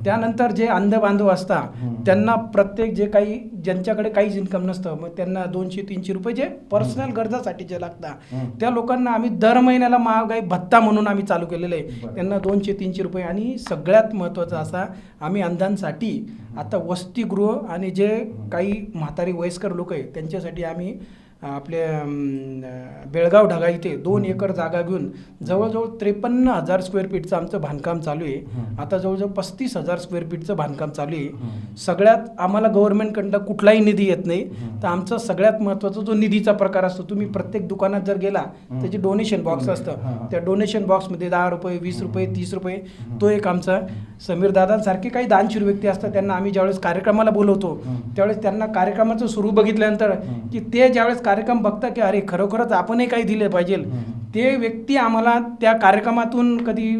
त्यानंतर जे अंध बांधव असतात त्यांना प्रत्येक जे काही ज्यांच्याकडे काहीच इन्कम नसतं मग त्यांना 200-300 रुपये जे पर्सनल गरजासाठी जे लागतात त्या लोकांना आम्ही दर महिन्याला महागाई भत्ता म्हणून आम्ही चालू केलेलं आहे. त्यांना 200-300 रुपये. आणि सगळ्यात महत्त्वाचं असा आम्ही अंधांसाठी आता वसतिगृह आणि जे काही म्हातारी वयस्कर लोक आहेत त्यांच्यासाठी आम्ही आपल्या बेळगाव ढगा इथे 2 एकर जागा घेऊन जवळजवळ 53,000 स्क्वेअर फीटचं आमचं बांधकाम चालू आहे. आता जवळजवळ 35,000 स्क्वेअर फीटचं बांधकाम चालू आहे. सगळ्यात आम्हाला गव्हर्नमेंटकडनं कुठलाही निधी येत नाही. तर आमचा सगळ्यात महत्त्वाचा जो निधीचा प्रकार असतो, तुम्ही प्रत्येक दुकानात जर गेला त्याचे डोनेशन बॉक्स असतं, त्या डोनेशन बॉक्समध्ये 10 रुपये, 20 रुपये, 30 रुपये तो एक आमचा. समीरदादांसारखे काही दानशूर व्यक्ती असतात त्यांना आम्ही ज्यावेळेस कार्यक्रमाला बोलवतो त्यावेळेस त्यांना कार्यक्रमाचं सुरू बघितल्यानंतर की ते ज्यावेळेस कार्यक्रम बघता की अरे खरोखरच आपणही काही दिले पाहिजे, ते व्यक्ती आम्हाला त्या कार्यक्रमातून कधी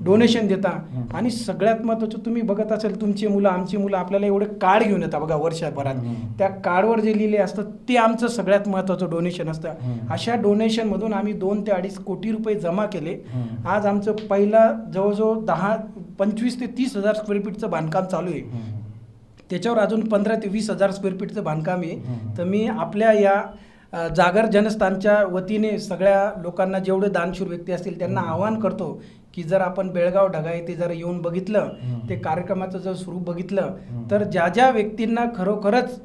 डोनेशन देता. आणि सगळ्यात महत्त्वाचं तुम्ही बघत असेल तुमची मुलं आमची मुलं आपल्याला एवढे कार्ड घेऊन येतात बघा वर्षभरात, त्या कार्डवर जे लिहिले असतं ते आमचं सगळ्यात महत्त्वाचं डोनेशन असतं. अशा डोनेशनमधून आम्ही 2 ते 2.5 कोटी रुपये जमा केले. आज आमचं पहिला जवळजवळ 25 ते 30,000 स्क्वेअर फीटचं बांधकाम चालू आहे. त्याच्यावर अजून 15 ते 20,000 स्क्वेअर फीटचं बांधकाम आहे. तर मी आपल्या या जागर जनस्थानच्या वतीने सगळ्या लोकांना जेवढे दानशूर व्यक्ती असतील त्यांना आवाहन करतो की जर आपण बेळगाव ढगा येथे जर येऊन बघितलं, ते कार्यक्रमाचं जर स्वरूप बघितलं, तर ज्या ज्या व्यक्तींना खरोखरच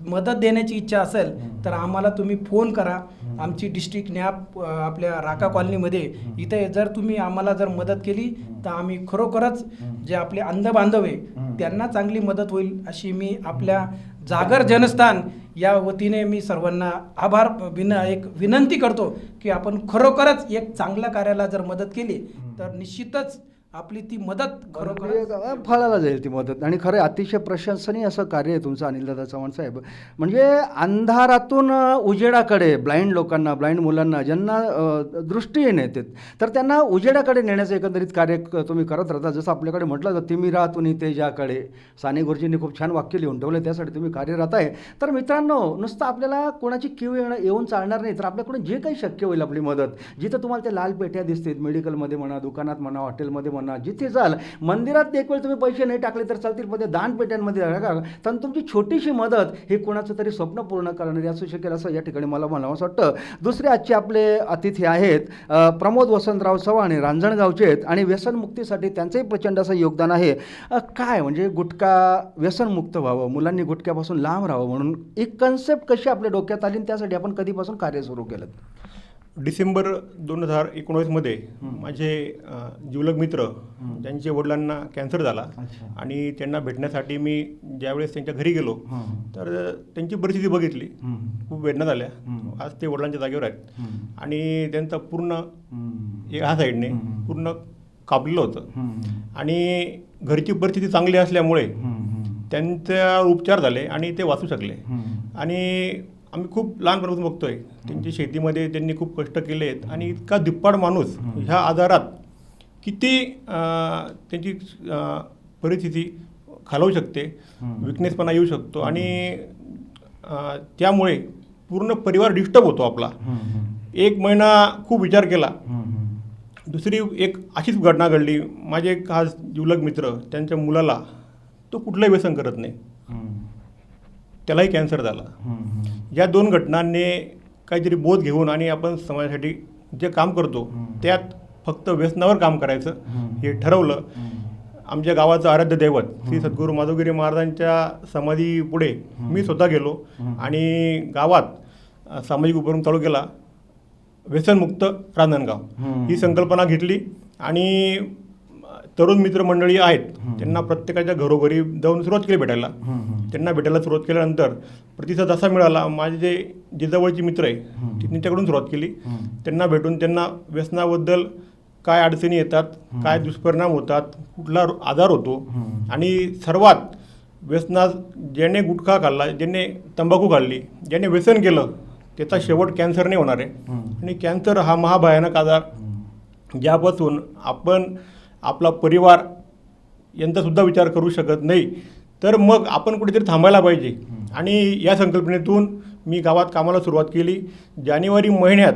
मदत देण्याची इच्छा असेल तर आम्हाला तुम्ही फोन करा. आमची डिस्ट्रिक्ट नॅब आपल्या राका कॉलनीमध्ये इथे जर तुम्ही आम्हाला जर मदत केली तर आम्ही खरोखरच जे आपले अंध बांधव आहे त्यांना चांगली मदत होईल अशी मी आपल्या जागर जनस्थान या वतीने मी सर्वांना एक विनंती करतो की आपण खरोखरच एक चांगल्या कार्याला जर मदत केली तर निश्चितच आपली ती मदत खरोखर फळाला जाईल ती मदत. आणि खरं अतिशय प्रशंसनीय असं कार्य आहे तुमचं अनिलदादा चव्हाण साहेब. म्हणजे अंधारातून उजेडाकडे ब्लाइंड लोकांना, ब्लाइंड मुलांना ज्यांना दृष्टीहीन येते तर त्यांना उजेडाकडे नेण्याचं एकंदरीत कार्य तुम्ही करत राहता. जसं आपल्याकडे म्हटलं जातं तिमिरातून तेजाकडे, साने गुरुजींनी खूप छान वाक्य लिहून ठेवलं, त्यासाठी तुम्ही कार्यरत आहे. तर मित्रांनो, नुसतं आपल्याला कोणाची क्यू येऊन चालणार नाही, तर आपल्याकडून जे काही शक्य होईल आपली मदत, जिथं तुम्हाला त्या लाल पेट्या दिसतील, मेडिकलमध्ये म्हणा, दुकानात म्हणा, हॉटेलमध्ये म्हणा, जिथे जाल, मंदिरात एक वेळ तुम्ही पैसे नाही टाकले तर चालतील, पण दानपेट्यांमध्ये टाका. तर तुमची छोटीशी मदत हे कोणाचं तरी स्वप्न पूर्ण करणारी असू शकेल, असं या ठिकाणी मला म्हणावं वाटतं. दुसरे आजचे आपले अतिथी आहेत प्रमोद वसंतराव चव्हाण, रांजणगावचे आहेत आणि व्यसनमुक्तीसाठी त्यांचंही प्रचंड असं योगदान आहे. काय म्हणजे गुटखा व्यसनमुक्त व्हावं, मुलांनी गुटख्यापासून लांब राहावं म्हणून एक कन्सेप्ट कशी आपल्या डोक्यात आली आणि त्यासाठी आपण कधीपासून कार्य सुरू केलं? डिसेंबर 2019मध्ये माझे जिवलग मित्र ज्यांच्या वडिलांना कॅन्सर झाला आणि त्यांना भेटण्यासाठी मी ज्यावेळेस त्यांच्या घरी गेलो तर त्यांची परिस्थिती बघितली, खूप वेदना झाल्या. आज ते वडिलांच्या जागेवर आहेत आणि त्यांचा पूर्ण ह्या साईडने पूर्ण कापलेलं होतं आणि घरची परिस्थिती चांगली असल्यामुळे त्यांचा उपचार झाले आणि ते वाचू शकले. आणि आम्ही खूप लहानपणापासून बघतोय त्यांची शेतीमध्ये त्यांनी खूप कष्ट केले आहेत आणि इतका धिप्पाड माणूस ह्या आजारात किती त्यांची परिस्थिती खालवू शकते, विकनेसपणा येऊ शकतो आणि त्यामुळे पूर्ण परिवार डिस्टर्ब होतो आपला. 1 महिना खूप विचार केला. दुसरी एक अशीच घटना घडली. माझे एक खास जिवलग मित्र, त्यांच्या मुलाला तो कुठलंही व्यसन करत नाही, त्यालाही कॅन्सर झाला. या 2 घटनांनी काहीतरी बोध घेऊन आणि आपण समाजासाठी जे काम करतो त्यात फक्त व्यसनावर काम करायचं हे ठरवलं. आमच्या गावाचं आराध्य दैवत श्री सद्गुरू माधवगिरी महाराजांच्या समाधी पुढे मी स्वतः गेलो आणि गावात सामाजिक उपक्रम चालू केला, व्यसनमुक्त रांजणगाव ही संकल्पना घेतली. आणि तरुण मित्रमंडळी आहेत त्यांना प्रत्येकाच्या घरोघरी जाऊन सुरुवात केली भेटायला. त्यांना भेटायला सुरुवात केल्यानंतर प्रतिसाद असा मिळाला, माझे जे जवळचे मित्र आहे त्यांच्याकडून सुरुवात केली. त्यांना भेटून त्यांना व्यसनाबद्दल काय अडचणी येतात, काय दुष्परिणाम होतात, कुठला आजार होतो आणि सर्वात व्यसनात ज्याने गुटखा खाल्ला, ज्याने तंबाखू खाल्ली, ज्याने व्यसन केलं त्याचा शेवट कॅन्सरने होणार आहे. आणि कॅन्सर हा महाभयानक आजार ज्यापासून आपण आपला परिवार यांचासुद्धा विचार करू शकत नाही. तर मग आपण कुठेतरी थांबायला पाहिजे आणि या संकल्पनेतून मी गावात कामाला सुरुवात केली. जानेवारी महिन्यात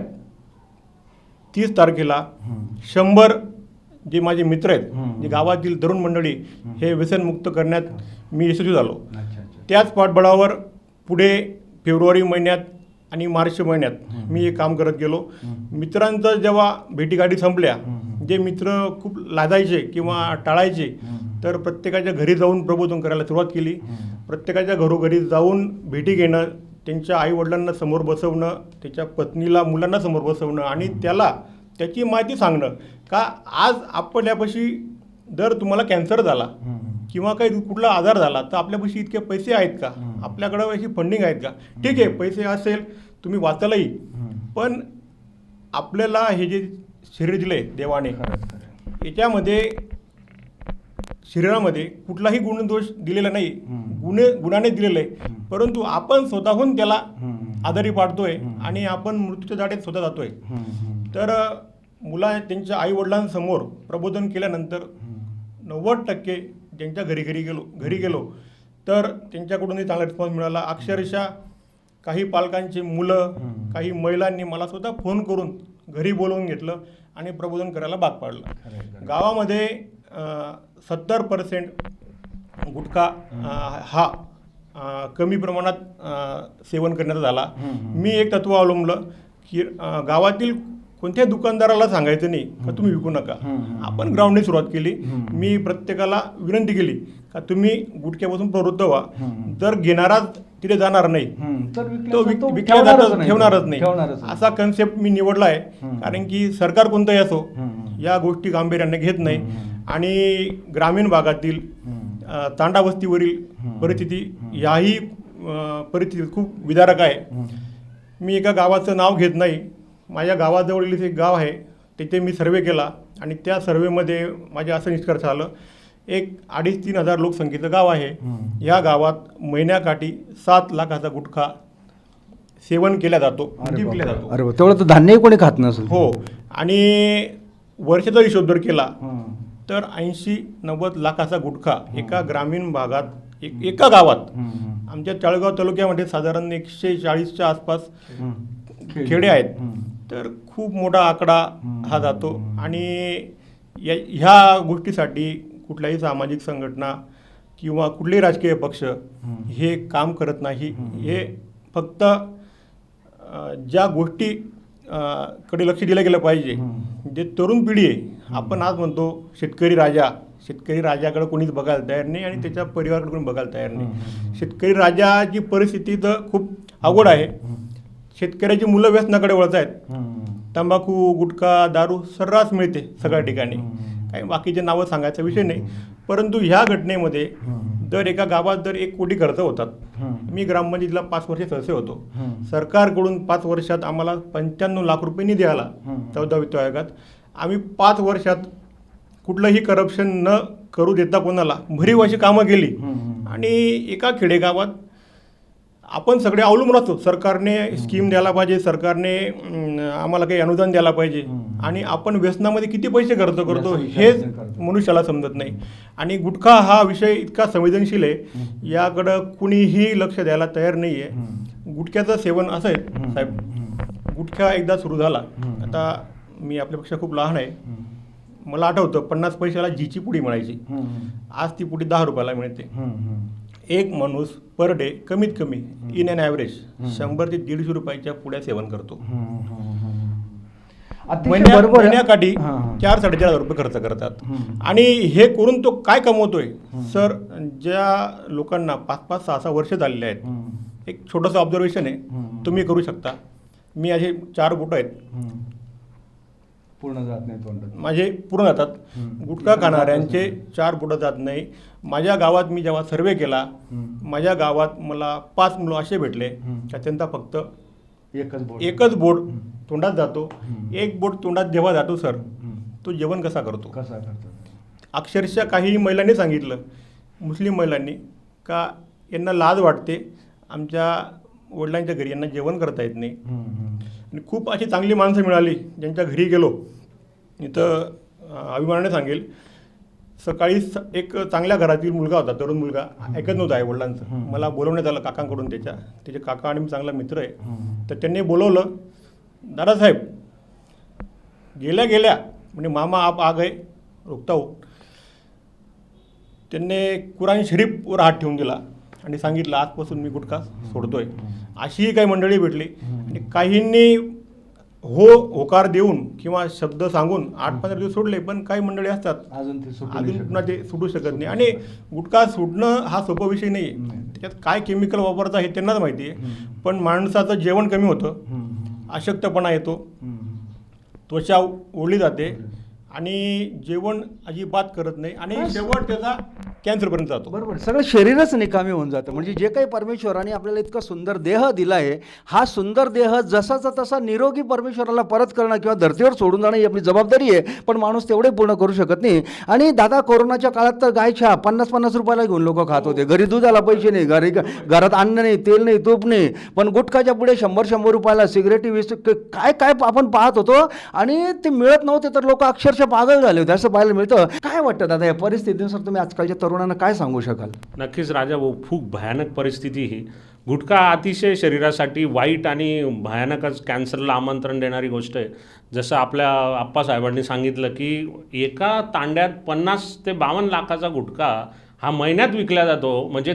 30 तारखेला 100 जे माझे मित्र आहेत, जे गावातील तरुण मंडळी हे व्यसनमुक्त करण्यात मी यशस्वी झालो. त्याच पाठबळावर पुढे फेब्रुवारी महिन्यात आणि मार्च महिन्यात मी हे काम करत गेलो. मित्रांचं जेव्हा भेटीगाठी संपल्या, जे मित्र खूप लाजायचे किंवा टाळायचे, तर प्रत्येकाच्या घरी जाऊन प्रबोधन करायला सुरुवात केली. प्रत्येकाच्या घरोघरी जाऊन भेटी घेणं, त्यांच्या आईवडिलांना समोर बसवणं, त्याच्या पत्नीला, मुलांना समोर बसवणं आणि त्याला त्याची माहिती सांगणं का आज आपल्यापाशी जर तुम्हाला कॅन्सर झाला किंवा काही कुठला आजार झाला तर आपल्यापाशी इतके पैसे आहेत का, आपल्याकडं अशी फंडिंग आहेत का. ठीक आहे, पैसे असेल तुम्ही वाचायलाही, पण आपल्याला हे जे शरीर दिले देवाने, याच्यामध्ये शरीरामध्ये कुठलाही गुणदोष दिलेला नाही, गुणाने दिलेला आहे, परंतु आपण स्वतःहून त्याला आजारी पाडतोय आणि आपण मृत्यूच्या दाढेत स्वतः जातोय. तर मुला त्यांच्या आईवडिलांसमोर प्रबोधन केल्यानंतर 90% ज्यांच्या घरी गेलो तर त्यांच्याकडूनही चांगला रिस्पॉन्स मिळाला. अक्षरशः काही पालकांची मुलं, काही महिलांनी मला स्वतः फोन करून घरी बोलवून घेतलं आणि प्रबोधन करायला भाग पाडलं. गावामध्ये 70% गुटखा हा कमी प्रमाणात सेवन करण्यात झाला. मी एक तत्व अवलंबलं की गावातील कोणत्याही दुकानदाराला सांगायचं नाही का तुम्ही विकू नका. आपण ग्राउंडने सुरुवात केली. मी प्रत्येकाला विनंती केली का तुम्ही गुटख्यापासून प्रवृत्त व्हा. जर घेणाराच तिथे जाणार नाही तो ठेवणारच नाही, असा कन्सेप्ट मी निवडला आहे. कारण की सरकार कोणतंही असो या गोष्टी गांभीर्याने घेत नाही आणि ग्रामीण भागातील तांडा वस्तीवरील परिस्थिती याही परिस्थिती खूप विदारक आहे. मी एका गावाचं नाव घेत नाही. माझ्या गावाजवळील एक गाव आहे तिथे मी सर्वे केला आणि त्या सर्वेमध्ये माझ्या असं निष्कर्ष आलं, एक 2,500-3 हजार लोकसंख्येचं गाव आहे. या गावात महिन्याकाठी 7 लाखाचा गुटखा सेवन केला जातो, विकला जातो. अरे तेवढं तर धान्यही कोणी खात नसेल. हो, आणि वर्षाचा हिशोब जर केला तर 80-90 लाखाचा गुटखा एका ग्रामीण भागात एका गावात, आमच्या चाळगाव तालुक्यामध्ये साधारण 140च्या आसपास खेडे आहेत, तर खूप मोठा आकडा हा जातो. आणि ह्या गोष्टीसाठी कुठल्याही सामाजिक संघटना किंवा कुठलेही राजकीय पक्ष हे काम करत नाही. हे फक्त ज्या गोष्टी कडे लक्ष दिलं गेलं पाहिजे, जे तरुण पिढी आहे, आपण आज म्हणतो शेतकरी राजाकडे कोणीच बघायला तयार नाही आणि त्याच्या परिवाराकडे कोणी बघायला तयार नाही. शेतकरी राजाची परिस्थिती तर खूप अवघड आहे. शेतकऱ्याची मुलं व्यसनाकडे वळत आहेत. तंबाखू, गुटखा, दारू सर्रास मिळते सगळ्या ठिकाणी. काही बाकीचे नावं सांगायचा विषय नाही. परंतु ह्या घटनेमध्ये दर एका गावात 1 कोटी खर्च होतात. मी ग्रामपंचायतीला 5 वर्ष सदस्य होतो. सरकारकडून 5 वर्षात आम्हाला 95 लाख रुपये निधी आला 14 वित्त आयोगात. आम्ही 5 वर्षात कुठलंही करप्शन न करू देता कोणाला भरीव अशी कामं केली. आणि एका खेडेगावात आपण सगळे अवलंबून असतो. सरकारने स्कीम द्यायला पाहिजे, सरकारने आम्हाला काही अनुदान द्यायला पाहिजे, आणि आपण व्यसनामध्ये किती पैसे खर्च करतो हे मनुष्याला समजत नाही. आणि गुटखा हा विषय इतका संवेदनशील आहे, याकडं कुणीही लक्ष द्यायला तयार नाही आहे. गुटख्याचं सेवन असं आहे साहेब, गुटखा एकदा सुरू झाला, आता मी आपल्यापेक्षा खूप लहान आहे, मला आठवतं 50 पैशाला जीची पुडी मिळायची. आज ती पुडी 10 रुपयाला मिळते. एक माणूस पर डे कमीत कमी इन अन ॲव्हरेज 100 ते 150 रुपयाच्या पुड्या सेवन करतो. महिन्याकाठी 4-4.5 हजार रुपये खर्च करतात. आणि हे करून तो काय कमवतोय सर? ज्या लोकांना 5-5, 6-6 वर्ष झालेले आहेत, एक छोटंसं ऑब्झर्वेशन आहे, तुम्ही करू शकता. मी असे 4 बोटं आहेत, पूर्ण जात नाही तोंडात, माझे पूर्ण जातात. गुटखा खाणाऱ्यांचे 4 बोटं जात नाही. माझ्या गावात मी जेव्हा सर्वे केला, माझ्या गावात मला 5 मुलं असे भेटले का त्यांचा फक्त एकच बोट तोंडात जातो. एक बोट तोंडात जेव्हा जातो सर, तो जेवण कसा करतो? अक्षरशः काही महिलांनी सांगितलं, मुस्लिम महिलांनी, का यांना लाज वाटते, आमच्या वडिलांच्या घरी यांना जेवण करता येत नाही. आणि खूप अशी चांगली माणसं मिळाली ज्यांच्या घरी गेलो, इथं अभिमानाने सांगेल, सकाळी एक चांगल्या घरातील मुलगा होता, तरुण मुलगा, ऐकत नव्हता आई वडिलांचं. मला बोलवण्यात आलं काकांकडून, त्याचे काका आणि मी चांगला मित्र आहे. तर त्यांनी बोलवलं, दादासाहेब गेल्या म्हणजे मामा आप आ गए रुकता हो. त्यांनी कुराण शरीफवर हात ठेवून दिला आणि सांगितलं, आजपासून मी गुटखा सोडतोय. अशीही काही मंडळी भेटली. आणि काहींनी होकार देऊन किंवा शब्द सांगून 8-15 दिवस सोडले, पण काही मंडळी असतात अजून पुन्हा ते सुटू शकत नाही. आणि गुटखा सोडणं हा सोपा विषय नाही आहे. त्याच्यात काय केमिकल वापरतं हे त्यांनाच माहिती आहे. पण माणसाचं जेवण कमी होतं, अशक्तपणा येतो, त्वचा ओढली जाते, आणि जेवण अजिबात करत नाही, आणि शेवट त्याचा कॅन्सरपर्यंत जातो. बरोबर, सगळं शरीरच निकामी होऊन जातं. म्हणजे जे काही परमेश्वराने आपल्याला इतका सुंदर देह दिला आहे, हा सुंदर देह जसाचा तसा निरोगी परमेश्वराला परत करणं किंवा धर्तीवर सोडून जाणं ही आपली जबाबदारी आहे. पण माणूस तेवढे पूर्ण करू शकत नाही. आणि दादा, कोरोनाच्या काळात तर गाय चहा 50-50 रुपयाला घेऊन लोक खात होते. घरी दुधाला पैसे नाही, घरात अन्न नाही, तेल नाही, तूप नाही, पण गुटखाच्या पुढे 100-100 रुपयाला सिगरेटी, काय काय आपण पाहत होतो. आणि ते मिळत नव्हते तर लोक अक्षरशः पागल झाले होते, असं पाहायला मिळतं. काय वाटतं दादा या परिस्थितीनुसार तुम्ही आजकालच्या तरुणांना काय सांगू शकाल? नक्कीच राजा भाऊ, खूप भयानक परिस्थिती ही. गुटखा अतिशय शरीरासाठी वाईट आणि भयानकच कॅन्सरला आमंत्रण देणारी गोष्ट आहे. जसं आपल्या आप्पासाहेबांनी सांगितलं की एका तांड्यात 50 ते 52 लाखाचा गुटखा हा महिन्यात विकला जातो. म्हणजे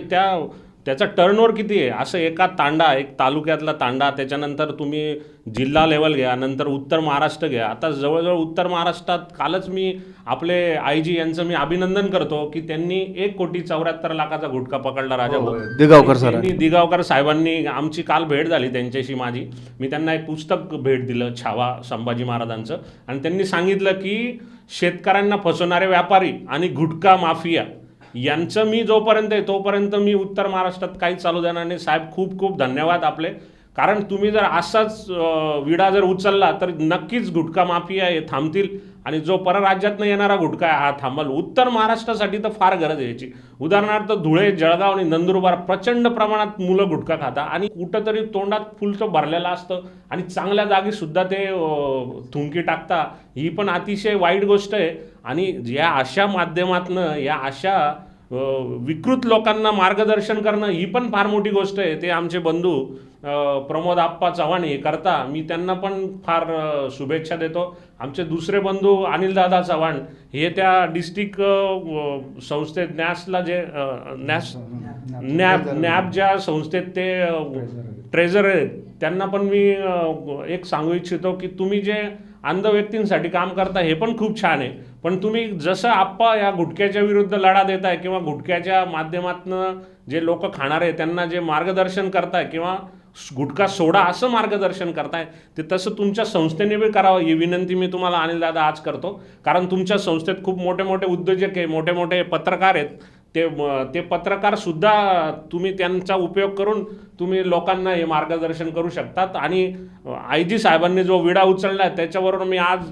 त्याचा टर्नओव्हर किती आहे? असं एका तांडा, एक तालुक्यातला तांडा, त्याच्यानंतर तुम्ही जिल्हा लेवल घ्या, नंतर उत्तर महाराष्ट्र घ्या. आता जवळजवळ उत्तर महाराष्ट्रात कालच मी आपले IG यांचं मी अभिनंदन करतो की त्यांनी 1,74,00,000 गुटखा पकडला राजा भाऊ. दिगावकर साहेबांनी, आमची काल भेट झाली त्यांच्याशी माझी. मी त्यांना एक पुस्तक भेट दिलं, छावा संभाजी महाराजांचं. आणि त्यांनी सांगितलं की शेतकऱ्यांना फसवणारे व्यापारी आणि गुटखा माफिया यांचं मी जोपर्यंत आहे तोपर्यंत मी उत्तर महाराष्ट्रात काही चालू देणार नाही. साहेब, खूप खूप धन्यवाद आपले. कारण तुम्ही जर असाच विडा जर उचलला तर नक्कीच गुटखा माफिया हे थांबतील आणि जो परराज्यातनं येणारा गुटखा आहे हा थांबल. उत्तर महाराष्ट्रासाठी तर फार गरज आहे याची. उदाहरणार्थ धुळे, जळगाव आणि नंदुरबार प्रचंड प्रमाणात मुलं गुटखा खातात आणि कुठंतरी तोंडात फुलचं भरलेलं असतं आणि चांगल्या जागी सुद्धा ते थुंकी टाकता. ही पण अतिशय वाईट गोष्ट आहे आणि या अशा माध्यमातनं या अशा विकृत लोकांना मार्गदर्शन करणं ही पण फार मोठी गोष्ट आहे. ते आमचे बंधू प्रमोद आप्पा चव्हाण हे करता, मी त्यांना पण फार शुभेच्छा देतो. आमचे दुसरे बंधू अनिलदादा चव्हाण हे त्या डिस्ट्रिक्ट संस्थेत नॅसला जे नॅब ज्या संस्थेत ते ट्रेझर आहेत त्यांना पण मी एक सांगू इच्छितो की तुम्ही जे अंध व्यक्तींसाठी काम करता हे पण खूप छान आहे, पण तुम्ही जसं आप्पा या गुटख्याच्या विरुद्ध लढा देताय किंवा गुटख्याच्या माध्यमातून जे लोक खाणार आहे त्यांना जे मार्गदर्शन करताय किंवा गुटखा सोडा असं मार्गदर्शन करताय ते तसं तुमच्या संस्थेने बी करावं ही विनंती मी तुम्हाला अनिलदादा आज करतो. कारण तुमच्या संस्थेत खूप मोठे मोठे उद्योजक आहे, मोठे मोठे पत्रकार आहेत. ते पत्रकार सुद्धा तुम्ही त्यांचा उपयोग करून तुम्ही लोकांना हे मार्गदर्शन करू शकतात. आणि IG साहेबांनी जो विडा उचलला आहे त्याच्यावरून मी आज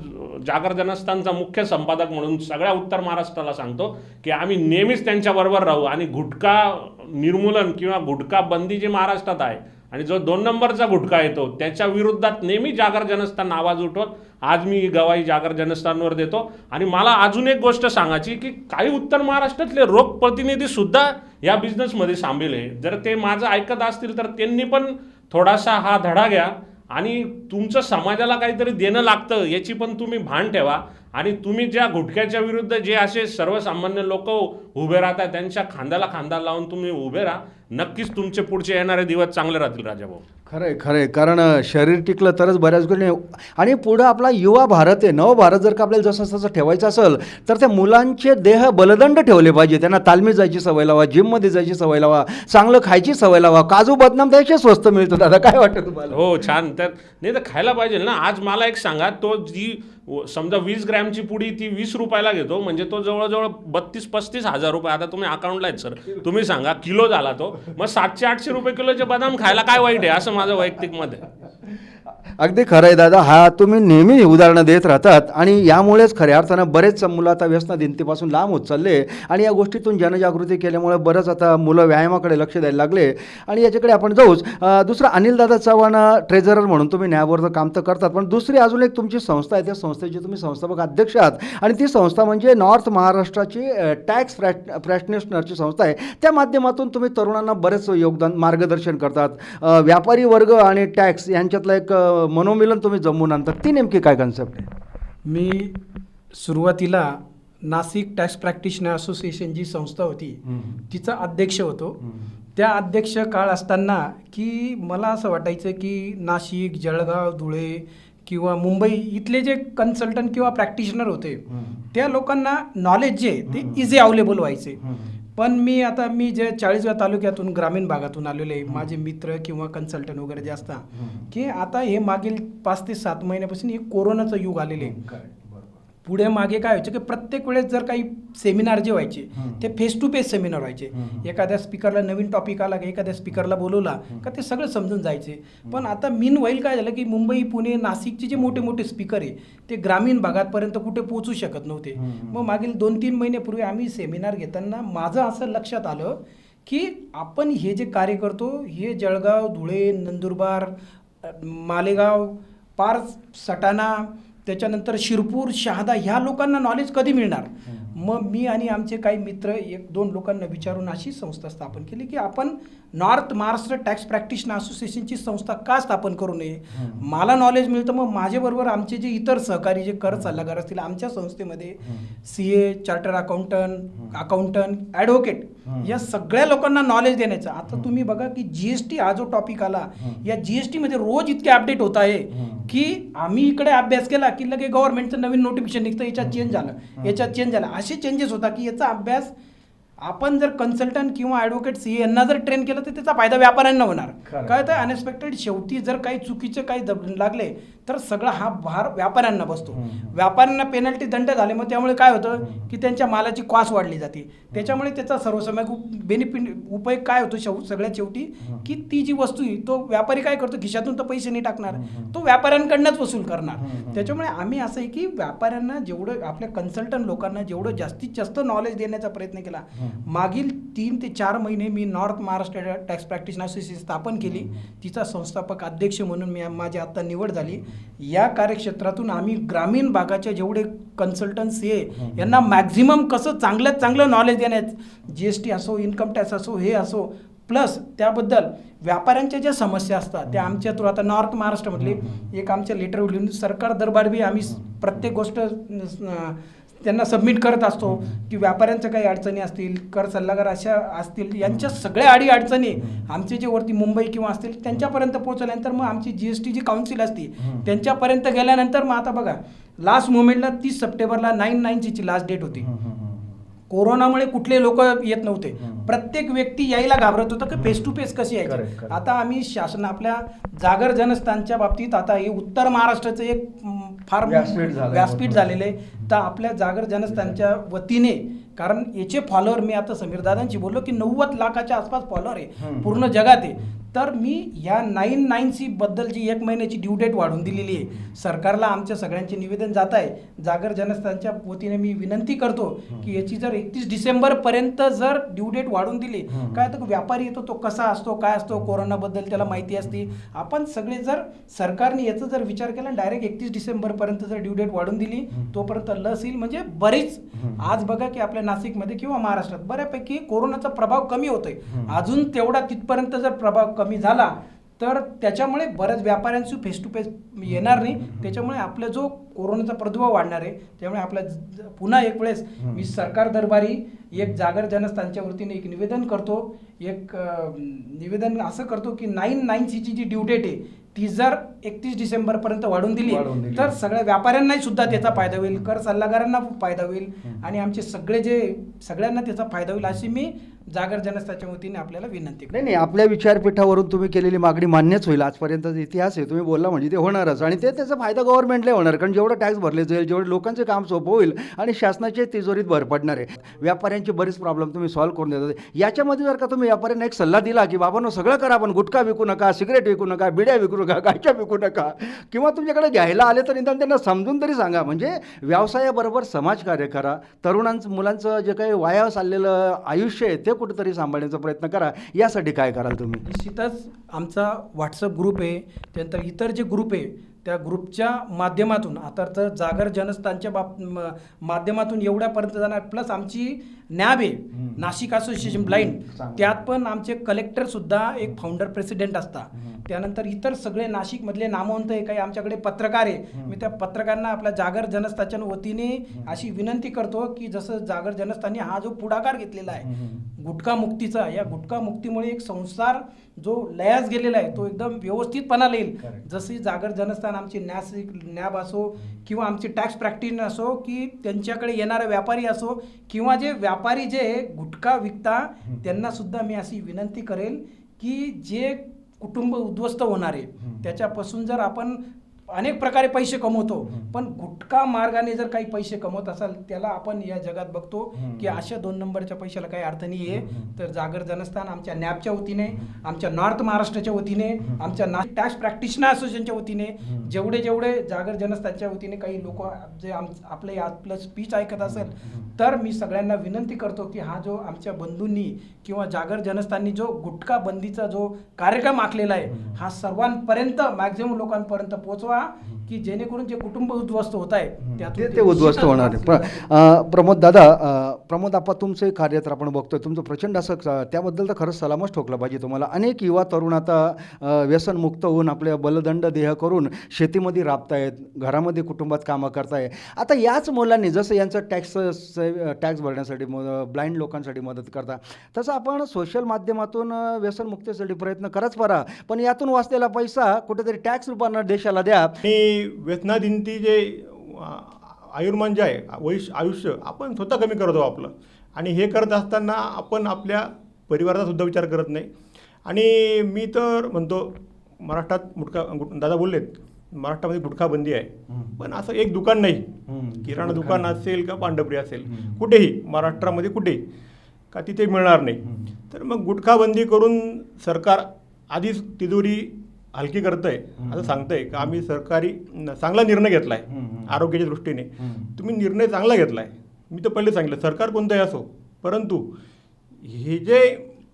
जागर जनस्थानचा मुख्य संपादक म्हणून सगळ्या उत्तर महाराष्ट्राला सांगतो की आम्ही नेहमीच त्यांच्याबरोबर राहू आणि गुटखा निर्मूलन किंवा गुटखा बंदी जी महाराष्ट्रात आहे आणि जो 2 नंबरचा गुटखा येतो त्याच्या विरोधात नेहमी जागर जनस्थान आवाज उठवत आज मी गवाही जागर जनस्थानवर देतो. आणि मला अजून एक गोष्ट सांगायची की काही उत्तर महाराष्ट्रातले लोक प्रतिनिधी सुद्धा या बिझनेसमध्ये सामील आहे. जर ते माझं ऐकत असतील तर त्यांनी पण थोडासा हा धडा घ्या आणि तुमचं समाजाला काहीतरी देणं लागतं याची पण तुम्ही भान ठेवा. आणि तुम्ही ज्या गुटख्याच्या विरुद्ध जे असे सर्वसामान्य लोक उभे राहतात त्यांच्या खांद्याला खांदा लावून तुम्ही उभे राहा. नक्कीच तुमचे पुढचे येणारे दिवस चांगले राहतील राजाभाऊ. खरंय खरंय, कारण शरीर टिकलं तरच बऱ्याच गोष्टी. आणि पुढं आपला युवा भारत आहे, नव भारत जर का आपल्याला जसं तसं ठेवायचं असेल तर त्या मुलांचे देह बलदंड ठेवले पाहिजे. त्यांना तालमीत जायची सवय लावा, जिममध्ये जायची सवय लावा, चांगलं खायची सवय लावा. काजू बदनाम त्याचे स्वस्त मिळतो. दादा काय वाटतं तुम्हाला? हो छान. तर नाही तर खायला पाहिजे ना. आज मला एक सांगा, तो जी समजा 20 ग्रॅमची पुडी ती 20 रुपयाला घेतो म्हणजे तो जवळजवळ 32-35 हजार रुपये. आता तुम्ही अकाउंटला आहेत सर, तुम्ही सांगा किलो झाला तो. मग 700-800 रुपये किलोचे बदाम खायला काय वाईट आहे असं माझं वैयक्तिक मत आहे. अगदी खरं आहे दादा, हा तुम्ही नेहमी उदाहरणं देत राहतात आणि यामुळेच खऱ्या अर्थानं बरेच मुलं आता व्यसनाधीनतेपासून लांब होत चालले आणि या गोष्टीतून जनजागृती केल्यामुळे बरंच आता मुलं व्यायामाकडे लक्ष द्यायला लागले आणि याच्याकडे आपण जाऊच. दुसरं अनिलदादा चव्हाण ट्रेझरर म्हणून तुम्ही न्यायाबरोबर काम तर करतात, पण दुसरी अजून एक तुमची संस्था आहे, त्या संस्थेचे तुम्ही संस्थापक अध्यक्ष आहात आणि ती संस्था म्हणजे नॉर्थ महाराष्ट्राची टॅक्स प्रॅक्टिशनरची संस्था आहे. त्या माध्यमातून तुम्ही तरुणांना बरेच योगदान मार्गदर्शन करतात. व्यापारी वर्ग आणि टॅक्स यांच्यातलं एक मनोमिलन तुम्ही जमवून आणतात, ती नेमकी काय कन्सेप्ट आहे? मी सुरुवातीला नाशिक टॅक्स प्रॅक्टिशनर असोसिएशन जी संस्था होती तिचा अध्यक्ष होतो. त्या अध्यक्ष काळ असताना की मला असं वाटायचं की नाशिक, जळगाव, धुळे किंवा मुंबई इथले जे कन्सल्टंट किंवा प्रॅक्टिशनर होते त्या लोकांना नॉलेज जे ते इझी अवेलेबल व्हायचे. पण मी जे 40व्या तालुक्यातून ग्रामीण भागातून आलेले माझे मित्र किंवा कन्सल्टंट वगैरे जे असतात की आता हे मागील 5 ते 7 महिन्यापासून हे कोरोनाचं युग आलेले. पुढे मागे काय व्हायचं की प्रत्येक वेळेस जर काही सेमिनार जे व्हायचे ते फेस टू फेस सेमिनार व्हायचे. एखाद्या स्पीकरला नवीन टॉपिक आला की एखाद्या स्पीकरला बोलवला का ते सगळं समजून जायचे. पण आता मीनवाईल काय झालं की मुंबई, पुणे, नाशिकचे जे मोठे मोठे स्पीकर आहे ते ग्रामीण भागातपर्यंत कुठे पोहोचू शकत नव्हते. मग मागील 2-3 महिन्यापूर्वी आम्ही सेमिनार घेताना माझं असं लक्षात आलं की आपण हे जे कार्य करतो हे जळगाव, धुळे, नंदुरबार, मालेगाव, पार सटाणा, त्याच्यानंतर शिरपूर, शहादा ह्या लोकांना नॉलेज कधी मिळणार. मग मी आणि आमचे काही मित्र 1-2 लोकांना विचारून अशी संस्था स्थापन केली की आपण नॉर्थ महाराष्ट्र टॅक्स प्रॅक्टिशनर असोसिएशनची संस्था का स्थापन करू नये. मला नॉलेज मिळतं, मग माझ्याबरोबर आमचे जे इतर सहकारी जे कर सल्लागार असतील आमच्या संस्थेमध्ये CA, चार्टर अकाउंटंट, ॲडव्होकेट या सगळ्या लोकांना नॉलेज देण्याचं. आता तुम्ही बघा की GST हा जो टॉपिक आला या GST मध्ये रोज इतके अपडेट होत आहे की आम्ही इकडे अभ्यास केला की लगे गव्हर्नमेंटचं नवीन नोटिफिकेशन निघतं, याच्यात चेंज झालं, असे चेंजेस होता की याचा अभ्यास आपण जर कन्सल्टंट किंवा ॲडव्होकेट CA यांना जर ट्रेन केलं तर त्याचा फायदा व्यापाऱ्यांना होणार. काय तर अनएक्सपेक्टेड शेवटी जर काही चुकीचे काही लागले तर सगळा हा भार व्यापाऱ्यांना बसतो. व्यापाऱ्यांना पेनल्टी दंड झाले, मग त्यामुळे काय होतं की त्यांच्या मालाची कॉस्ट वाढली जाते. त्याच्यामुळे त्याचा सर्वसमावेश बेनिफिट उपयोग काय होतो सगळ्यात शेवटी की ती जी वस्तू आहे तो व्यापारी काय करतो, खिशातून तर पैसे नाही टाकणार, तो व्यापाऱ्यांकडनंच वसूल करणार. त्याच्यामुळे आम्ही असं आहे की व्यापाऱ्यांना जेवढं आपल्या कन्सल्टंट लोकांना जेवढं जास्तीत जास्त नॉलेज देण्याचा प्रयत्न केला. मागील 3 ते 4 महिने मी north Maharashtra tax practitioner association स्थापन केली. तिचा संस्थापक अध्यक्ष म्हणून माझी आत्ता निवड झाली. या कार्यक्षेत्रातून आम्ही ग्रामीण भागाच्या जेवढे कन्सल्टन्स आहे यांना मॅक्झिमम कसं चांगल्यात चांगलं नॉलेज देण्यात, GST असो, इन्कम टॅक्स असो, हे असो, प्लस त्याबद्दल व्यापाऱ्यांच्या ज्या समस्या असतात त्या आमच्या थ्रू आता नॉर्थ महाराष्ट्रामधले एक आमच्या लेटर लिहून सरकार दरबार बी आम्ही प्रत्येक गोष्ट त्यांना सबमिट करत असतो की व्यापाऱ्यांच्या काही अडचणी असतील, कर सल्लागार अशा असतील, यांच्या सगळ्या अडचणी आमचे जे वरती मुंबई किंवा असतील त्यांच्यापर्यंत पोहोचल्यानंतर मग आमची GST जी काउन्सिल असते त्यांच्यापर्यंत गेल्यानंतर मग आता बघा लास्ट मोमेंटला 30 सप्टेंबरला 9/9 लास्ट डेट होती. कोरोनामुळे कुठले लोक येत नव्हते, प्रत्येक व्यक्ती यायला घाबरत होतं की फेस टू फेस कशी आहे. आता आम्ही शासन आपल्या जागर जनस्थानच्या बाबतीत आता हे उत्तर महाराष्ट्राचं एक फार व्यासपीठ झालेलं आहे. तर आपल्या जागर जनस्थानच्या वतीने, कारण याचे फॉलोअर मी आता समीर दादांशी बोललो की 90 लाखाच्या आसपास फॉलोअर आहे पूर्ण जगात आहे. तर मी या 9/9 बद्दल जी 1 महिन्याची ड्यू डेट वाढून दिलेली आहे सरकारला, आमच्या सगळ्यांचे निवेदन जात आहे. जागर जनस्थानच्या वतीने मी विनंती करतो की याची जर 31 डिसेंबरपर्यंत जर ड्यू डेट वाढून दिली, काय तर व्यापारी येतो तो कसा असतो काय असतो कोरोनाबद्दल त्याला माहिती असते. आपण सगळे जर सरकारने याचा जर विचार केला डायरेक्ट 31 डिसेंबरपर्यंत जर ड्यू डेट वाढून दिली तोपर्यंत लस येईल. म्हणजे बरीच आज बघा की आपल्या नाशिकमध्ये किंवा महाराष्ट्रात बऱ्यापैकी कोरोनाचा प्रभाव कमी होतोय. अजून तेवढा तिथपर्यंत जर प्रभाव कमी झाला तर त्याच्यामुळे बऱ्याच व्यापाऱ्यांशी फेस टू फेस येणार नाही. त्याच्यामुळे आपला जो कोरोनाचा प्रादुर्भाव वाढणार आहे. त्यामुळे आपल्या पुन्हा एक वेळेस मी सरकार दरबारी एक जागर जनस्थानच्या वतीने एक निवेदन करतो, एक निवेदन असं करतो की 9/9 जी ड्यू डेट आहे ती जर 31 डिसेंबरपर्यंत वाढून दिली तर सगळ्या व्यापाऱ्यांनाही सुद्धा त्याचा फायदा होईल, कर सल्लागारांना फायदा होईल आणि आमचे सगळ्यांना त्याचा फायदा होईल अशी मी जागर जनस्थानच्या वतीने आपल्याला विनंती करतो. नाही, आपल्या विचारपीठावरून तुम्ही केलेली मागणी मान्यच होईल. आजपर्यंत इतिहास आहे, तुम्ही बोलला म्हणजे ते होणारच आणि त्याचा फायदा गव्हर्नमेंटला होणार, कारण जेवढं टॅक्स भरले जाईल, जेवढे लोकांचे काम सोपं होईल आणि शासनाच्या तिजोरीत भर पडणार आहे. व्यापाऱ्यांचे बरेच प्रॉब्लेम तुम्ही सॉल्व्ह करून देतात. याच्यामध्ये जर का तुम्ही व्यापाऱ्यांना एक सल्ला दिला की बाबांनो सगळं करा, पण गुटखा विकू नका, सिगरेट विकू नका, बिड्या विकू नका, गायच्या विकू नका, किंवा तुमच्याकडे घ्यायला आले तर निदान त्यांना समजून तरी सांगा. म्हणजे व्यवसायाबरोबर समाजकार्य करा, तरुणांचं मुलांचं जे काही वाया चाललेलं आयुष्य आहे ते कुठेतरी सांभाळण्याचा प्रयत्न करा. यासाठी काय कराल तुम्ही? निश्चितच आमचा व्हॉट्सअप ग्रुप आहे, त्यानंतर इतर जे ग्रुप आहे त्या ग्रुपच्या माध्यमातून आता तर जागर जनस्थानच्या माध्यमातून एवढ्यापर्यंत जाणार. प्लस आमची नॅब आहे नाशिक असोसिएशन ब्लाइंड, त्यात पण आमचे कलेक्टरसुद्धा एक फाउंडर प्रेसिडेंट असतात. त्यानंतर इतर सगळे नाशिकमधले नामवंत आहे, काही आमच्याकडे पत्रकार आहे. मी त्या पत्रकारांना आपल्या जागर जनस्थानच्या वतीने अशी विनंती करतो की जसं जागर जनस्थानने हा जो पुढाकार घेतलेला आहे गुटखा मुक्तीचा, या गुटखा मुक्तीमुळे एक संसार जो लयास गेलेला आहे तो एकदम व्यवस्थितपणा येईल. जशी जागर जनस्थान आमची नॅब असो किंवा आमची टॅक्स प्रॅक्टिस असो की त्यांच्याकडे येणारे व्यापारी असो किंवा जे व्यापारी जे गुटखा विकता त्यांना सुद्धा मी अशी विनंती करेल की जे कुटुंब उद्ध्वस्त होणार आहे त्याच्यापासून जर आपण अनेक प्रकारे पैसे कमवतो, पण गुटखा मार्गाने जर काही पैसे कमवत असाल त्याला आपण या जगात बघतो की अशा 2 नंबरच्या पैशाला काही अर्थ नाही आहे. तर जागर जनस्थान आमच्या नॅबच्या वतीने, आमच्या नॉर्थ महाराष्ट्राच्या वतीने, आमच्या नाशिक टॅक्स प्रॅक्टिशनर असोसिएशनच्या वतीने जेवढे जागर जनस्थानच्या वतीने काही लोक जे आपलं स्पीच ऐकत असेल तर मी सगळ्यांना विनंती करतो की हा जो आमच्या बंधूंनी किंवा जागर जनस्थाननी जो गुटखा बंदीचा जो कार्यक्रम आखलेला आहे हा सर्वांपर्यंत मॅक्झिमम लोकांपर्यंत पोहोचवा की जेणेकरून जे कुटुंब उद्ध्वस्त होत आहे ते उद्ध्वस्त होणार आहे. प्रमोद दादा, प्रमोद आपा तुमचं कार्य तर आपण बघतोय, तुमचं प्रचंड असं, त्याबद्दल तर खरंच सलामच ठोकला पाहिजे तुम्हाला. अनेक युवा तरुण आता व्यसनमुक्त होऊन आपल्या बलदंड देह करून शेतीमध्ये राबतायत, घरामध्ये कुटुंबात कामं करताय. आता याच मुलांनी जसं यांचं टॅक्स भरण्यासाठी ब्लाइंड लोकांसाठी मदत करता, तसं आपण सोशल माध्यमातून व्यसनमुक्तीसाठी प्रयत्न करत परा, पण यातून वाचलेला पैसा कुठेतरी टॅक्स रूपानं देशाला द्या. आणि व्यसनाधीनती जे आयुर्मान जे आहे आयुष्य आपण स्वतः कमी करतो आपलं, आणि हे करत असताना आपण आपल्या परिवाराचा सुद्धा विचार करत नाही. आणि मी तर म्हणतो महाराष्ट्रात दादा बोललेत महाराष्ट्रामध्ये गुटखा बंदी आहे, पण असं एक दुकान नाही, किराणा दुकान असेल का पांढरपुरी असेल, कुठेही महाराष्ट्रामध्ये कुठेही का तिथे मिळणार नाही. तर मग गुटखा बंदी करून सरकार आधीच तिजोरी हलकी करतं आहे असं सांगतं आहे का आम्ही सरकारी चांगला निर्णय घेतला आहे आरोग्याच्या दृष्टीने. तुम्ही निर्णय चांगला घेतला आहे, मी तर पहिले सांगितलं सरकार कोणतंही असो, परंतु हे जे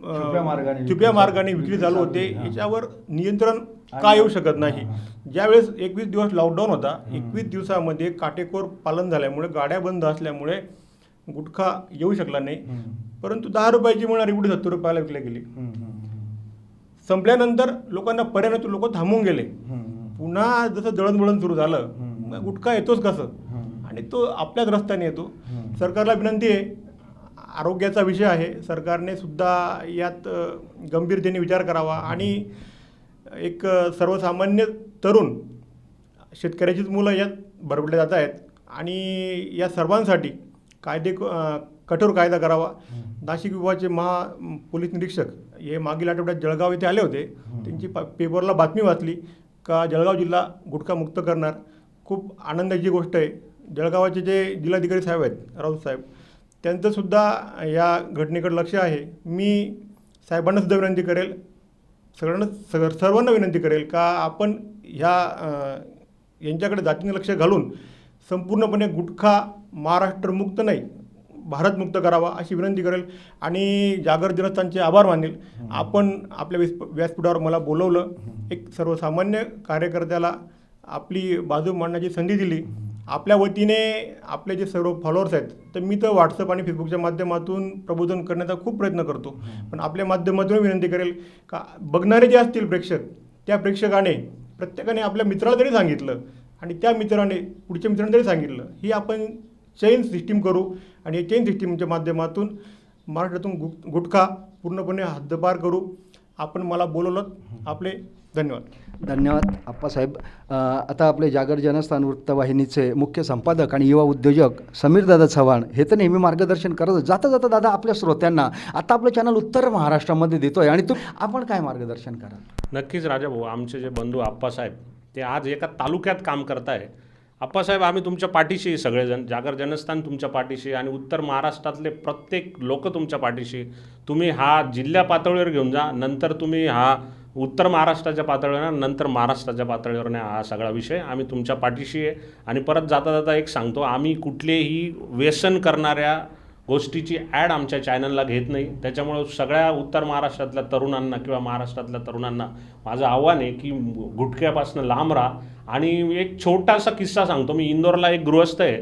छुप्या मार्गाने विक्री चालू होते याच्यावर नियंत्रण का येऊ शकत नाही. ज्यावेळेस 21 दिवस लॉकडाऊन होता, 21 दिवसामध्ये काटेकोर पालन झाल्यामुळे, गाड्या बंद असल्यामुळे गुटखा येऊ शकला नाही, परंतु 10 रुपयाची मिळणारी पुढे 70 रुपयाला विकली गेली. संपल्यानंतर लोकांना पर्याय नव्हते, लोक थांबून गेले. पुन्हा जसं दळणवळण सुरू झालं, मग गुटखा येतोच कसं, आणि तो आपल्याच रस्त्याने येतो. सरकारला विनंती आहे, आरोग्याचा विषय आहे, सरकारने सुद्धा यात गंभीरतेने विचार करावा आणि एक सर्वसामान्य तरुण शेतकऱ्याचीच मुलं यात भरभरले जात आहेत आणि या सर्वांसाठी कठोर कायदा करावा. नाशिक विभागाचे पोलीस निरीक्षक हे मागील आठवड्यात जळगाव येथे आले होते. त्यांची पेपरला बातमी वाचली का जळगाव जिल्हा गुटखामुक्त करणार. खूप आनंदाची गोष्ट आहे. जळगावाचे जे जिल्हाधिकारी साहेब आहेत राऊत साहेब, त्यांचंसुद्धा या घटनेकडे लक्ष आहे. मी साहेबांनासुद्धा विनंती करेल, सर्वांना विनंती करेल का आपण यांच्याकडे जातीने लक्ष घालून संपूर्णपणे गुटखा महाराष्ट्रमुक्त नाही भारतमुक्त करावा अशी विनंती करेल आणि जागर जनस्थानचे आभार मानेल. आपण आपल्या व्यासपीठावर मला बोलवलं, एक सर्वसामान्य कार्यकर्त्याला आपली बाजू मांडण्याची संधी दिली. आपल्या वतीने आपले जे सर्व फॉलोअर्स आहेत, तर मी तर व्हॉट्सअप आणि फेसबुकच्या माध्यमातून प्रबोधन करण्याचा खूप प्रयत्न करतो, पण आपल्या माध्यमातून विनंती करेल का बघणारे जे असतील प्रेक्षक, त्या प्रेक्षकाने प्रत्येकाने आपल्या मित्राला तरी सांगितलं आणि त्या मित्राने पुढच्या मित्राने तरी सांगितलं, ही आपण चेन सिस्टीम करू आणि या चेन सिस्टीमच्या माध्यमातून महाराष्ट्रातून गुटखा पूर्णपणे हद्दपार करू. आपण मला बोलवलं, आपले धन्यवाद. धन्यवाद आप्पासाहेब. आता आपले जागर जनस्थान वृत्तवाहिनीचे मुख्य संपादक आणि युवा उद्योजक समीरदादा चव्हाण हे तर नेहमी मार्गदर्शन करत. जाता जाता दादा आपल्या श्रोत्यांना, आता आपलं चॅनल उत्तर महाराष्ट्रामध्ये देतोय आणि आपण काय मार्गदर्शन कराल? नक्कीच राजाभाऊ, आमचे जे बंधू आप्पासाहेब ते आज एका तालुक्यात काम करताय. आप्पासाहेब, आम्ही तुमच्या पाठीशी, सगळेजण जागर जनस्थान तुमच्या पाठीशी आणि उत्तर महाराष्ट्रातले प्रत्येक लोक तुमच्या पाठीशी. तुम्ही हा जिल्हा पातळीवर घेऊन जा, नंतर तुम्ही हा उत्तर महाराष्ट्राच्या पातळीवर, नंतर महाराष्ट्राच्या पातळीवर हा सगळा विषय. आम्ही तुमच्या पाठीशी आहे. आणि परत जाता जाता एक सांगतो, आम्ही कुठलेही व्यसन करणाऱ्या गोष्टीची ॲड आमच्या चॅनलला घेत नाही. त्याच्यामुळं सगळ्या उत्तर महाराष्ट्रातल्या तरुणांना किंवा महाराष्ट्रातल्या तरुणांना माझं आव्हान आहे की गुटख्यापासून लांब राहा. आणि एक छोटासा किस्सा सांगतो मी. इंदोरला एक गृहस्थ आहे,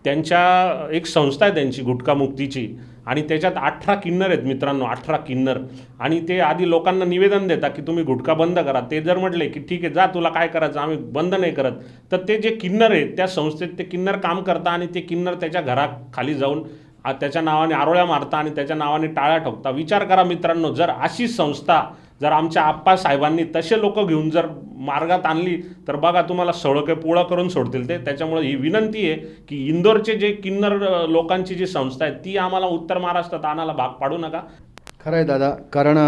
त्यांच्या एक संस्था आहे त्यांची गुटखामुक्तीची, आणि त्याच्यात 18 किन्नर आहेत मित्रांनो, 18 किन्नर. आणि ते आधी लोकांना निवेदन देतात की तुम्ही गुटखा बंद करा. ते जर म्हटले की ठीक आहे, जा तुला काय करायचं, आम्ही बंद नाही करत, तर ते जे किन्नर आहेत त्या संस्थेत ते किन्नर काम करतात आणि ते किन्नर त्याच्या घराखाली जाऊन त्याच्या नावाने आरोळ्या मारता आणि त्याच्या नावाने टाळ्या ठोकता. विचार करा मित्रांनो, जर अशी संस्था जर आमच्या आप्पासाहेबांनी तसे लोक घेऊन जर मार्गात आणली तर बघा तुम्हाला सळके पोळा करून सोडतील ते. त्याच्यामुळे ही विनंती आहे की इंदोरचे जे किन्नर लोकांची जी संस्था आहे ती आम्हाला उत्तर महाराष्ट्रात आणायला भाग पाडू नका. खरं आहे दादा, कारण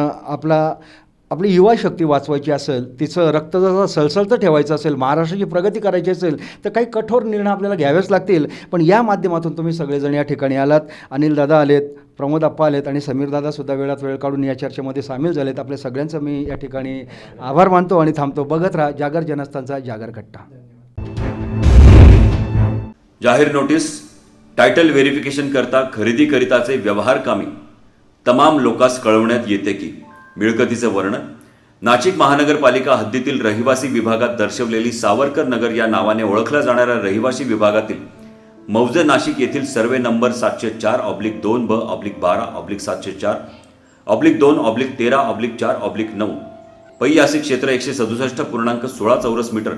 आपली युवा शक्ती वाचवायची असेल, तिचं रक्त जसं सळसळतं ठेवायचं असेल, महाराष्ट्राची प्रगती करायची असेल तर काही कठोर निर्णय आपल्याला घ्यावेच लागतील. पण या माध्यमातून तुम्ही सगळेजण या ठिकाणी आलात. अनिल दादा आलेत, प्रमोद आप्पा आलेत आणि समीरदादासुद्धा वेळात वेळ काढून या चर्चेमध्ये सामील झालेत. आपल्या सगळ्यांचं मी या ठिकाणी आभार मानतो आणि थांबतो. बघत राहा जागर जनस्थानचा जागर कट्टा. जाहीर नोटीस. टायटल व्हेरिफिकेशन करता खरेदी करिताचे व्यवहार कामी तमाम लोकांस कळवण्यात येते की मिळकतीचं वर्णन नाशिक महानगरपालिका हद्दीतील रहिवासी विभागात दर्शवलेली सावरकर नगर या नावाने ओळखल्या जाणाऱ्या रहिवासी विभागातील मौजे नाशिक येथील सर्वे नंबर 704/2/12/7/12/13/4/9 पै यासी क्षेत्र 167.16 चौरस मीटर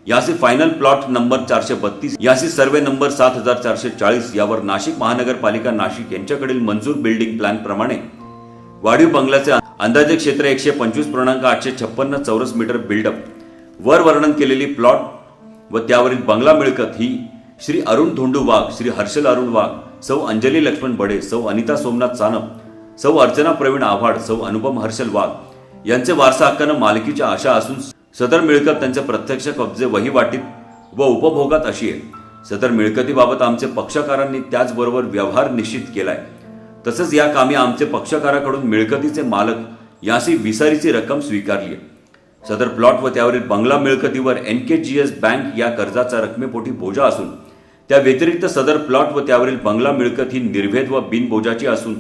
यासी फायनल प्लॉट नंबर 432 यासी सर्वे नंबर 7440 यावर नाशिक महानगरपालिका नाशिक यांच्याकडील मंजूर बिल्डिंग प्लॅन प्रमाणे वाढीव बंगल्याचे अंदाजे क्षेत्र 125.856 चौरस मीटर बिल्डअप वर वर्णन केलेली प्लॉट व त्यावरील बंगला मिळकत ही श्री अरुण धोंडू वाघ, श्री हर्षल अरुण वाघ, सौ अंजली लक्ष्मण बडे, सौ अनिता सोमनाथ चानप, सौ अर्चना प्रवीण आव्हाड, सौ अनुपम हर्षल वाघ यांचे वारसा हक्कानं मालकीच्या आशा असून सदर मिळकत त्यांच्या प्रत्यक्ष कब्जे वहिवाटीत व उपभोगात अशी आहे. सदर मिळकतीबाबत आमचे पक्षकारांनी त्याचबरोबर व्यवहार निश्चित केलाय. तसेच या कामी आमचे पक्षकाराकडून मिळकतीचे मालक यासी विसारीची रक्कम स्वीकारली आहे. सदर प्लॉट व त्यावरील बंगला मिळकतीवर NKGS बँक या कर्जाचा रकमेपोटी बोजा असून त्या व्यतिरिक्त सदर प्लॉट व त्यावरील बंगला मिळकत ही निर्भेद व बिनबोजाची असून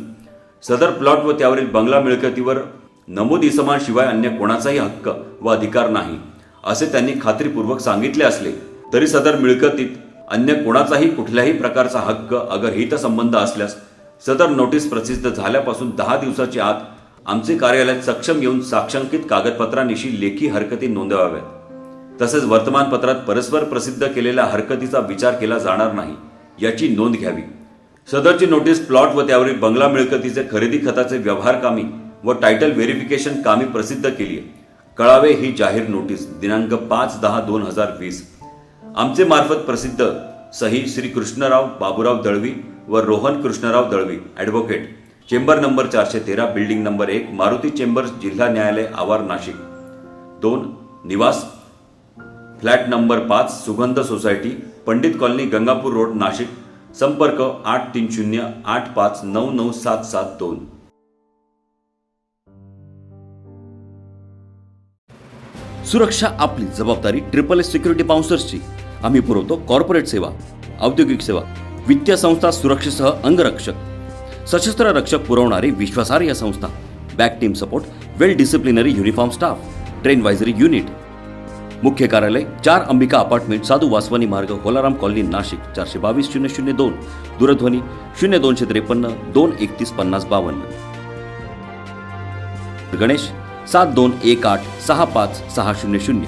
सदर प्लॉट व त्यावरील बंगला मिळकतीवर नमूद इसमांशिवाय अन्य कोणाचाही हक्क व अधिकार नाही असे त्यांनी खात्रीपूर्वक सांगितले असले तरी सदर मिळकतीत अन्य कोणाचाही कुठल्याही प्रकारचा हक्क अगर हितसंबंध असल्यास सदर नोटीस प्रसिद्ध झाल्यापासून 10 दिवसाच्या आत आमचे कार्यालय सक्षम येऊन साक्षांकित कागदपत्रांनिशी लेखी हरकती नोंदवाव्यात. तसेच वर्तमानपत्रात परस्पर प्रसिद्ध केलेल्या हरकतीचा विचार केला जाणार नाही याची नोंद घ्यावी. सदरची नोटीस प्लॉट व त्यावरील बंगला मिळकतीचे खरेदी खताचे व्यवहार कामी व टायटल व्हेरिफिकेशन कामी प्रसिद्ध केली आहे. कळावे ही जाहीर नोटीस दिनांक 5/10/2020 आमचे मार्फत प्रसिद्ध सही श्री कृष्णराव बाबूराव दळवी व Rohan Krishnarao Dalvi advocate, chamber number 413, building number 1, Maruti chambers, जिल्हा न्यायालय आवार, नाशिक. 2. निवास flat number 5, Sugandh society, Pandit colony, Gangapur road, Nashik. संपर्क 8308599772. सुरक्षा आपली जबाबदारी. SSS सिक्युरिटी बाउन्सर्सची. आम्ही पुरवतो कॉर्पोरेट सेवा, औद्योगिक सेवा, वित्तीय संस्था, सुरक्षेसह अंगरक्षक, सशस्त्र रक्षक पुरवणारी विश्वासार्ह संस्था, back team support, well disciplinary uniform staff, train वायझरी युनिट. मुख्य कार्यालय 4 अंबिका अपार्टमेंट, साधू वासवानी मार्ग, होलाराम कॉलनी, नाशिक. 422-002. दूरध्वनी 0253 231 5052. गणेश 7218 65600.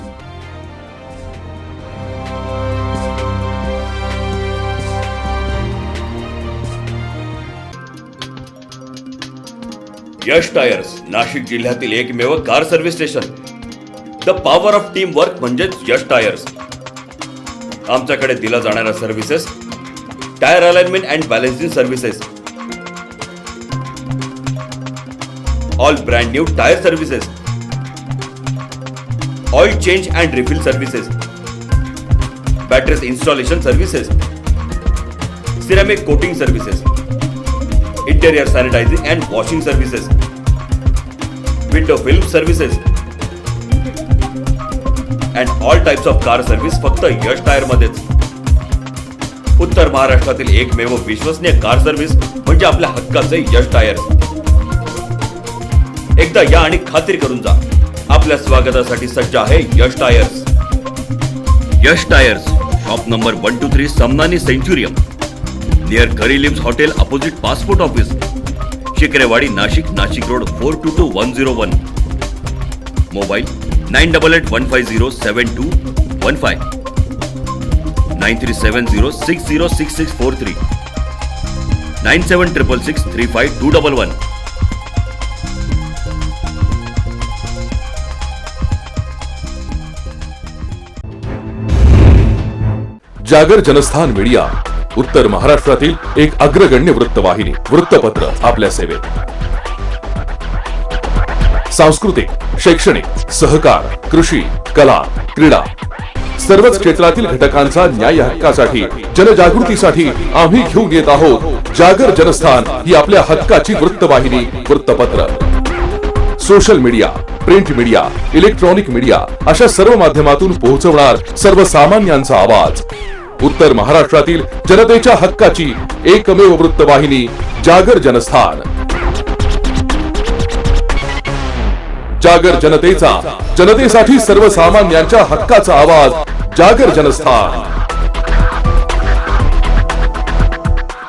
यश टायर्स, नाशिक जिल्ह्यातील एकमेव car service station. The power of team work म्हणजेच यश टायर्स. आमच्याकडे दिला जाणाऱ्या services: tyre alignment and balancing services, all brand new tyre services, oil change and refill services, batteries installation services, ceramic coating services, interior sanitising and washing services, window film services and all types of car service फक्त Yash tyre मध्येच. उत्तर महाराष्ट्रातील एकमेव विश्वसनीय car service म्हणजे आपल्या हक्काचे यश tyres. एकदा या आणि खात्री करून जा. आपल्या स्वागतासाठी सज्ज आहे Yash tyres. Yash tyres, shop number 123, Samnani Centurium, near करीलिम्स hotel, opposite passport office, Shikrewadi, Nashik. Nashik road 422101. Mobile 9881507215, 9370606643, 9766635211. जागर जनस्थान मीडिया, उत्तर महाराष्ट्रातील एक अग्रगण्य वृत्तवाहिनी, वृत्तपत्र आपल्या सेवेत. सांस्कृतिक, शैक्षणिक, सहकार, कृषी, कला, क्रीडा सर्वच क्षेत्रातील घटकांचा न्याय हक्कासाठी, जनजागृतीसाठी आम्ही घेऊन येत आहोत जागर जनस्थान ही आपल्या हक्काची वृत्तवाहिनी, वृत्तपत्र. Social media, print media, electronic media अशा सर्व माध्यमातून पोहोचवणार सर्वसामान्यांचा आवाज. उत्तर महाराष्ट्रातील जनतेच्या हक्काची एकमेव वृत्तवाहिनी जागर जनस्थान. जागर जनतेचा, जनतेसाठी सर्वसामान्यांच्या हक्काचा आवाज, जागर जनस्थान.